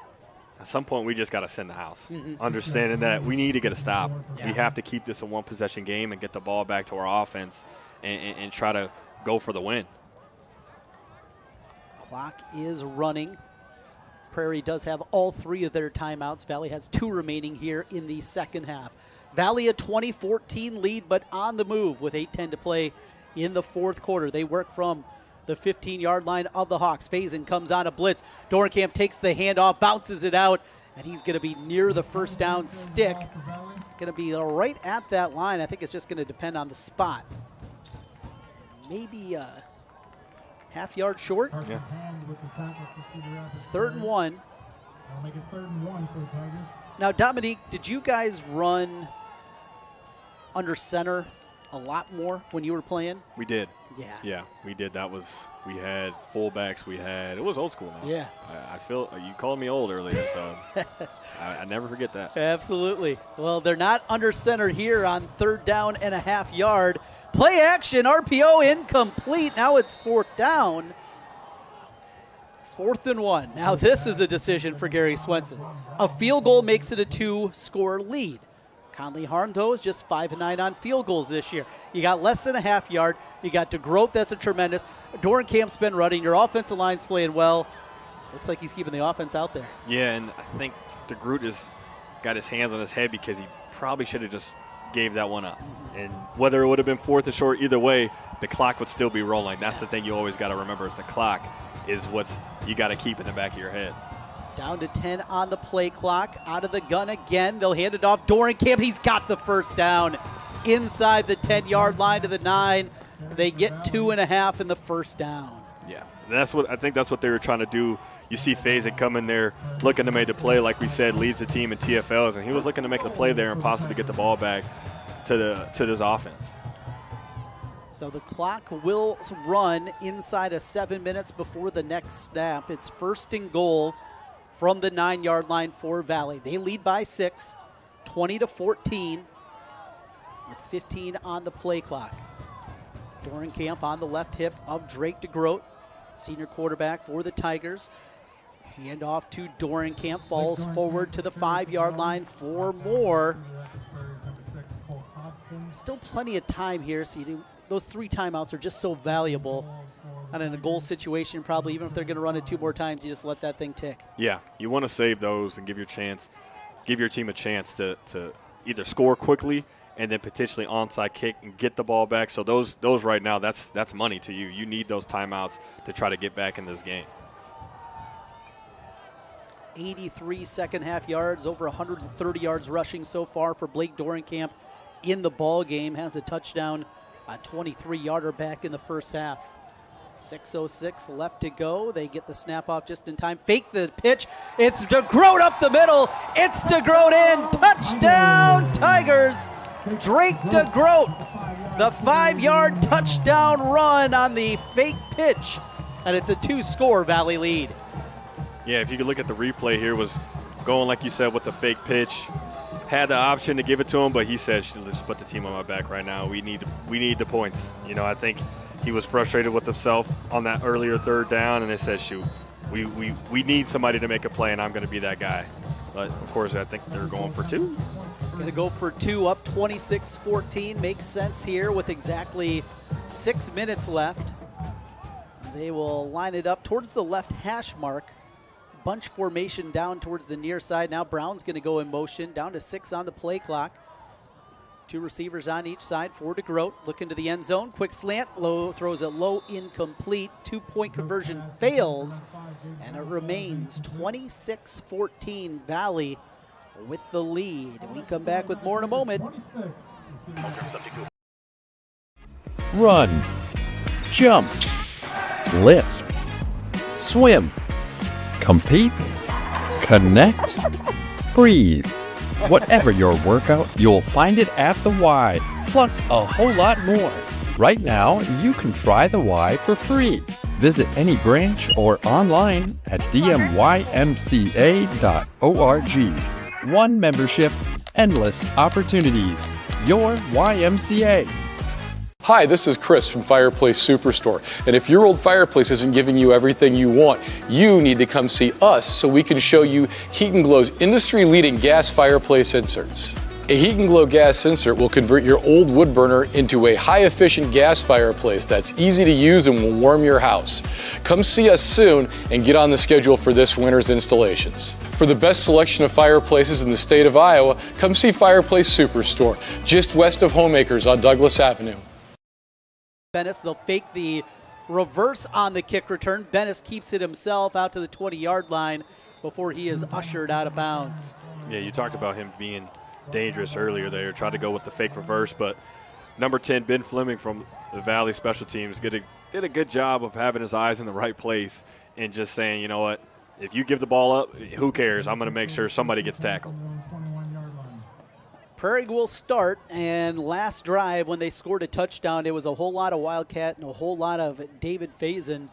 at some point we just got to send the house, understanding that we need to get a stop. Yeah. We have to keep this a 1-possession game and get the ball back to our offense and try to go for the win. Clock is running. Prairie does have all 3 of their timeouts. Valley has 2 remaining here in the second half. Valley a 20-14 lead, but on the move with 8:10 to play in the 4th quarter. They work from the 15-yard line of the Hawks. Faison comes on a blitz. Dorenkamp takes the handoff, bounces it out, and he's going to be near the first down stick. Going to be right at that line. I think it's just going to depend on the spot. Maybe half yard short. Yeah. 3rd and 1. Now, Dominique, did you guys run under center a lot more when you were playing? We did. Yeah. Yeah, we did. We had fullbacks. It was old school now. Yeah. I feel, you called me old earlier, so I never forget that. Absolutely. Well, they're not under center here on 3rd down and a half yard. Play action, RPO incomplete. Now it's 4th down. 4th and 1. Now this is a decision for Gary Swenson. A field goal makes it a 2-score lead. Conley Harn, though, is just 5-9 on field goals this year. You got less than a half yard. You got DeGroat, that's a tremendous. Dorenkamp's been running. Your offensive line's playing well. Looks like he's keeping the offense out there. Yeah, and I think DeGroat has got his hands on his head because he probably should have just gave that one up. And whether it would have been 4th and short, either way, the clock would still be rolling. That's the thing you always got to remember is the clock is what's you got to keep in the back of your head. Down to 10 on the play clock. Out of the gun again. They'll hand it off. Dorenkamp, he's got the first down inside the 10-yard line to the 9. They get 2.5 in the first down. Yeah, I think that's what they were trying to do. You see Faison come in there looking to make the play, like we said, leads the team in TFLs, and he was looking to make the play there and possibly get the ball back to this offense. So the clock will run inside of 7 minutes before the next snap. It's 1st and goal from the 9-yard line for Valley. They lead by 6, 20-14, with 15 on the play clock. Dorenkamp on the left hip of Drake DeGroat, senior quarterback for the Tigers. Hand off to Dorenkamp, falls forward to the 5-yard line for more. Still plenty of time here, so those 3 timeouts are just so valuable. And in a goal situation, probably even if they're going to run it 2 more times, you just let that thing tick. Yeah, you want to save those and give your team a chance to either score quickly and then potentially onside kick and get the ball back. So those right now, that's money to you. You need those timeouts to try to get back in this game. 83 second half yards, over 130 yards rushing so far for Blake Dorenkamp in the ball game. Has a touchdown, a 23-yarder back in the first half. 6:06 left to go. They get the snap off just in time. Fake the pitch. It's DeGroat up the middle. It's DeGroat in. Touchdown, Tigers. Drake DeGroat. The 5-yard touchdown run on the fake pitch. And it's a 2-score Valley lead. Yeah, if you could look at the replay here, was going, like you said, with the fake pitch. Had the option to give it to him, but he said, let's put the team on my back right now. We need the points. You know, I think he was frustrated with himself on that earlier 3rd down, and they said, shoot, we need somebody to make a play, and I'm going to be that guy. But, of course, I think they're going for 2. Going to go for 2, up 26-14. Makes sense here with exactly 6 minutes left. They will line it up towards the left hash mark. Bunch formation down towards the near side. Now Brown's going to go in motion. Down to 6 on the play clock. 2 receivers on each side for DeGroat. Looking to the end zone. Quick slant. Low throws it low, incomplete. 2-point conversion fails. And it remains 26-14 Valley with the lead. We come back with more in a moment. Run, jump, lift, swim, compete, connect, breathe. Whatever your workout, you'll find it at the Y, plus a whole lot more. Right now, you can try the Y for free. Visit any branch or online at dmymca.org. One membership, endless opportunities. Your YMCA. Hi, this is Chris from Fireplace Superstore. And if your old fireplace isn't giving you everything you want, you need to come see us so we can show you Heat & Glow's industry-leading gas fireplace inserts. A Heat & Glow gas insert will convert your old wood burner into a high-efficient gas fireplace that's easy to use and will warm your house. Come see us soon and get on the schedule for this winter's installations. For the best selection of fireplaces in the state of Iowa, come see Fireplace Superstore, just west of Homeacres on Douglas Avenue. Bennis, they'll fake the reverse on the kick return. Bennis keeps it himself out to the 20-yard line before he is ushered out of bounds. Yeah, you talked about him being dangerous earlier there. Tried to go with the fake reverse, but number 10, Ben Fleming from the Valley Special Teams, did a good job of having his eyes in the right place and just saying, you know what, if you give the ball up, who cares? I'm going to make sure somebody gets tackled. Prairie will start, and last drive when they scored a touchdown, it was a whole lot of Wildcat and a whole lot of David Faison.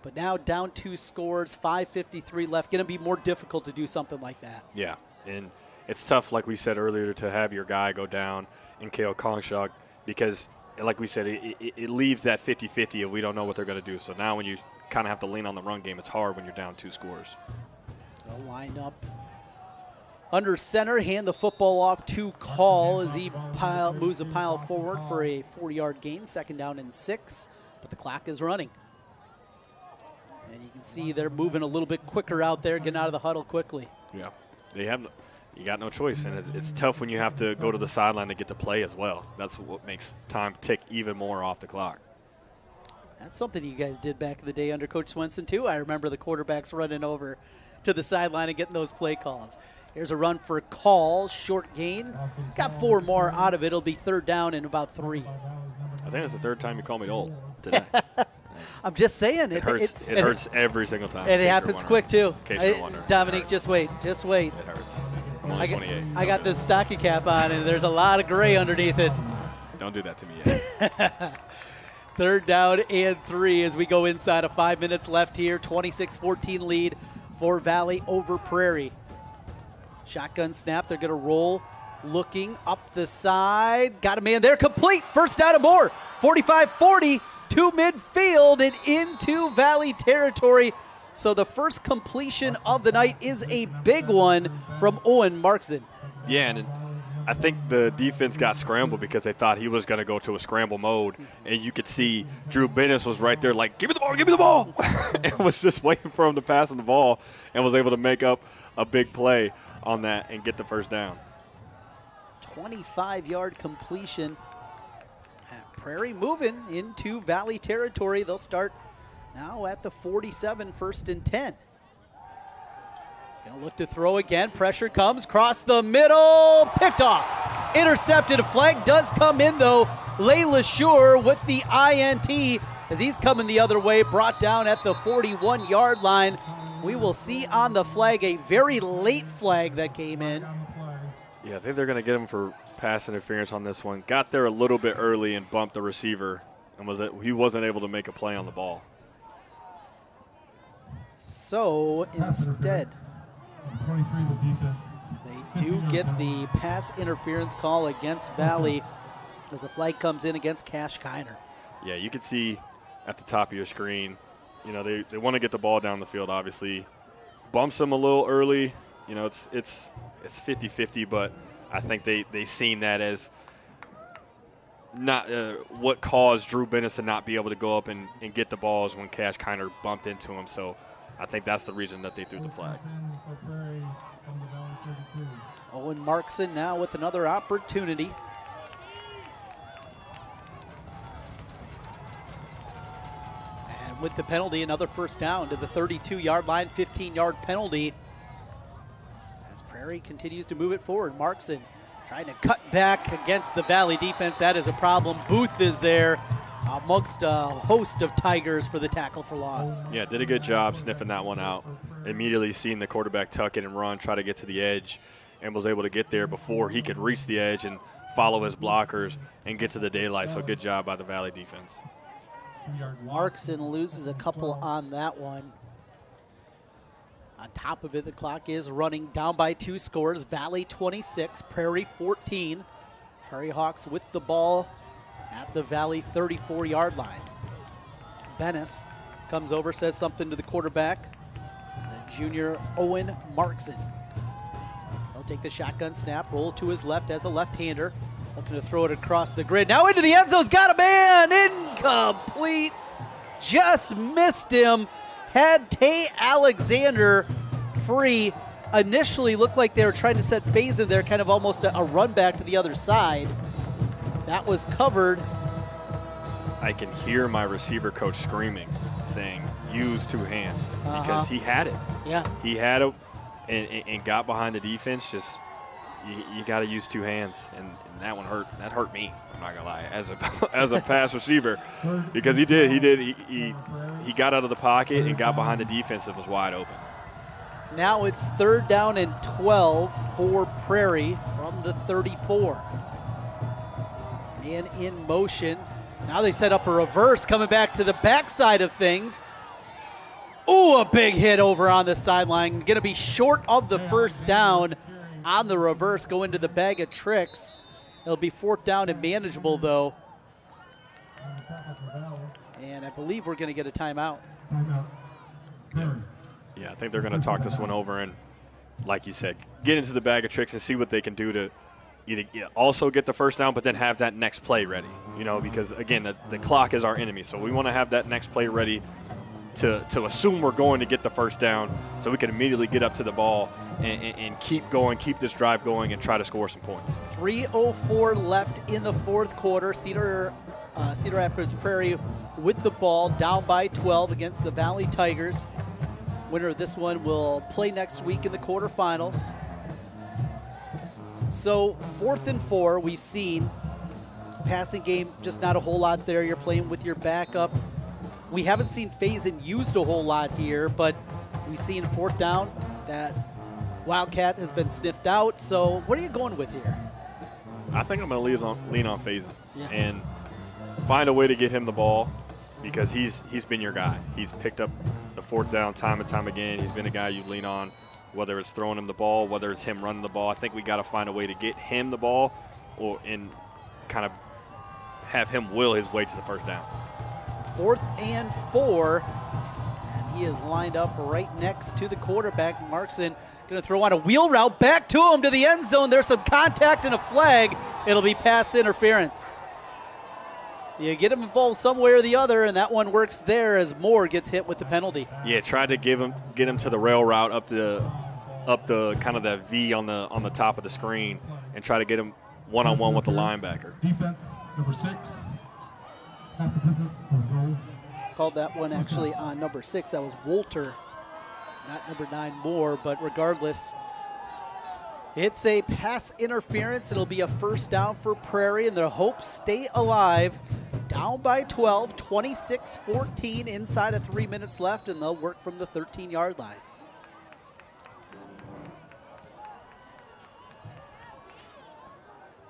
But now down 2 scores, 5:53 left. Going to be more difficult to do something like that. Yeah, and it's tough, like we said earlier, to have your guy go down in Kale Kongshaw because, like we said, it leaves that 50-50 if we don't know what they're going to do. So now when you kind of have to lean on the run game, it's hard when you're down 2 scores. They'll line up under center, hand the football off to Call as he moves the pile forward for a 40-yard gain, 2nd down and 6, but the clock is running. And you can see they're moving a little bit quicker out there, getting out of the huddle quickly. Yeah, you got no choice, and it's tough when you have to go to the sideline to get to play as well. That's what makes time tick even more off the clock. That's something you guys did back in the day under Coach Swenson, too. I remember the quarterbacks running over to the sideline and getting those play calls. Here's a run for Call, short gain. Got 4 more out of it. It'll be 3rd down and about 3. I think it's the 3rd time you call me old today. I'm just saying. It hurts. It hurts every single time. And it happens quick, too. Dominique, just wait. It hurts. I'm only 28. I got this stocking cap on, and there's a lot of gray underneath it. Don't do that to me yet. 3rd down and 3 as we go inside of 5 minutes left here. 26-14 lead for Valley over Prairie. Shotgun snap. They're going to roll. Looking up the side. Got a man there. Complete. 1st down and more. 45-40 to midfield and into Valley territory. So the first completion of the night is a big one from Owen Markson. Yeah, and I think the defense got scrambled because they thought he was going to go to a scramble mode. And you could see Drew Bennis was right there like, give me the ball. And was just waiting for him to pass on the ball and was able to make up a big play on that and get the 1st down. 25-yard completion. Prairie moving into Valley territory. They'll start now at the 47, 1st and 10. Gonna look to throw again. Pressure comes across the middle. Picked off. Intercepted. A flag does come in, though. Layla Shore with the INT as he's coming the other way. Brought down at the 41-yard line. We will see on the flag a very late flag that came in. Yeah, I think they're going to get him for pass interference on this one. Got there a little bit early and bumped the receiver, and he wasn't able to make a play on the ball. So instead, they do get the pass interference call against Valley as the flag comes in against Cash Kiner. Yeah, you can see at the top of your screen, they want to get the ball down the field, obviously. Bumps them a little early. It's 50-50, but I think they seen that as not what caused Drew Bennis to not be able to go up and get the balls when Cash Kiner bumped into him. So I think that's the reason that they threw the flag. Owen Markson now with another opportunity. And with the penalty, another 1st down to the 32-yard line, 15-yard penalty. As Prairie continues to move it forward. Markson trying to cut back against the Valley defense. That is a problem. Booth is there amongst a host of Tigers for the tackle for loss. Yeah, did a good job sniffing that one out. Immediately seeing the quarterback tuck in and run, try to get to the edge, and was able to get there before he could reach the edge and follow his blockers and get to the daylight. So good job by the Valley defense. So Markson loses a couple on that one. On top of it, the clock is running down by 2 scores. Valley 26, Prairie 14. Prairie Hawks with the ball at the Valley 34-yard line. Bennis comes over, says something to the quarterback, the junior Owen Markson. He'll take the shotgun snap, roll to his left as a left-hander. Looking to throw it across the grid. Now into the end zone's got a man. Incomplete. Just missed him. Had Tay Alexander free. Initially looked like they were trying to set phase in there, kind of almost a run back to the other side. That was covered. I can hear my receiver coach screaming, saying, use 2 hands, because he had it. Yeah. He had it and got behind the defense. Just you got to use 2 hands, and that one hurt. That hurt me. I'm not gonna lie, as a pass receiver, because he got out of the pocket and got behind the defense that was wide open. Now it's 3rd down and 12 for Prairie from the 34. Man in motion. Now they set up a reverse, coming back to the backside of things. Ooh, a big hit over on the sideline. Going to be short of the 1st down. on the reverse, go into the bag of tricks. It'll be 4th down and manageable, though. And I believe we're going to get a timeout. Yeah, I think they're going to talk this one over and, like you said, get into the bag of tricks and see what they can do to either also get the first down, but then have that next play ready. Because, again, the clock is our enemy. So we want to have that next play ready to assume we're going to get the first down so we can immediately get up to the ball and keep going, keep this drive going, and try to score some points. 3:04 left in the 4th quarter. Cedar Rapids Prairie with the ball, down by 12 against the Valley Tigers. Winner of this one will play next week in the quarterfinals. So 4th and 4, we've seen passing game, just not a whole lot there. You're playing with your backup. We haven't seen Faison used a whole lot here, but we've seen 4th down. That Wildcat has been sniffed out. So what are you going with here? I think I'm going to lean on Faison and find a way to get him the ball because he's been your guy. He's picked up the 4th down time and time again. He's been a guy you lean on, whether it's throwing him the ball, whether it's him running the ball. I think we got to find a way to get him the ball and kind of have him will his way to the first down. 4th and 4, and he is lined up right next to the quarterback. Markson going to throw on a wheel route back to him to the end zone. There's some contact and a flag. It'll be pass interference. You get him involved some way or the other, and that one works there as Moore gets hit with the penalty. Yeah, tried to get him to the rail route up the kind of that V on the top of the screen, and try to get him one-on-one with the linebacker. Defense, number 6. Called that one actually on number 6. That was Wolter, not number 9 Moore, but regardless, it's a pass interference. It'll be a first down for Prairie, and their hopes stay alive. Down by 12, 26-14, inside of 3 minutes left, and they'll work from the 13-yard line.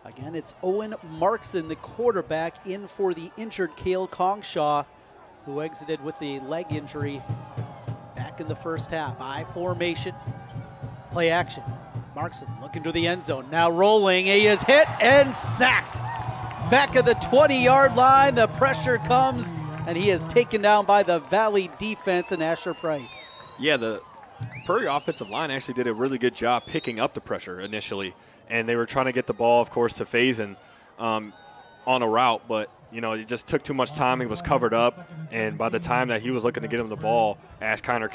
Again, it's Owen Markson, the quarterback, in for the injured Cale Kongshaw, who exited with a leg injury back in the first half. I formation, play action. Markson looking to the end zone, now rolling. He is hit and sacked. Back of the 20-yard line, the pressure comes, and he is taken down by the Valley defense and Asher Price. Yeah, the Prairie offensive line actually did a really good job picking up the pressure initially, and they were trying to get the ball, of course, to Faison on a route, but it just took too much time. He was covered up, and by the time that he was looking to get him the ball, Asher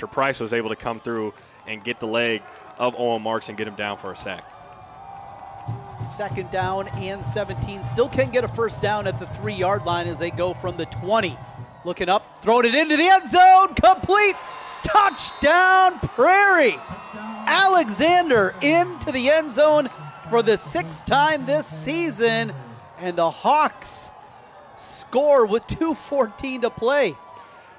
Price was able to come through and get the leg of Owen Marks and get him down for a sack. 2nd down and 17. Still can get a first down at the 3-yard line as they go from the 20. Looking up, throwing it into the end zone, complete, touchdown Prairie. Alexander into the end zone for the 6th time this season, and the Hawks score with 2:14 to play.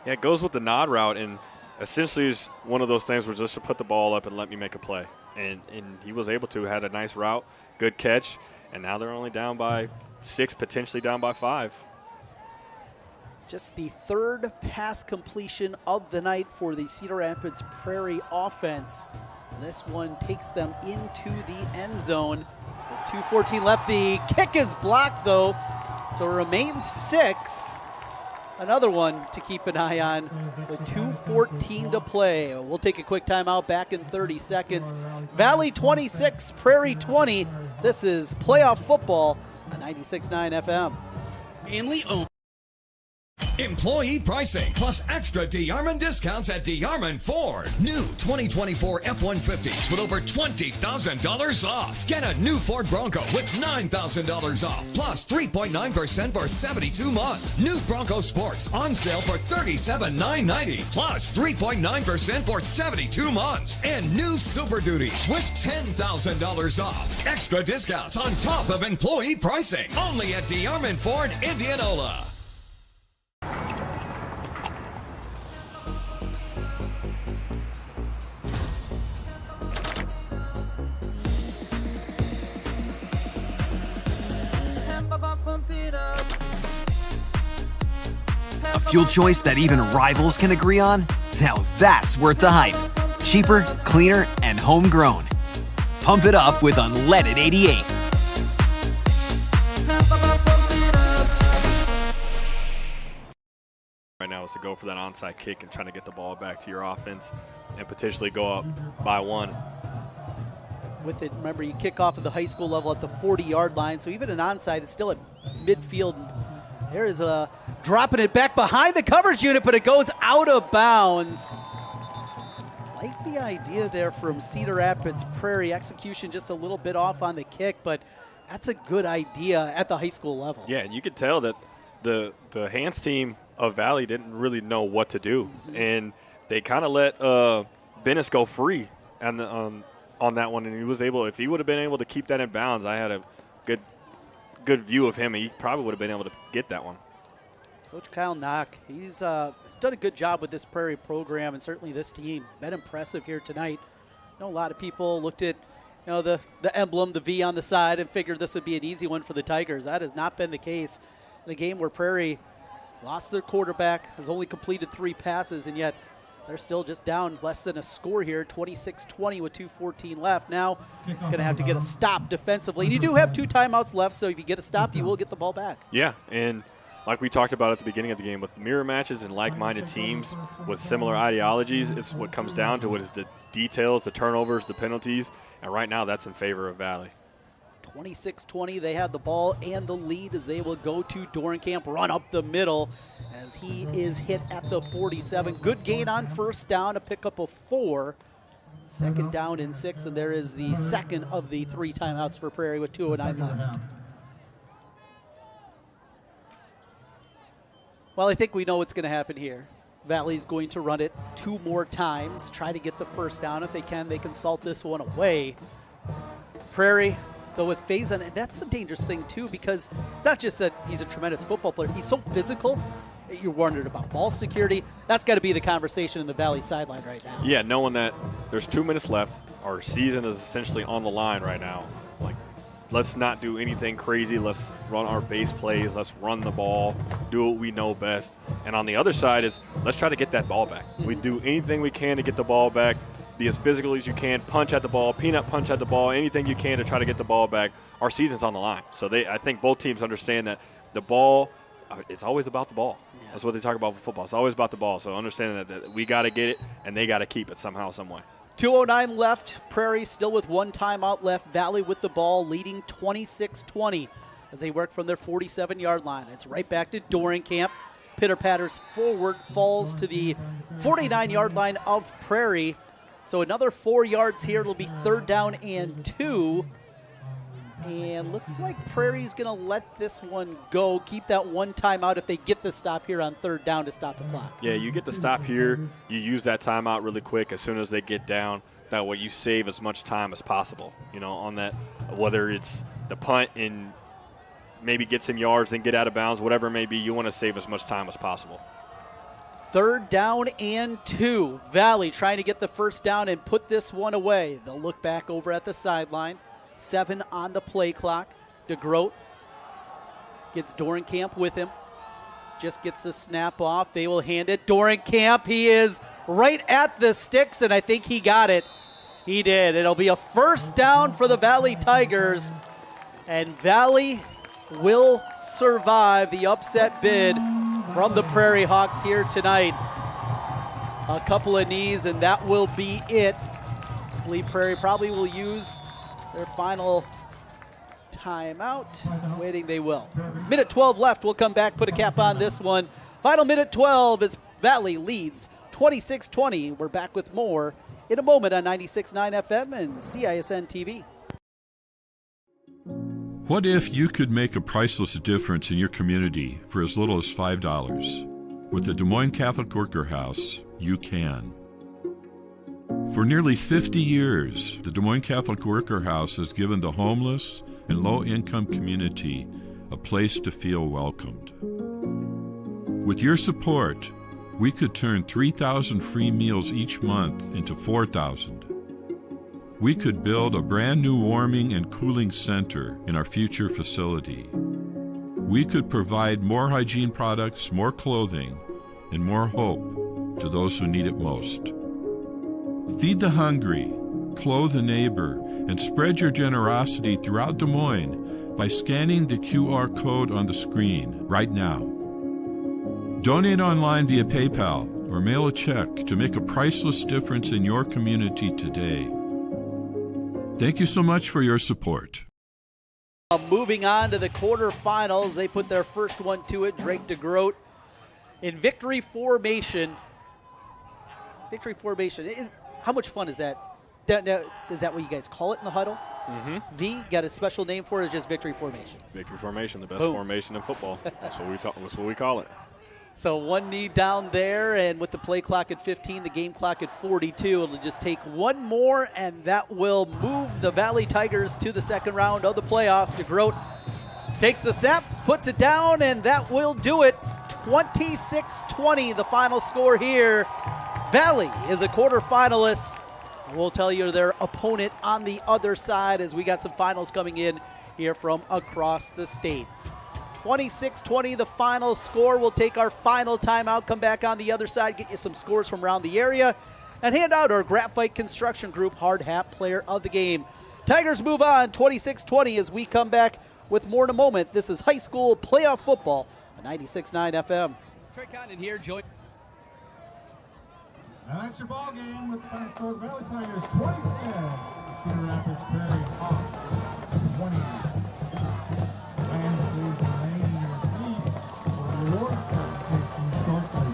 Yeah, it goes with the nod route, and essentially is one of those things where just to put the ball up and let me make a play. And he was able to, had a nice route, good catch, and now they're only down by 6, potentially down by 5. Just the 3rd pass completion of the night for the Cedar Rapids Prairie offense. This one takes them into the end zone with 2:14 left. The kick is blocked, though, so it remains 6. Another one to keep an eye on with 2:14 to play. We'll take a quick timeout, back in 30 seconds. Valley 26, Prairie 20. This is playoff football on 96.9 FM. Family owned. Employee pricing plus extra DeArmond discounts at DeArmond Ford. New 2024 F-150s with over $20,000 off. Get a new Ford Bronco with $9,000 off plus 3.9% for 72 months. New Bronco Sports on sale for $37,990 plus 3.9% for 72 months. And new Super Duties with $10,000 off. Extra discounts on top of employee pricing. Only at DeArmond Ford, Indianola. A fuel choice that even rivals can agree on? Now that's worth the hype. cheaper, cleaner, and homegrown. Pump it up with unleaded 88. Right now is to go for that onside kick and trying to get the ball back to your offense and potentially go up by one. With it, remember, you kick off at the high school level at the 40-yard line, so even an onside is still at midfield. There is a dropping it back behind the coverage unit, but it goes out of bounds. Like the idea there from Cedar Rapids Prairie. Execution just a little bit off on the kick, but that's a good idea at the high school level. Yeah, and you could tell that the hands team of Valley didn't really know what to do, and they kind of let Bennis go free on that one, and he was able. If he would have been able to keep that in bounds, I had a good view of him, and he probably would have been able to get that one. Coach Kyle Knock, he's done a good job with this Prairie program, and certainly this team. Been impressive here tonight. I know a lot of people looked at the emblem, the V on the side, and figured this would be an easy one for the Tigers. That has not been the case in a game where Prairie lost their quarterback, has only completed 3 passes, and yet they're still just down less than a score here, 26-20 with 2:14 left. Now going to have to get a stop defensively. And you do have 2 timeouts left, so if you get a stop, you will get the ball back. Yeah, and like we talked about at the beginning of the game, with mirror matches and like-minded teams with similar ideologies, it's what comes down to what is the details, the turnovers, the penalties, and right now that's in favor of Valley. 26-20, they have the ball and the lead as they will go to Dorenkamp, run up the middle as he is hit at the 47. Good gain on first down, a pickup of 4. Second down and 6, and there is the second of the 3 timeouts for Prairie with 2:09 left. Well, I think we know what's going to happen here. Valley's going to run it 2 more times, try to get the first down. If they can salt this one away. Prairie, though, with Faison, and that's the dangerous thing too, because it's not just that he's a tremendous football player. He's so physical. You're wondering about ball security. That's got to be the conversation in the Valley sideline right now. Yeah, knowing that there's 2 minutes left, our season is essentially on the line right now. Like, let's not do anything crazy. Let's run our base plays. Let's run the ball, do what we know best. And on the other side is let's try to get that ball back. We do anything we can to get the ball back. Be as physical as you can, punch at the ball, peanut punch at the ball, anything you can to try to get the ball back. Our season's on the line. So I think both teams understand that the ball, it's always about the ball. Yeah. That's what they talk about with football. It's always about the ball. So understanding that we got to get it and they got to keep it somehow, some way. 2:09 left. Prairie still with 1 timeout left. Valley with the ball, leading 26-20 as they work from their 47-yard line. It's right back to Dorenkamp. Pitter-patters forward, falls to the 49-yard line of Prairie. So another 4 yards here. It'll be 3rd down and 2. And looks like Prairie's going to let this one go. Keep that 1 timeout if they get the stop here on 3rd down to stop the clock. Yeah, you get the stop here. You use that timeout really quick as soon as they get down. That way you save as much time as possible, on that, whether it's the punt and maybe get some yards and get out of bounds, whatever it may be, you want to save as much time as possible. 3rd down and 2. Valley trying to get the first down and put this one away. They'll look back over at the sideline. 7 on the play clock. DeGroat gets Dorenkamp with him. Just gets the snap off. They will hand it. Dorenkamp, he is right at the sticks, and I think he got it. He did. It'll be a first down for the Valley Tigers, and Valley will survive the upset bid from the Prairie Hawks here tonight. A couple of knees, and that will be it. I believe Prairie probably will use their final timeout. Waiting, they will. Minute 12 left. We'll come back, put a cap on this one. Final minute 12 as Valley leads 26-20. We're back with more in a moment on 96.9 FM and CISN TV. What if you could make a priceless difference in your community for as little as $5? With the Des Moines Catholic Worker House, you can. For nearly 50 years, the Des Moines Catholic Worker House has given the homeless and low-income community a place to feel welcomed. With your support, we could turn 3,000 free meals each month into 4,000. We could build a brand new warming and cooling center in our future facility. We could provide more hygiene products, more clothing, and more hope to those who need it most. Feed the hungry, clothe a neighbor, and spread your generosity throughout Des Moines by scanning the QR code on the screen right now. Donate online via PayPal or mail a check to make a priceless difference in your community today. Thank you so much for your support. Moving on to the quarterfinals, they put their first one to it. Drake DeGroat in victory formation. Victory formation. How much fun is that? Is that what you guys call it in the huddle? Mm-hmm. V, got a special name for it, or just victory formation? Victory formation, the best Boom. formation in football. That's what we call it. So one knee down there, and with the play clock at 15, the game clock at 42, it'll just take one more, and that will move the Valley Tigers to the second round of the playoffs. DeGroat takes the snap, puts it down, and that will do it. 26-20, the final score here. Valley is a quarterfinalist. We'll tell you their opponent on the other side as we got some finals coming in here from across the state. 26-20, the final score. We'll take our final timeout, come back on the other side, get you some scores from around the area, and hand out our Graphite Construction Group Hard Hat Player of the Game. Tigers move on 26-20 as we come back with more in a moment. This is high school playoff football on 96.9 FM. Trey Condon here, join. And that's your ball game with the final score. Valley Tigers 27, Cedar Rapids Prairie off 20. And please remain in your seats for the award presentation shortly.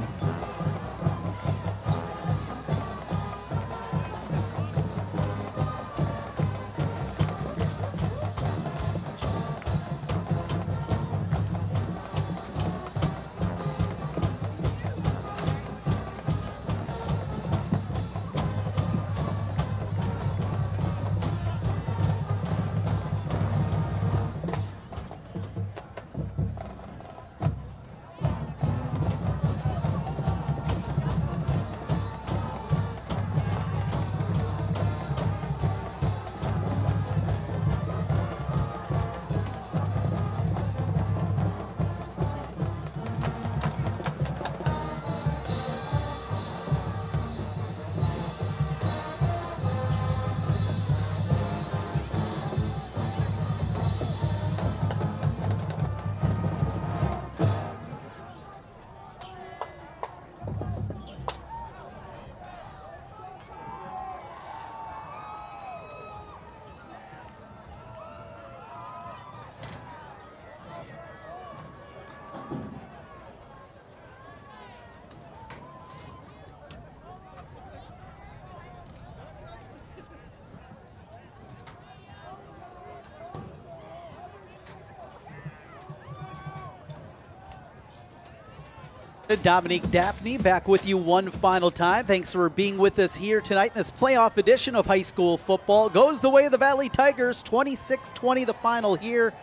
Dominique Daphne back with you one final time. Thanks for being with us here tonight in this playoff edition of high school football. Goes the way of the Valley Tigers, 26-20 the final here.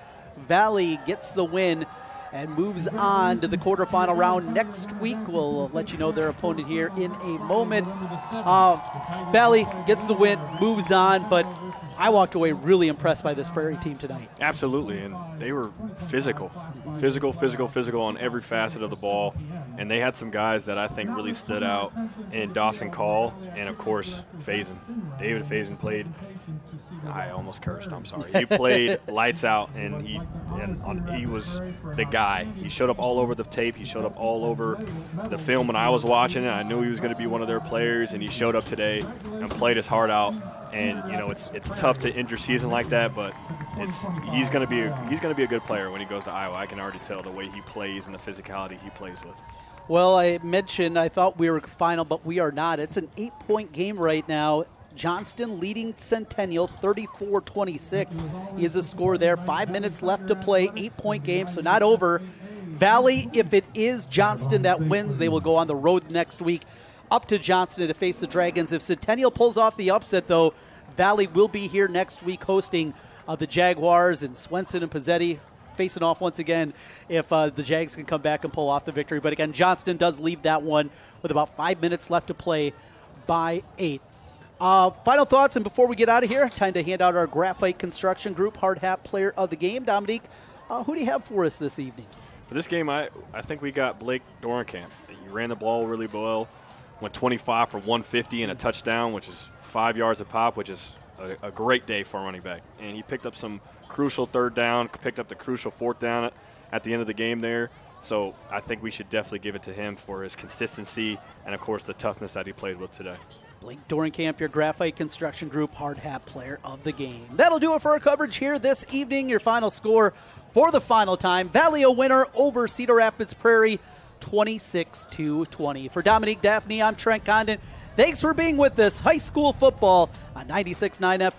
Valley gets the win and moves on to the quarterfinal round next week. We'll let you know their opponent here in a moment. Valley gets the win, moves on, but I walked away really impressed by this Prairie team tonight. Absolutely, and they were physical on every facet of the ball, and they had some guys that I think really stood out in Dawson Call and, of course, Faison. David Faison played – I almost cursed, I'm sorry. He played lights out, and he was the guy. He showed up all over the tape. He showed up all over the film when I was watching it. I knew he was going to be one of their players, and he showed up today and played his heart out. And, you know, it's tough to end your season like that, but he's going to be a good player when he goes to Iowa. I can already tell the way he plays and the physicality he plays with. Well, I mentioned I thought we were final, but we are not. It's an 8-point game right now. Johnston leading Centennial 34-26 is a score there. 5 minutes left to play, 8-point game, so not over. Valley, if it is Johnston that wins, they will go on the road next week up to Johnston to face the Dragons. If Centennial pulls off the upset, though, Valley will be here next week hosting the Jaguars, and Swenson and Pizzetti facing off once again if the Jags can come back and pull off the victory. But again, Johnston does leave that one with about 5 minutes left to play by 8. Final thoughts, and before we get out of here, time to hand out our Graphite Construction Group Hard Hat Player of the Game. Dominique, who do you have for us this evening? For this game, I think we got Blake Dorenkamp. He ran the ball really well. went 25 for 150 and a touchdown, which is 5 yards a pop, which is a great day for a running back. And he picked up some crucial third down, picked up the crucial fourth down at the end of the game there. So I think we should definitely give it to him for his consistency and, of course, the toughness that he played with today. Blake Dorenkamp, your Graphite Construction Group Hard Hat Player of the Game. That'll do it for our coverage here this evening. Your final score for the final time, Valley a winner over Cedar Rapids Prairie, 26-20. For Dominique Daphne, I'm Trent Condon. Thanks for being with us. High school football on 96.9 FM.